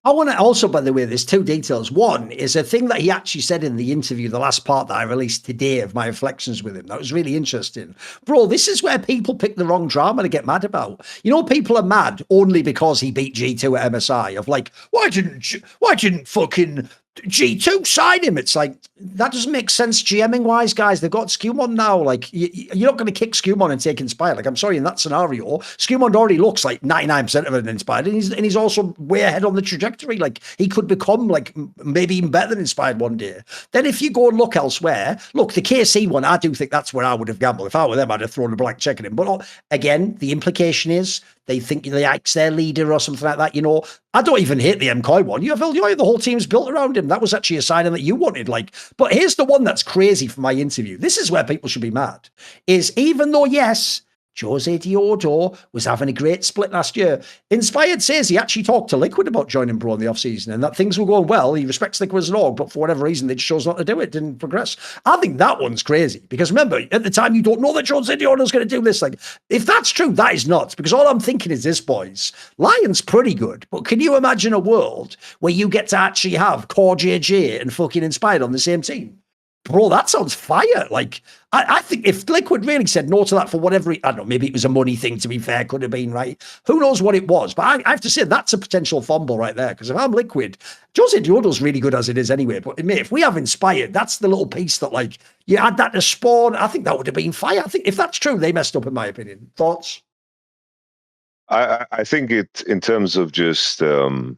I want to also, by the way, there's two details. One is a thing that he actually said in the interview, the last part that I released today of my reflections with him. That was really interesting. Bro, this is where people pick the wrong drama to get mad about. You know, people are mad only because he beat G2 at MSI of like, why didn't fucking G2 sign him? It's like, that doesn't make sense GMing wise, guys. They've got Skewmon now. Like, you're not going to kick Skewmon and take Inspired. Like, I'm sorry, in that scenario, Skewmon already looks like 99% of an Inspired, and he's also way ahead on the trajectory. Like, he could become like maybe even better than Inspired one day. Then if you go and look elsewhere, look, the KC one, I do think that's where I would have gambled. If I were them, I'd have thrown a blank check at him. But again, the implication is they think they axe their leader or something like that. You know, I don't even hate the MCOY one. You have the whole team's built around him. That was actually a signing that you wanted. Like, but here's the one that's crazy for my interview. This is where people should be mad. Is even though, yes, Jose Diodo was having a great split last year, Inspired says he actually talked to Liquid about joining Bro in the offseason and that things were going well. He respects Liquid as an org, but for whatever reason, they just chose not to do it, didn't progress. I think that one's crazy because remember, at the time, you don't know that Jose Diodo's going to do this. Like, if that's true, that is nuts because all I'm thinking is this, boys. Lion's pretty good, but can you imagine a world where you get to actually have Core JJ and fucking Inspired on the same team? Bro, that sounds fire. Like, I think if Liquid really said no to that for whatever, I don't know, maybe it was a money thing, to be fair, could have been, right? Who knows what it was? But I have to say, that's a potential fumble right there. Because if I'm Liquid, Jose Diodo's really good as it is anyway. But mate, if we have Inspired, that's the little piece that, like, you add that to Spawn, I think that would have been fire. I think if that's true, they messed up, in my opinion. Thoughts? I think it, in terms of just, in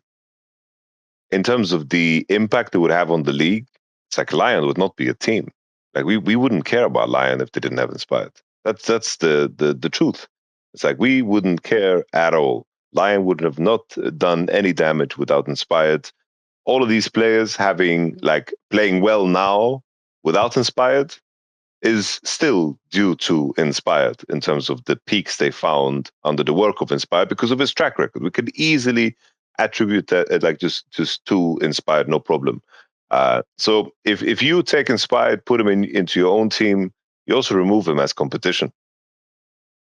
terms of the impact it would have on the league, it's like Lion would not be a team. Like we wouldn't care about Lion if they didn't have Inspired. That's the truth. It's like we wouldn't care at all. Lion would have not done any damage without Inspired. All of these players playing well now without Inspired is still due to Inspired in terms of the peaks they found under the work of Inspired because of his track record. We could easily attribute that just to Inspired, no problem. So if you take Inspired, put him into your own team, you also remove him as competition.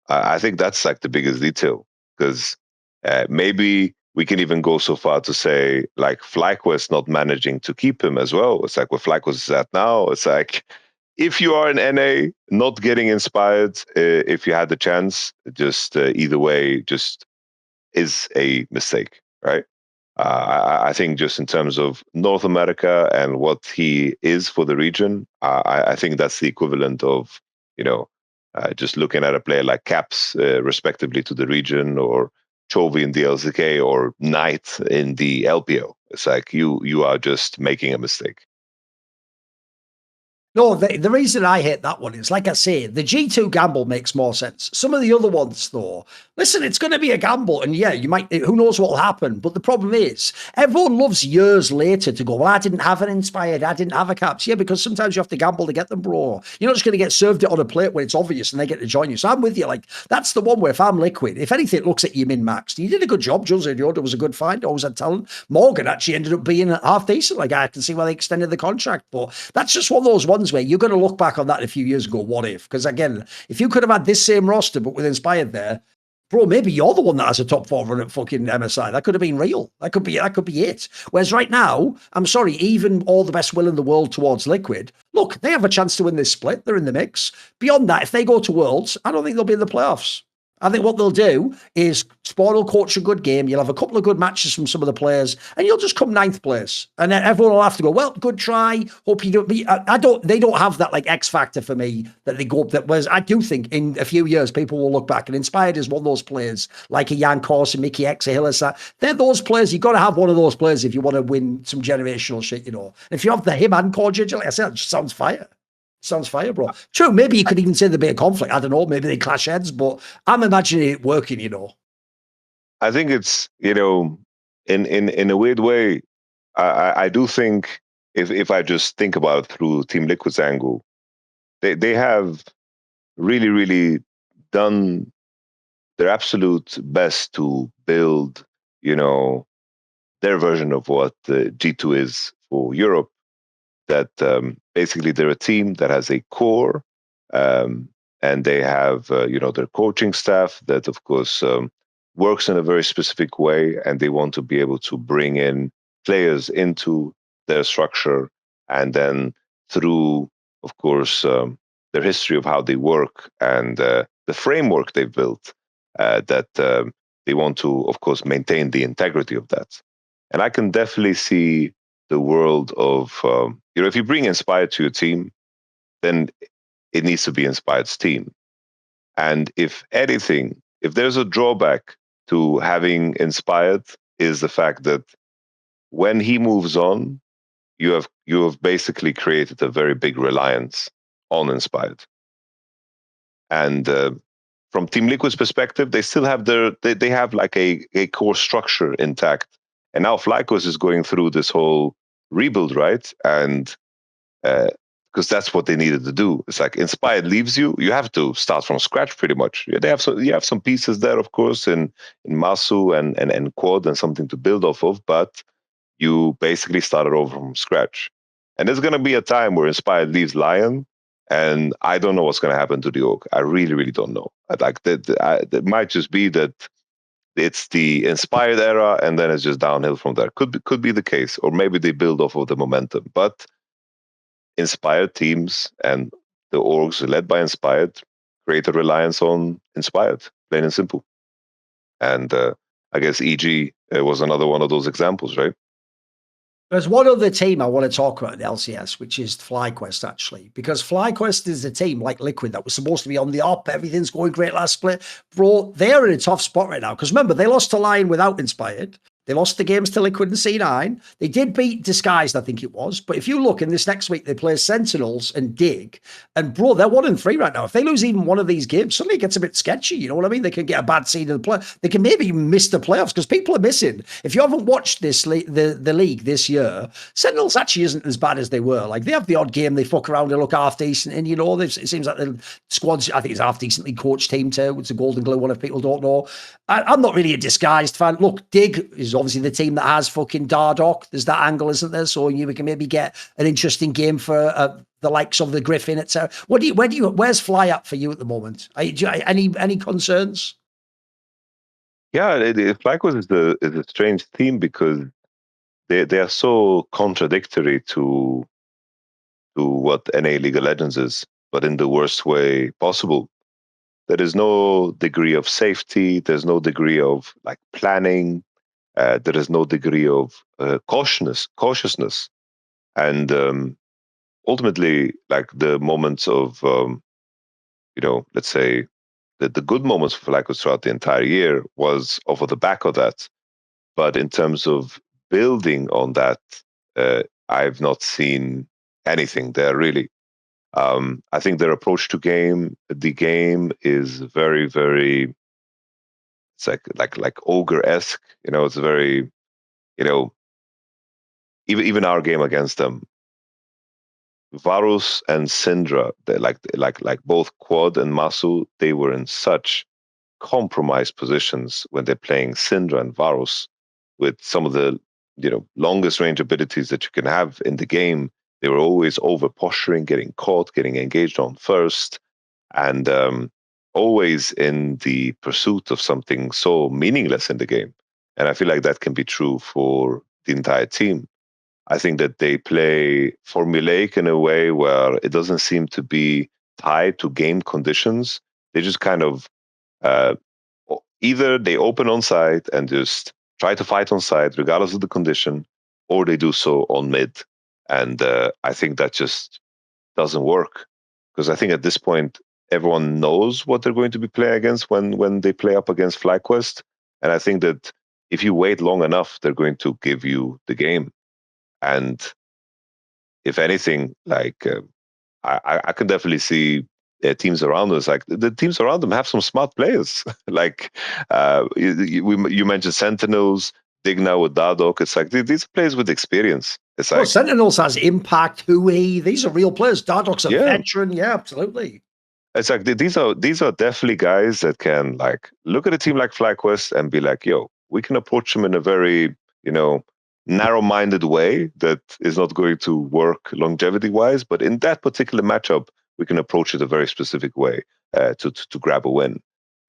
I think that's like the biggest detail because maybe we can even go so far to say like FlyQuest not managing to keep him as well. It's like where FlyQuest is at now. It's like if you are an NA not getting Inspired, if you had the chance, just either way, just is a mistake, right? I think just in terms of North America and what he is for the region, I think that's the equivalent of, just looking at a player like Caps, respectively to the region, or Chovy in the LCK, or Knight in the LPO. It's like you are just making a mistake. No, the reason I hate that one is, like I say, the G2 gamble makes more sense. Some of the other ones, though, listen, it's going to be a gamble. And yeah, you might, who knows what will happen. But the problem is, everyone loves years later to go, well, I didn't have an Inspired, I didn't have a Caps. Yeah, because sometimes you have to gamble to get them, bro. You're not just going to get served it on a plate when it's obvious and they get to join you. So I'm with you. Like, that's the one where if I'm Liquid, if anything, it looks at you min-maxed. You did a good job. Jose Diodo was a good find, always had talent. Morgan actually ended up being half decent. Like, I can see why they extended the contract. But that's just one of those ones where you're going to look back on that in a few years and go, what if? Because again, if you could have had this same roster but with Inspired there, bro, maybe you're the one that has a top 4 run at fucking MSI. That could have been real. That could be it. Whereas right now, I'm sorry, even all the best will in the world towards Liquid, look, they have a chance to win this split. They're in the mix. Beyond that, if they go to Worlds, I don't think they'll be in the playoffs. I think what they'll do is Spawn will coach a good game. You'll have a couple of good matches from some of the players, and you'll just come 9th place. And then everyone will have to go, well, good try. Hope you don't be. They don't have that like X factor for me that they go up. That was, I do think in a few years, people will look back and Inspired is one of those players like a Jan Kors and Mickey X, a Hillis. They're those players. You've got to have one of those players if you want to win some generational shit, And if you have him and Core JJ, like I said, it just sounds fire. Sounds fire, bro. True, maybe you could even say there'd be a conflict. I don't know. Maybe they clash heads, but I'm imagining it working, I think it's, in a weird way, I do think if I just think about it through Team Liquid's angle, they have really, really done their absolute best to build, their version of what G2 is for Europe. That basically they're a team that has a core, and they have their coaching staff that, of course, works in a very specific way, and they want to be able to bring in players into their structure, and then through, of course, their history of how they work and the framework they've built, that they want to, of course, maintain the integrity of that. And I can definitely see the world of, if you bring Inspired to your team, then it needs to be Inspired's team. And if anything, if there's a drawback to having Inspired, is the fact that when he moves on, you have basically created a very big reliance on Inspired. And from Team Liquid's perspective, they still have they have like a core structure intact. And now FlyQuest is going through this whole rebuild, right? And because that's what they needed to do. It's like Inspired leaves you, you have to start from scratch pretty much. Yeah, you have some pieces there, of course, in Masu and Quad and something to build off of, but you basically started over from scratch. And there's going to be a time where Inspired leaves Lion, and I don't know what's going to happen to the org. I really, really don't know. It might just be that it's the Inspired era, and then it's just downhill from there. Could be the case, or maybe they build off of the momentum. But Inspired teams and the orgs led by Inspired create a reliance on Inspired, plain and simple. And I guess EG was another one of those examples, right? There's one other team I want to talk about in LCS, which is FlyQuest, actually, because FlyQuest is a team like Liquid that was supposed to be on the up. Everything's going great last split. Bro, they're in a tough spot right now because remember, they lost to Lion without Inspired. They lost the games to Liquid and C9. They did beat Disguised, I think it was. But if you look in this next week, they play Sentinels and Dig. And bro, they're 1-3 right now. If they lose even one of these games, suddenly it gets a bit sketchy. You know what I mean? They can get a bad seed in the play. They can maybe miss the playoffs because people are missing. If you haven't watched the league this year, Sentinels actually isn't as bad as they were. Like they have the odd game, they fuck around and look half decent. And it seems like the squad's, I think it's a half decently coached team too. It's a golden glue one if people don't know. I'm not really a Disguised fan. Look, Dig is obviously the team that has fucking Dardoch. There's that angle, isn't there? So we can maybe get an interesting game for the likes of the Griffin, etc. Where's Fly at for you at the moment? Any concerns? Yeah, FlyQuest is a strange team because they are so contradictory to what NA League of Legends is, but in the worst way possible. There is no degree of safety. There's no degree of like planning. There is no degree of cautiousness, and ultimately, like the moments of, let's say, the good moments for FlyQuest throughout the entire year was off of the back of that. But in terms of building on that, I've not seen anything there really. I think their approach to the game is very, very. It's like ogre-esque. It's very, even our game against them, Varus and Syndra, they like both Quad and Masu, they were in such compromised positions when they're playing Syndra and Varus with some of the longest range abilities that you can have in the game. They were always over posturing, getting caught, getting engaged on first, and always in the pursuit of something so meaningless in the game. And I feel like that can be true for the entire team. I think that they play formulaic in a way where it doesn't seem to be tied to game conditions. They just kind of either they open on side and just try to fight on side regardless of the condition, or they do so on mid. And I think that just doesn't work because I think at this point everyone knows what they're going to be playing against when they play up against FlyQuest. And I think that if you wait long enough, they're going to give you the game. And if anything, like I can definitely see teams around us. Like the teams around them have some smart players. Like you mentioned Sentinels, Digna with Dardoch. It's like these are players with experience. It's like Sentinels has Impact, Hui. These are real players. Dardoch's a veteran. Yeah, absolutely. It's like these are definitely guys that can like look at a team like FlyQuest and be like, yo, we can approach them in a very narrow-minded way that is not going to work longevity-wise, but in that particular matchup, we can approach it a very specific way to grab a win.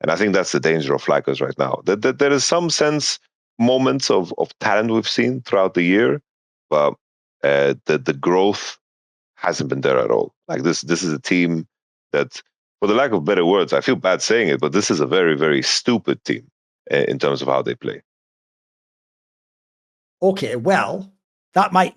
And I think that's the danger of Flackers right now. That there is some sense, moments of talent we've seen throughout the year, but the growth hasn't been there at all. Like this is a team that, for the lack of better words, I feel bad saying it, but this is a very, very stupid team in terms of how they play. Okay, well, that might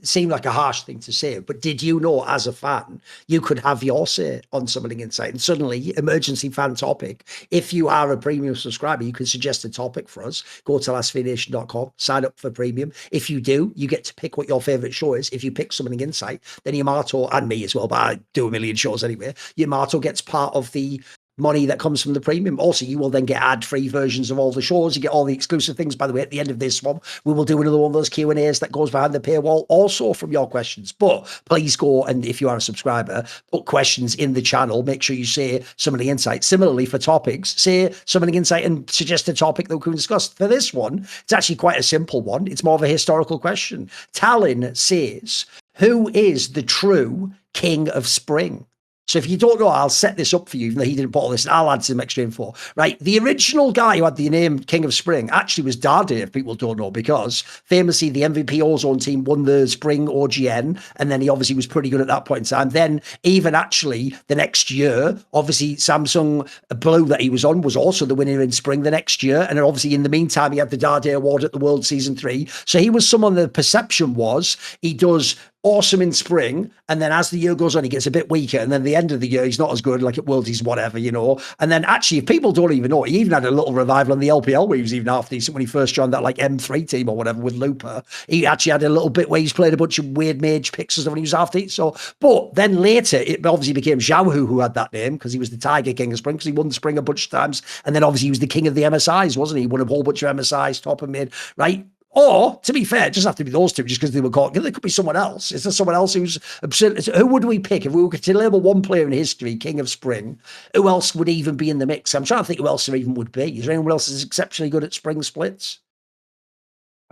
seem like a harsh thing to say, but did you know, as a fan, you could have your say on Summoning Insight? And suddenly, emergency fan topic. If you are a premium subscriber, you can suggest a topic for us. Go to lastfnation.com, sign up for premium. If you do, you get to pick what your favorite show is. If you pick Summoning Insight, then Yamato, and me as well, but I do a million shows anyway, Yamato gets part of the money that comes from the premium. Also, you will then get ad-free versions of all the shows. You get all the exclusive things. By the way, at the end of this one, we will do another one of those Q&As that goes behind the paywall, also from your questions. But please go, and if you are a subscriber, put questions in the channel. Make sure you say Summoning Insight. Similarly, for topics, say Summoning Insight and suggest a topic that we can discuss. For this one, it's actually quite a simple one. It's more of a historical question. Talon says, who is the true king of spring? So if you don't know, I'll set this up for you, even though he didn't put all this, and I'll add some extra info. Right, the original guy who had the name King of Spring actually was Dade, if people don't know, because famously the MVP Ozone team won the Spring OGN, and then he obviously was pretty good at that point in time. Then even actually the next year, obviously Samsung Blue that he was on was also the winner in Spring the next year, and then obviously in the meantime he had the Dade Award at the World Season 3. So he was someone, the perception was he does awesome in spring, and then as the year goes on he gets a bit weaker, and then the end of the year he's not as good, like at Worldies, whatever, you know. And then actually, if people don't even know, he even had a little revival on the LPL where he was even half decent when he first joined that like M3 team or whatever with Looper. He actually had a little bit where he's played a bunch of weird mage picks and stuff when he was half decent. So, but then later it obviously became Xiaohu who had that name, because he was the Tiger King of Spring, because he won the Spring a bunch of times, and then obviously he was the king of the MSIs, wasn't he? He won a whole bunch of MSIs, top and mid, right? Or, to be fair, it doesn't have to be those two just because they were caught. There could be someone else. Is there someone else who's absurd? Who would we pick if we were to label one player in history King of Spring? Who else would even be in the mix? I'm trying to think who else there even would be. Is there anyone else that's exceptionally good at spring splits?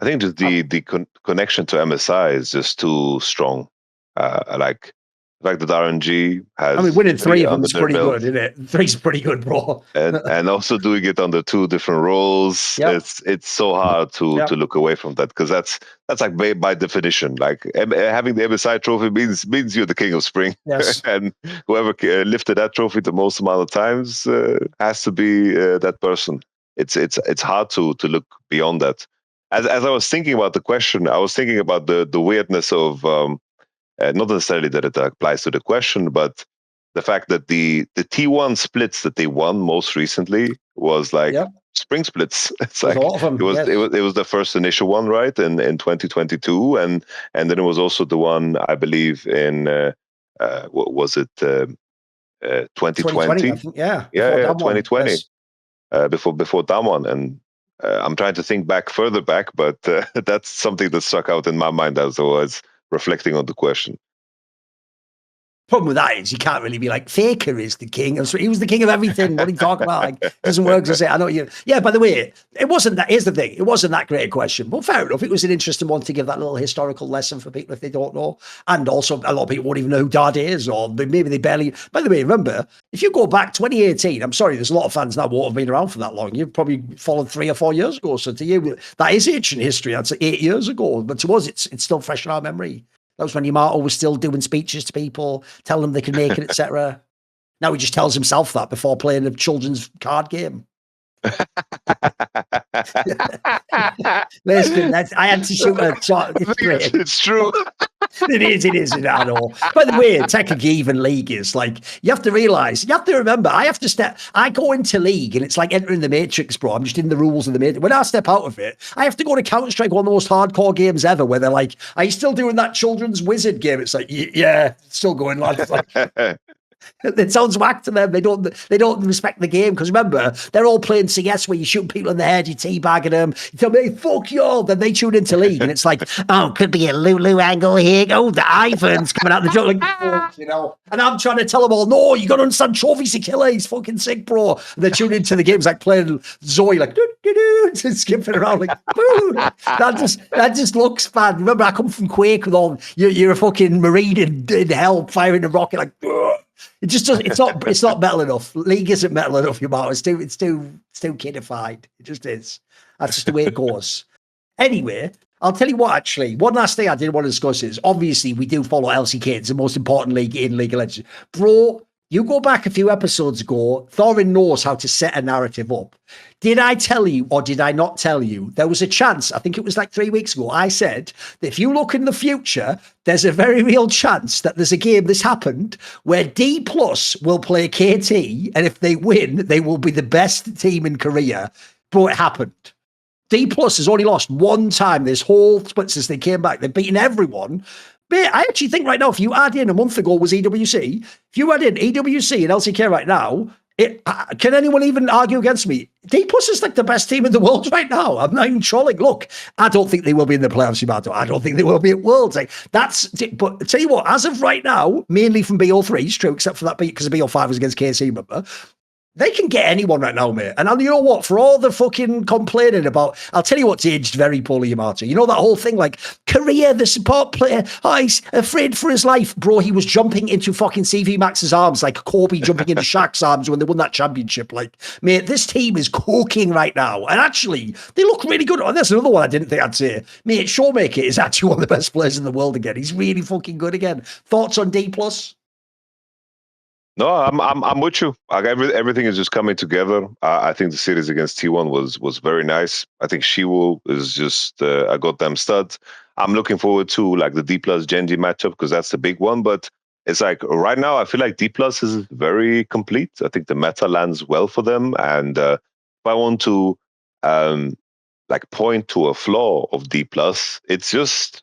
I think just the connection to MSI is just too strong. Like the fact that RNG has, I mean, winning 3 of them is pretty good, isn't it? 3's pretty good, bro. and also doing it under 2 different roles. Yep. It's so hard to look away from that, because that's like by definition, like having the MSI trophy means you're the king of spring. Yes. And whoever lifted that trophy the most amount of times has to be that person. It's hard to look beyond that. As I was thinking about the question, I was thinking about the weirdness of not necessarily that it applies to the question, but the fact that the T1 splits that they won most recently was like spring splits. It's like it was the first initial one, right, in 2022, and then it was also the one, I believe, in what was it, 2020? I think, yeah, 2020, yes. Before Damwon. And I'm trying to think further back, but that's something that stuck out in my mind as I was reflecting on the question. Problem with that is you can't really be like, Faker is the king. He was the king of everything. What are you talking about? Like, it doesn't work to say, I know you. Yeah, by the way, it wasn't that. Here's the thing. It wasn't that great a question. But fair enough. It was an interesting one to give that little historical lesson for people if they don't know. And also, a lot of people won't even know who Dade is, or maybe they barely. By the way, remember, if you go back 2018, I'm sorry, there's a lot of fans now who won't have been around for that long. You've probably followed 3 or 4 years ago. So to you, that is ancient history. That's 8 years ago. But to us, it's still fresh in our memory. That was when Yamato was still doing speeches to people, telling them they can make it, etc. Now he just tells himself that before playing a children's card game. Listen, I had to shoot a shot. It's true. It is, I know. By the way, Tekken even League is like, you have to realize, you have to remember, I go into League and it's like entering the Matrix, bro. I'm just in the rules of the Matrix. When I step out of it, I have to go to Counter-Strike, one of the most hardcore games ever, where they're like, are you still doing that children's wizard game? It's like, yeah, still going, lads. Like, it sounds whack to them. They don't respect the game, because remember, they're all playing CS where you shoot people in the head, you teabagging them, you tell me, hey, fuck you all. Then they tune into League and it's like, oh, could be a Lulu angle here. Oh, the Ivan's coming out the joke, like, fuck, you know. And I'm trying to tell them all, no, you got to understand Trophy Killer. He's fucking sick, bro. And they're tuning into the games like playing Zoe, like, skipping around like, boo. That just looks bad. Remember, I come from Quake with all, you're a fucking Marine in hell firing a rocket like, It just doesn't. It's not metal enough. League isn't metal enough, Yamato. It's too kidified. It just is. That's just the way it goes. Anyway, I'll tell you what, actually, one last thing I did want to discuss is, obviously, we do follow LCK. It's the most important league in League of Legends. Bro, you go back a few episodes ago, Thorin knows how to set a narrative up. Did I tell you, or did I not tell you, there was a chance, I think it was like 3 weeks ago, I said that if you look in the future, there's a very real chance that there's a game, this happened, where D+ will play KT, and if they win, they will be the best team in Korea. Bro, it happened. D+ has only lost one time this whole split since they came back. They've beaten everyone. Mate, I actually think right now, if you add in a month ago was EWC, if you add in EWC and LCK right now, can anyone even argue against me? D+ is like the best team in the world right now. I'm not even trolling. Look, I don't think they will be in the playoffs, Yamato. I don't think they will be at Worlds. Like, but tell you what, as of right now, mainly from BO3, it's true, except for that because the BO5 was against KC, remember? They can get anyone right now, mate. And you know what? For all the fucking complaining about, I'll tell you what's aged very poorly, Yamato. You know that whole thing like, Korea, the support player, he's afraid for his life. Bro, he was jumping into fucking CV Max's arms like Kobe jumping into Shaq's arms when they won that championship. Like, mate, this team is cooking right now. And actually, they look really good. Oh, there's another one I didn't think I'd say. Mate, Showmaker is actually one of the best players in the world again. He's really fucking good again. Thoughts on D+? No, I'm with you. Like everything is just coming together. I think the series against T1 was very nice. I think Shiwu is just a goddamn stud. I'm looking forward to like the D+ Genji matchup because that's the big one. But it's like right now I feel like D+ is very complete. I think the meta lands well for them. And if I want to like point to a flaw of D+, it's just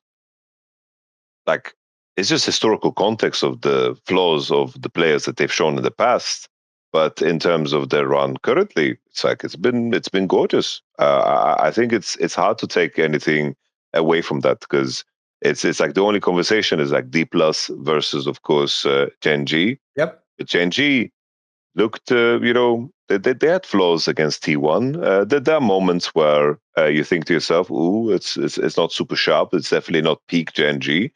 like. It's just historical context of the flaws of the players that they've shown in the past. But in terms of their run currently, it's like it's been gorgeous. I think it's hard to take anything away from that because it's like the only conversation is like D+ versus, of course, Gen.G. Yep. But Gen.G looked, they had flaws against T1. There are moments where you think to yourself, "Ooh, it's not super sharp. It's definitely not peak Gen.G."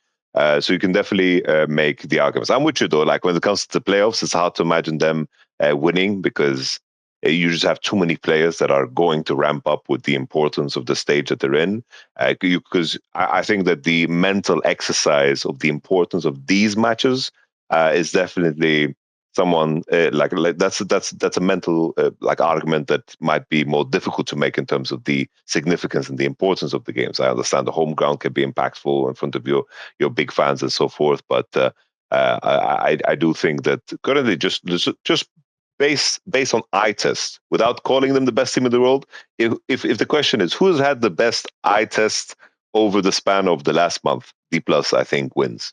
So you can definitely make the arguments. I'm with you though. Like when it comes to the playoffs, it's hard to imagine them winning because you just have too many players that are going to ramp up with the importance of the stage that they're in. Because I think that the mental exercise of the importance of these matches is definitely someone like that's a mental like argument that might be more difficult to make in terms of the significance and the importance of the games. I understand the home ground can be impactful in front of your big fans and so forth, but I do think that currently just based on eye test, without calling them the best team in the world, if the question is who has had the best eye test over the span of the last month, D+ I think wins.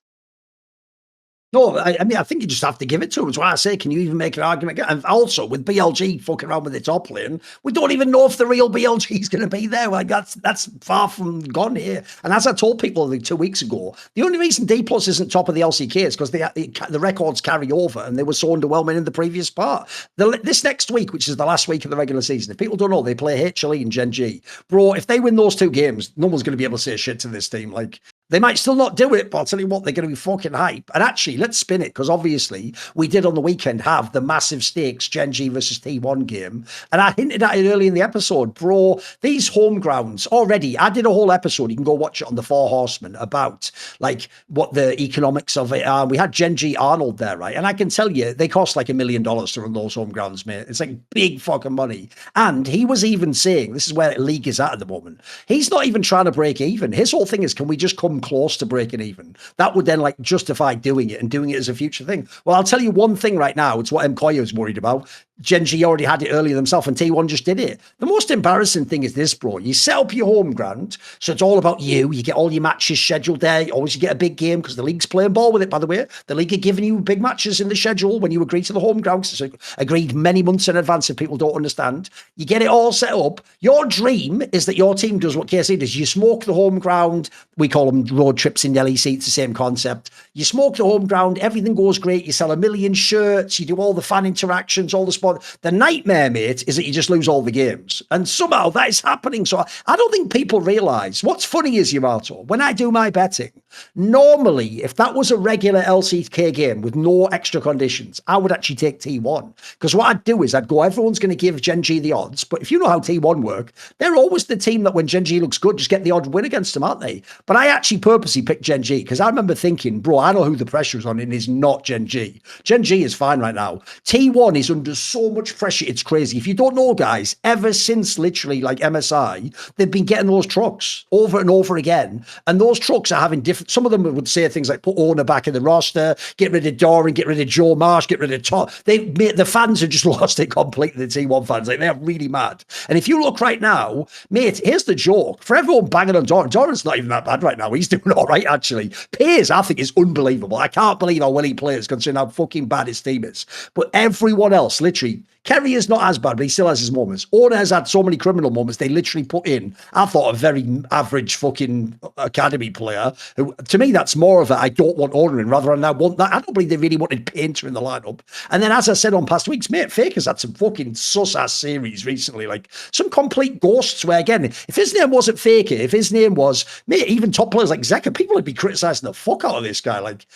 No, I mean, I think you just have to give it to him. That's why I say, can you even make an argument? And also, with BLG fucking around with its top lane, we don't even know if the real BLG is going to be there. Like that's far from gone here. And as I told people like 2 weeks ago, the only reason D+ isn't top of the LCK is because the records carry over, and they were so underwhelming in the previous part. This next week, which is the last week of the regular season, if people don't know, they play HLE and Gen.G. Bro, if they win those 2 games, no one's going to be able to say shit to this team. Like, they might still not do it, but I'll tell you what, they're going to be fucking hype. And actually, let's spin it, because obviously we did on the weekend have the massive stakes Gen.G versus T1 game. And I hinted at it early in the episode, bro, these home grounds already, I did a whole episode, you can go watch it on the Four Horsemen, about like what the economics of it are. We had Gen.G Arnold there, right? And I can tell you, they cost like $1 million to run those home grounds, mate. It's like big fucking money. And he was even saying, this is where League is at the moment, he's not even trying to break even. His whole thing is, can we just come close to breaking even? That would then like justify doing it and doing it as a future thing. Well, I'll tell you one thing right now. It's what Mkoya was worried about. Gen.G already had it earlier themselves, and T1 just did it. The most embarrassing thing is this, bro. You set up your home ground, so it's all about you. You get all your matches scheduled there. You always get a big game because the league's playing ball with it, by the way. The league are giving you big matches in the schedule when you agree to the home ground, because it's agreed many months in advance if people don't understand. You get it all set up. Your dream is that your team does what KC does. You smoke the home ground. We call them road trips in the LEC. It's the same concept. You smoke the home ground. Everything goes great. You sell 1 million shirts. You do all the fan interactions, all the sport. The nightmare, mate, is that you just lose all the games. And somehow that is happening. So I don't think people realize. What's funny is, Yamato, when I do my betting, Normally, if that was a regular LCK game with no extra conditions, I would actually take T1. Because what I'd do is I'd go, everyone's going to give GenG the odds. But if you know how T1 work, they're always the team that when GenG looks good, just get the odd win against them, aren't they? But I actually purposely picked GenG because I remember thinking, bro, I know who the pressure is on, and it's not GenG. GenG is fine right now. T1 is under so much pressure, it's crazy. If you don't know, guys, ever since literally like MSI, they've been getting those trucks over and over again. And those trucks are having different, some of them would say things like put Owner back in the roster, get rid of Doran, get rid of Joe Marsh, get rid of Tom. The fans have just lost it completely, the T1 fans. Like, they're really mad. And if you look right now, mate, here's the joke. For everyone banging on Doran, Doran's not even that bad right now. He's doing all right, actually. Piers, I think, is unbelievable. I can't believe how well he plays, considering how fucking bad his team is. But everyone else, literally, Kerry is not as bad, but he still has his moments. Owner has had so many criminal moments. They literally put in, I thought, a very average fucking academy player. Who, to me, that's more of a, I don't want Owner in rather than I want that. I don't believe they really wanted Painter in the lineup. And then, as I said on past weeks, mate, Faker's had some fucking sus-ass series recently. Like, some complete ghosts where, again, if his name wasn't Faker, if his name was, mate, even top players like Zeka, people would be criticising the fuck out of this guy. Like,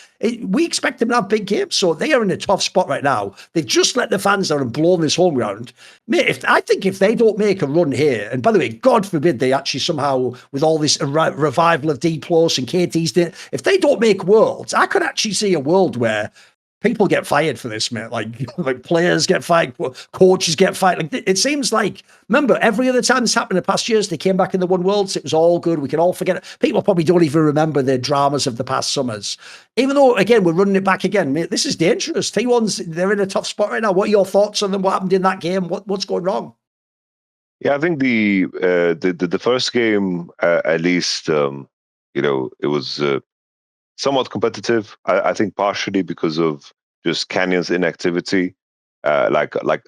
we expect him to have big games. So they are in a tough spot right now. They've just let the fans down and blown this home ground. Mate, I think if they don't make a run here, and by the way, God forbid they actually somehow, with all this revival of D Plus and KT's, if they don't make worlds, I could actually see a world where people get fired for this, mate. Like players get fired, coaches get fired. Like, it seems like, remember, every other time this happened in the past years, they came back in the One Worlds. It was all good. We can all forget it. People probably don't even remember the dramas of the past summers. Even though, again, we're running it back again, mate, this is dangerous. T1's, they're in a tough spot right now. What are your thoughts on them? What happened in that game? What's going wrong? Yeah, I think the first game, at least, it was somewhat competitive. I think partially because of just Canyon's inactivity. Like I'm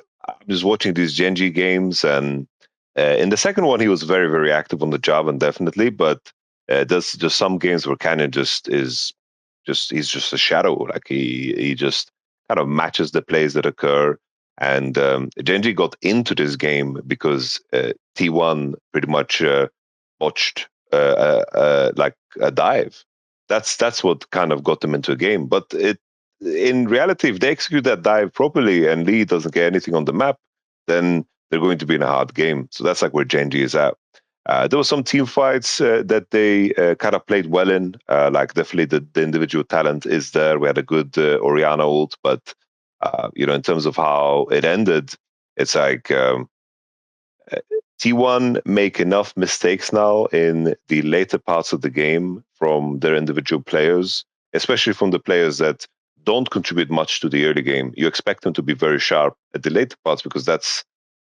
just watching these GenG games, and in the second one he was very, very active on the job, and definitely. But there's just some games where Canyon he's just a shadow. Like he just kind of matches the plays that occur. And GenG got into this game because T1 pretty much botched like a dive. That's what kind of got them into a game. But in reality, if they execute that dive properly and Lee doesn't get anything on the map, then they're going to be in a hard game. So that's like where GenG is at. There were some team fights that they kind of played well in. Like definitely the individual talent is there. We had a good Oriana ult, but in terms of how it ended, it's like T1 make enough mistakes now in the later parts of the game from their individual players, especially from the players that don't contribute much to the early game. You expect them to be very sharp at the later parts because that's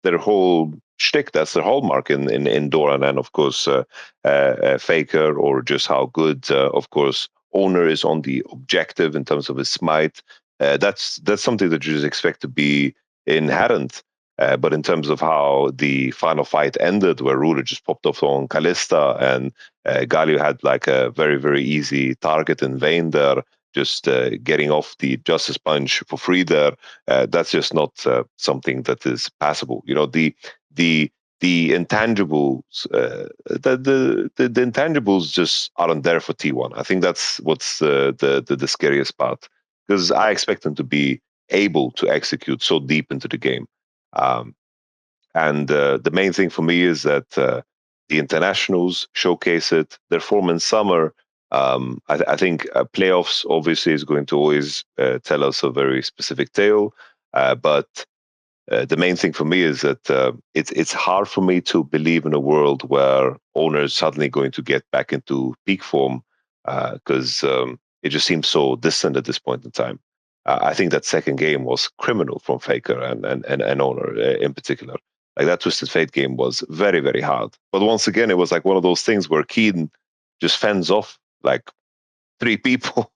their whole shtick, that's their hallmark in Doran, and of course Faker, or just how good, of course, Owner is on the objective in terms of his smite. That's something that you just expect to be inherent. But in terms of how the final fight ended, where Ruler just popped off on Kalista and Galio had like a very, very easy target in Vayne there, just getting off the Justice Punch for free there, that's just not something that is passable. The intangibles, the intangibles just aren't there for T1. I think that's what's the scariest part, because I expect them to be able to execute so deep into the game. And the main thing for me is that the internationals showcase it. Their form in summer, I think playoffs obviously is going to always tell us a very specific tale. But the main thing for me is that it's hard for me to believe in a world where Owner is suddenly going to get back into peak form, because it just seems so distant at this point in time. I think that second game was criminal from Faker and Owner in particular. Like that Twisted Fate game was very, very hard. But once again, it was like one of those things where Keen just fends off like 3 people.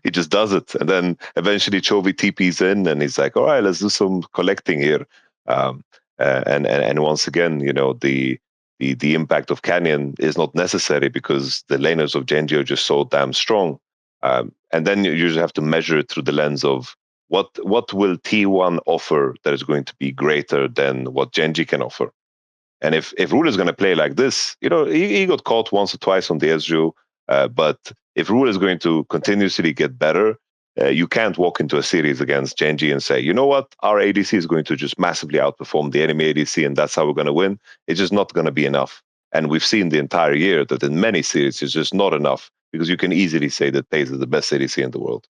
He just does it. And then eventually Chovy TP's in and he's like, all right, let's do some collecting here. And once again, the impact of Canyon is not necessary because the laners of GenG are just so damn strong. And then you usually have to measure it through the lens of what will T1 offer that is going to be greater than what GenG can offer. And if Ruler is going to play like this, he got caught once or twice on the Ezreal. But if Rule is going to continuously get better, you can't walk into a series against Genji and say, you know what, our ADC is going to just massively outperform the enemy ADC, and that's how we're going to win. It's just not going to be enough. And we've seen the entire year that in many series, it's just not enough, because you can easily say that FaZe is the best ADC in the world.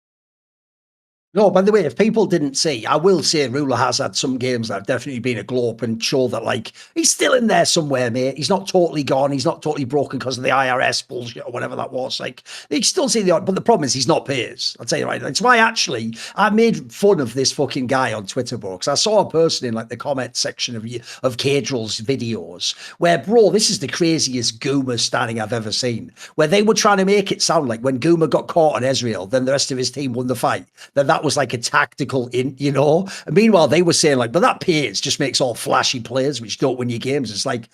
No, by the way, if people didn't see, I will say Ruler has had some games that have definitely been a glow up and show that, like, he's still in there somewhere, mate. He's not totally gone. He's not totally broken because of the IRS bullshit or whatever that was. Like, you still see the odd, but the problem is he's not Piers. I'll tell you right. That's why actually I made fun of this fucking guy on Twitter, bro, because I saw a person in like the comment section of Cadrill's videos where, bro, this is the craziest Goomer standing I've ever seen, where they were trying to make it sound like when Goomer got caught on Ezreal, then the rest of his team won the fight. Then that was like a tactical in, you know. And meanwhile, they were saying like, but that Piers just makes all flashy plays which don't win you games. It's like,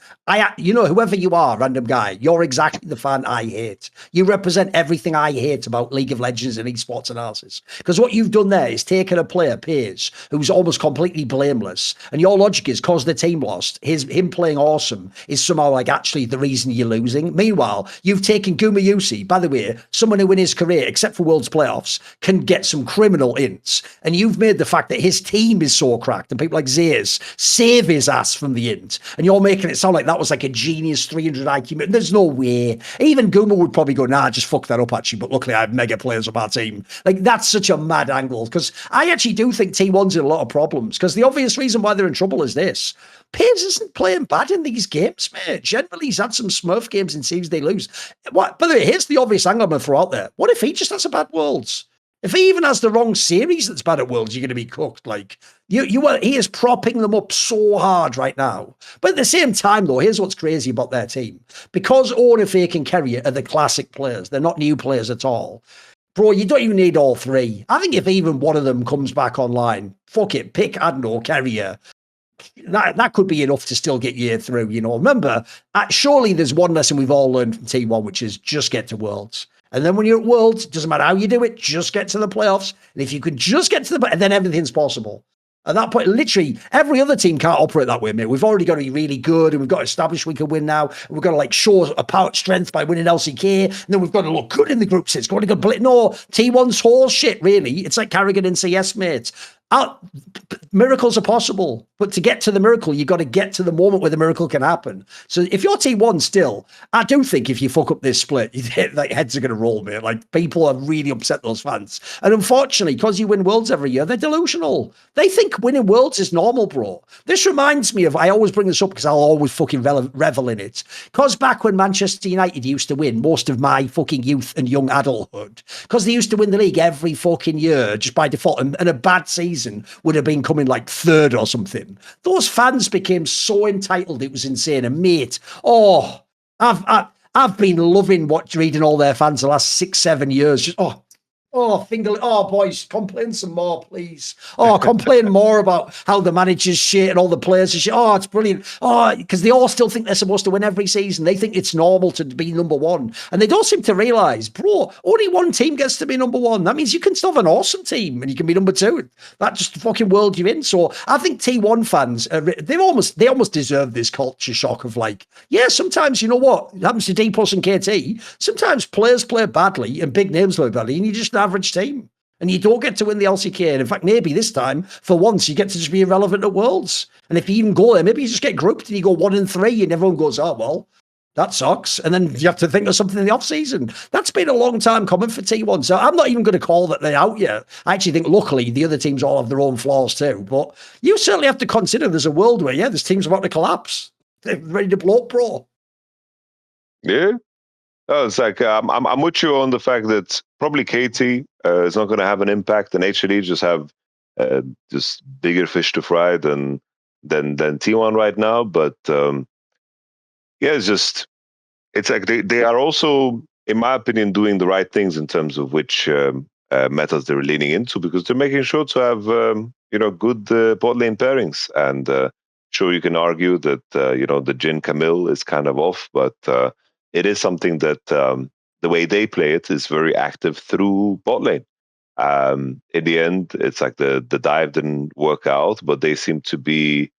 you know, whoever you are, random guy, you're exactly the fan I hate. You represent everything I hate about League of Legends and esports analysis. Because what you've done there is taken a player, Piers, who's almost completely blameless, and your logic is because the team lost, him playing awesome is somehow like actually the reason you're losing. Meanwhile, you've taken Gumayusi, by the way, someone who in his career, except for Worlds playoffs, can get some criminal ints. And you've made the fact that his team is so cracked and people like Zayas save his ass from the int. And you're making it sound like that was like a genius 300 IQ. There's no way. Even Guma would probably go, nah, just fuck that up actually. But luckily I have mega players on our team. Like, that's such a mad angle. Because I actually do think T1's in a lot of problems. Because the obvious reason why they're in trouble is this. Piers isn't playing bad in these games, mate. Generally, he's had some Smurf games in series they lose. What? By the way, here's the obvious angle I'm going to throw out there. What if he just has a bad Worlds? If he even has the wrong series that's bad at Worlds, you're going to be cooked. Like, he is propping them up so hard right now. But at the same time, though, here's what's crazy about their team. Because Orna, Fake, and Kerrier are the classic players, they're not new players at all. Bro, you don't even need all three. I think if even one of them comes back online, fuck it, pick Adno, Kerrier. That could be enough to still get you through, you know. Remember, surely there's one lesson we've all learned from T1, which is just get to Worlds. And then when you're at Worlds, it doesn't matter how you do it, just get to the playoffs. And if you could just get to then everything's possible. At that point, literally, every other team can't operate that way, mate. We've already got to be really good, and we've got to establish we can win now. We've got to like show a power strength by winning LCK, and then we've got to look good in the group stage. Got to go no, T1's horse shit, really. It's like Carrigan and CS, mates. Miracles are possible, but to get to the miracle, you've got to get to the moment where the miracle can happen. So if you're T1 still, I do think if you fuck up this split, like heads are going to roll, mate. Like, people are really upset, those fans. And unfortunately, because you win Worlds every year, they're delusional. They think winning Worlds is normal, bro. This reminds me of, I always bring this up because I'll always fucking revel in it. Because back when Manchester United used to win most of my fucking youth and young adulthood, because they used to win the league every fucking year just by default, and a bad season would have been coming like third or something. Those fans became so entitled, it was insane. And mate, I've been loving reading all their fans the last 6-7 years. Just boys, complain some more, please. Complain more about how the manager's shit and all the players are shit. It's brilliant. Because they all still think they're supposed to win every season. They think it's normal to be number one. And they don't seem to realise, bro, only one team gets to be number one. That means you can still have an awesome team and you can be number two. That's just the fucking world you're in. So I think T1 fans, they almost deserve this culture shock of like, yeah, sometimes, you know what happens to D Plus and KT? Sometimes players play badly and big names play badly, and you just average team, and you don't get to win the LCK. And in fact, maybe this time, for once, you get to just be irrelevant at Worlds. And if you even go there, maybe you just get grouped and you go 1-3, and everyone goes, oh well, that sucks. And then you have to think of something in the off season. That's been a long time coming for T1. So I'm not even going to call that they're out yet. I actually think, luckily, the other teams all have their own flaws too. But you certainly have to consider there's a world where, this team's about to collapse. They're ready to blow up, bro. Yeah. It's like I'm with you on the fact that probably KT is not going to have an impact, and HLE just have just bigger fish to fry than T1 right now. But it's like they are also, in my opinion, doing the right things in terms of which metas they're leaning into, because they're making sure to have good bot lane pairings. And sure, you can argue that the Jin Camille is kind of off, but it is something that the way they play it is very active through bot lane. In the end, it's like the dive didn't work out, but they seem to be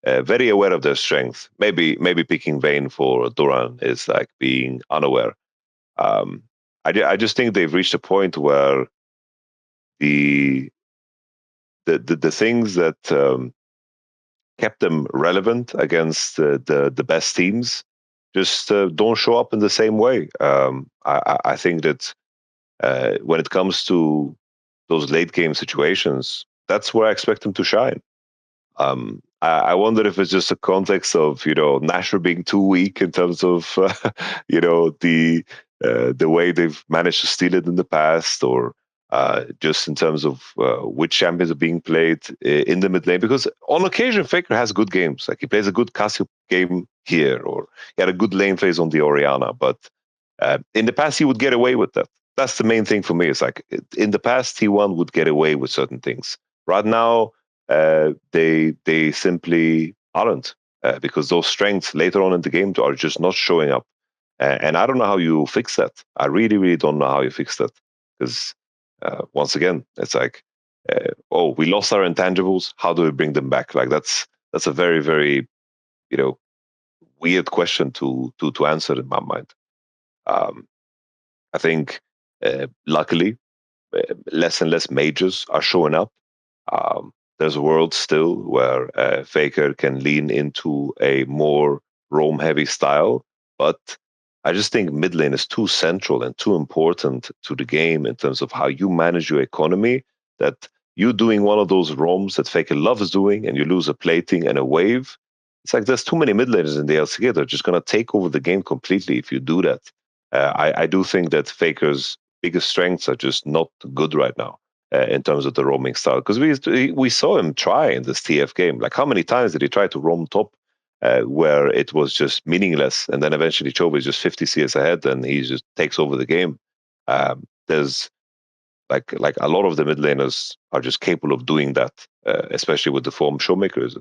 very aware of their strength. Maybe picking Vayne for Duran is like being unaware. I just think they've reached a point where the things that kept them relevant against the best teams just don't show up in the same way. I think that when it comes to those late game situations, that's where I expect them to shine. I wonder if it's just a context of Nashor being too weak in terms of the way they've managed to steal it in the past, or just in terms of which champions are being played in the mid lane. Because on occasion, Faker has good games. Like he plays a good Cassio game here, or he had a good lane phase on the Orianna. But in the past, he would get away with that. That's the main thing for me. It's like in the past, T1 would get away with certain things. Right now, they simply aren't, because those strengths later on in the game are just not showing up. And I don't know how you fix that. I really, really don't know how you fix that. Because once again, it's like, we lost our intangibles. How do we bring them back? Like that's a very, very, weird question to answer in my mind. I think, luckily, less and less majors are showing up. There's a world still where Faker can lean into a more roam-heavy style, but I just think mid lane is too central and too important to the game in terms of how you manage your economy, that you doing one of those roams that Faker loves doing and you lose a plating and a wave. It's like there's too many mid laners in the LCK. They're just going to take over the game completely if you do that. I do think that Faker's biggest strengths are just not good right now. In terms of the roaming style, because we saw him try in this TF game. Like how many times did he try to roam top where it was just meaningless, and then eventually Chovy is just 50 CS ahead and he just takes over the game. There's like a lot of the mid laners are just capable of doing that, especially with the form Showmaker is.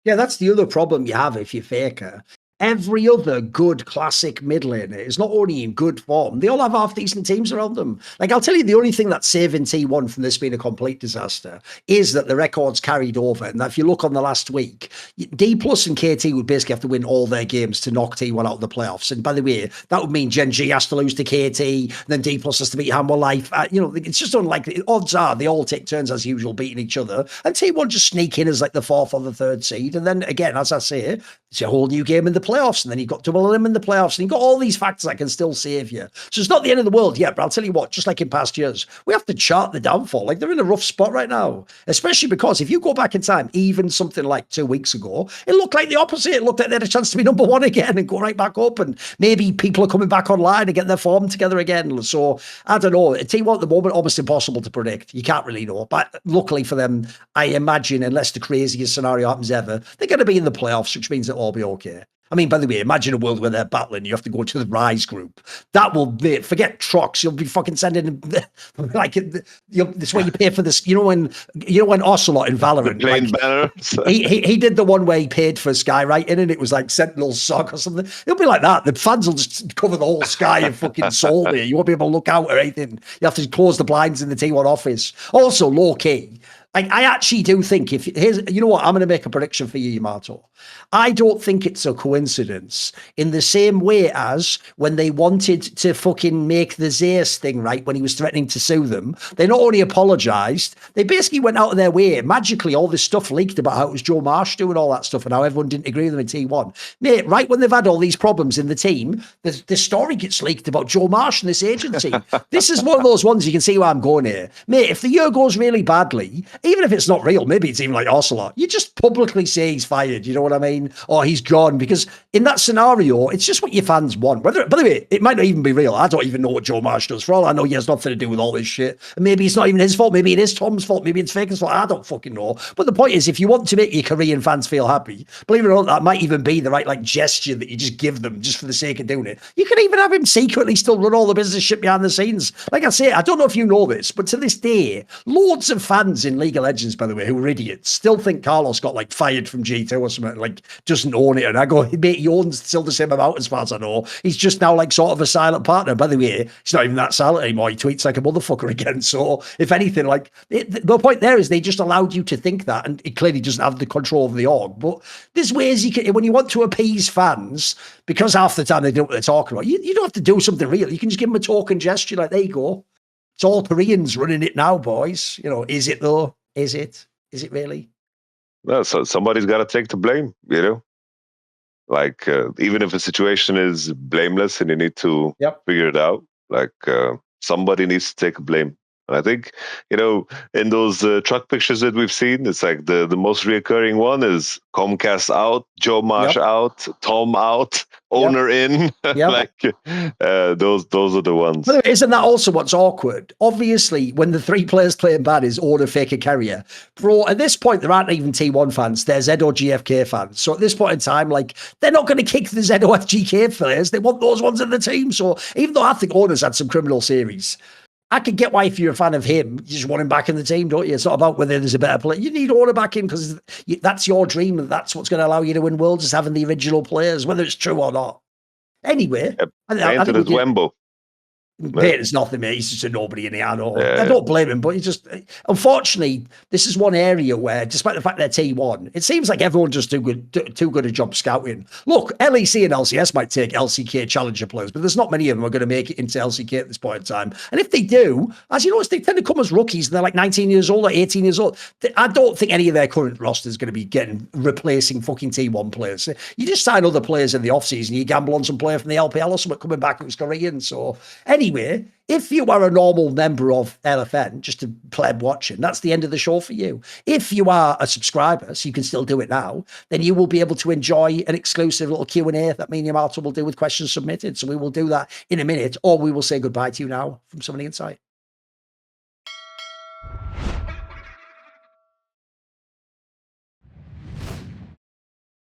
Yeah, that's the other problem you have if you're Faker. Every other good classic mid laner is not only in good form, they all have half-decent teams around them. Like, I'll tell you, the only thing that's saving T1 from this being a complete disaster is that the record's carried over. And if you look on the last week, D Plus and KT would basically have to win all their games to knock T1 out of the playoffs. And by the way, that would mean JunJia has to lose to KT, and then D Plus has to beat Hammer Life. It's just unlikely. Odds are they all take turns as usual beating each other, and T1 just sneak in as like the 4th or the 3rd seed. And then again, as I say, it's a whole new game in the playoffs, and then you've got double elim in the playoffs, and you've got all these factors that can still save you. So it's not the end of the world yet, but I'll tell you what, just like in past years, we have to chart the downfall. Like, they're in a rough spot right now, especially because if you go back in time, even something like 2 weeks ago, it looked like the opposite. It looked like they had a chance to be number one again and go right back up, and maybe people are coming back online and getting their form together again. So I don't know. T1 at the moment, almost impossible to predict. You can't really know, but luckily for them, I imagine, unless the craziest scenario happens ever, they're going to be in the playoffs, which means it'll all be okay. I mean, by the way, imagine a world where they're battling. You have to go to the Rise group. That will be, forget trucks. You'll be fucking sending like this way you pay for this. When Ocelot in Valorant, he did the one where he paid for skywriting, and it was like Sentinel Sock or something. It'll be like that. The fans will just cover the whole sky and fucking soul there. You won't be able to look out or anything. You have to close the blinds in the T1 office. Also, low key. I actually do think I'm going to make a prediction for you, Yamato. I don't think it's a coincidence in the same way as when they wanted to fucking make the Zeus thing right when he was threatening to sue them. They not only apologized, they basically went out of their way. Magically, all this stuff leaked about how it was Joe Marsh doing all that stuff and how everyone didn't agree with them in T1. Mate, right when they've had all these problems in the team, the story gets leaked about Joe Marsh and this agency. This is one of those ones you can see where I'm going here. Mate, if the year goes really badly, even if it's not real, maybe it's even like Ocelot, you just publicly say he's fired, you know what I mean? Or he's gone, because in that scenario, it's just what your fans want. By the way, it might not even be real. I don't even know what Joe Marsh does. For all I know, he has nothing to do with all this shit. And maybe it's not even his fault. Maybe it is Tom's fault. Maybe it's Faker's fault. I don't fucking know. But the point is, if you want to make your Korean fans feel happy, believe it or not, that might even be the right gesture that you just give them just for the sake of doing it. You can even have him secretly still run all the business shit behind the scenes. Like I say, I don't know if you know this, but to this day, loads of fans in League League of Legends, by the way, who are idiots, still think Carlos got like fired from G2 or something, like doesn't own it. And I go, mate, he owns still the same amount as far as I know. He's just now like sort of a silent partner. By the way, he's not even that silent anymore. He tweets like a motherfucker again. So if anything, like the point there is they just allowed you to think that, and it clearly doesn't have the control of the org. But there's ways you can, when you want to appease fans, because half the time they know what they're talking about, you don't have to do something real. You can just give them a token gesture, like, there you go. It's all Koreans running it now, boys. You know, is it though? Is it? Is it really? No, so somebody's got to take the blame, you know? Like, even if a situation is blameless and you need to figure it out, like, somebody needs to take blame. And I think, you know, in those truck pictures that we've seen, it's like the most reoccurring one is Comcast out, Joe Marsh out, Tom out, owner in. Like, those are the ones. But isn't that also what's awkward? Obviously, when the three players playing bad is owner, faker, carrier, bro, at this point, there aren't even T1 fans. They're ZO GFK fans. So at this point in time, like, they're not going to kick the ZO FGK players. They want those ones in the team. So even though I think owner's had some criminal series, I could get why if you're a fan of him, you just want him back in the team, don't you? It's not about whether there's a better player. You need Order back in because that's your dream and that's what's going to allow you to win Worlds, is having the original players, whether it's true or not. Anyway. I think Weibo. There's nothing, mate. He's just a nobody in the know. I don't blame him, but he just, unfortunately, this is one area where, despite the fact they're T1, it seems like everyone's just too good a job scouting. Look, LEC and LCS might take LCK challenger players, but there's not many of them are going to make it into LCK at this point in time. And if they do, as you notice, they tend to come as rookies and they're like 19 years old or 18 years old. I don't think any of their current roster is going to be replacing fucking T1 players. You just sign other players in the offseason, you gamble on some player from the LPL or something coming back who's Korean. So anyway, if you are a normal member of LFN, just a pleb watching, that's the end of the show for you. If you are a subscriber, so you can still do it now, then you will be able to enjoy an exclusive little Q&A that me and Yamato will do with questions submitted. So we will do that in a minute, or we will say goodbye to you now from somebody inside.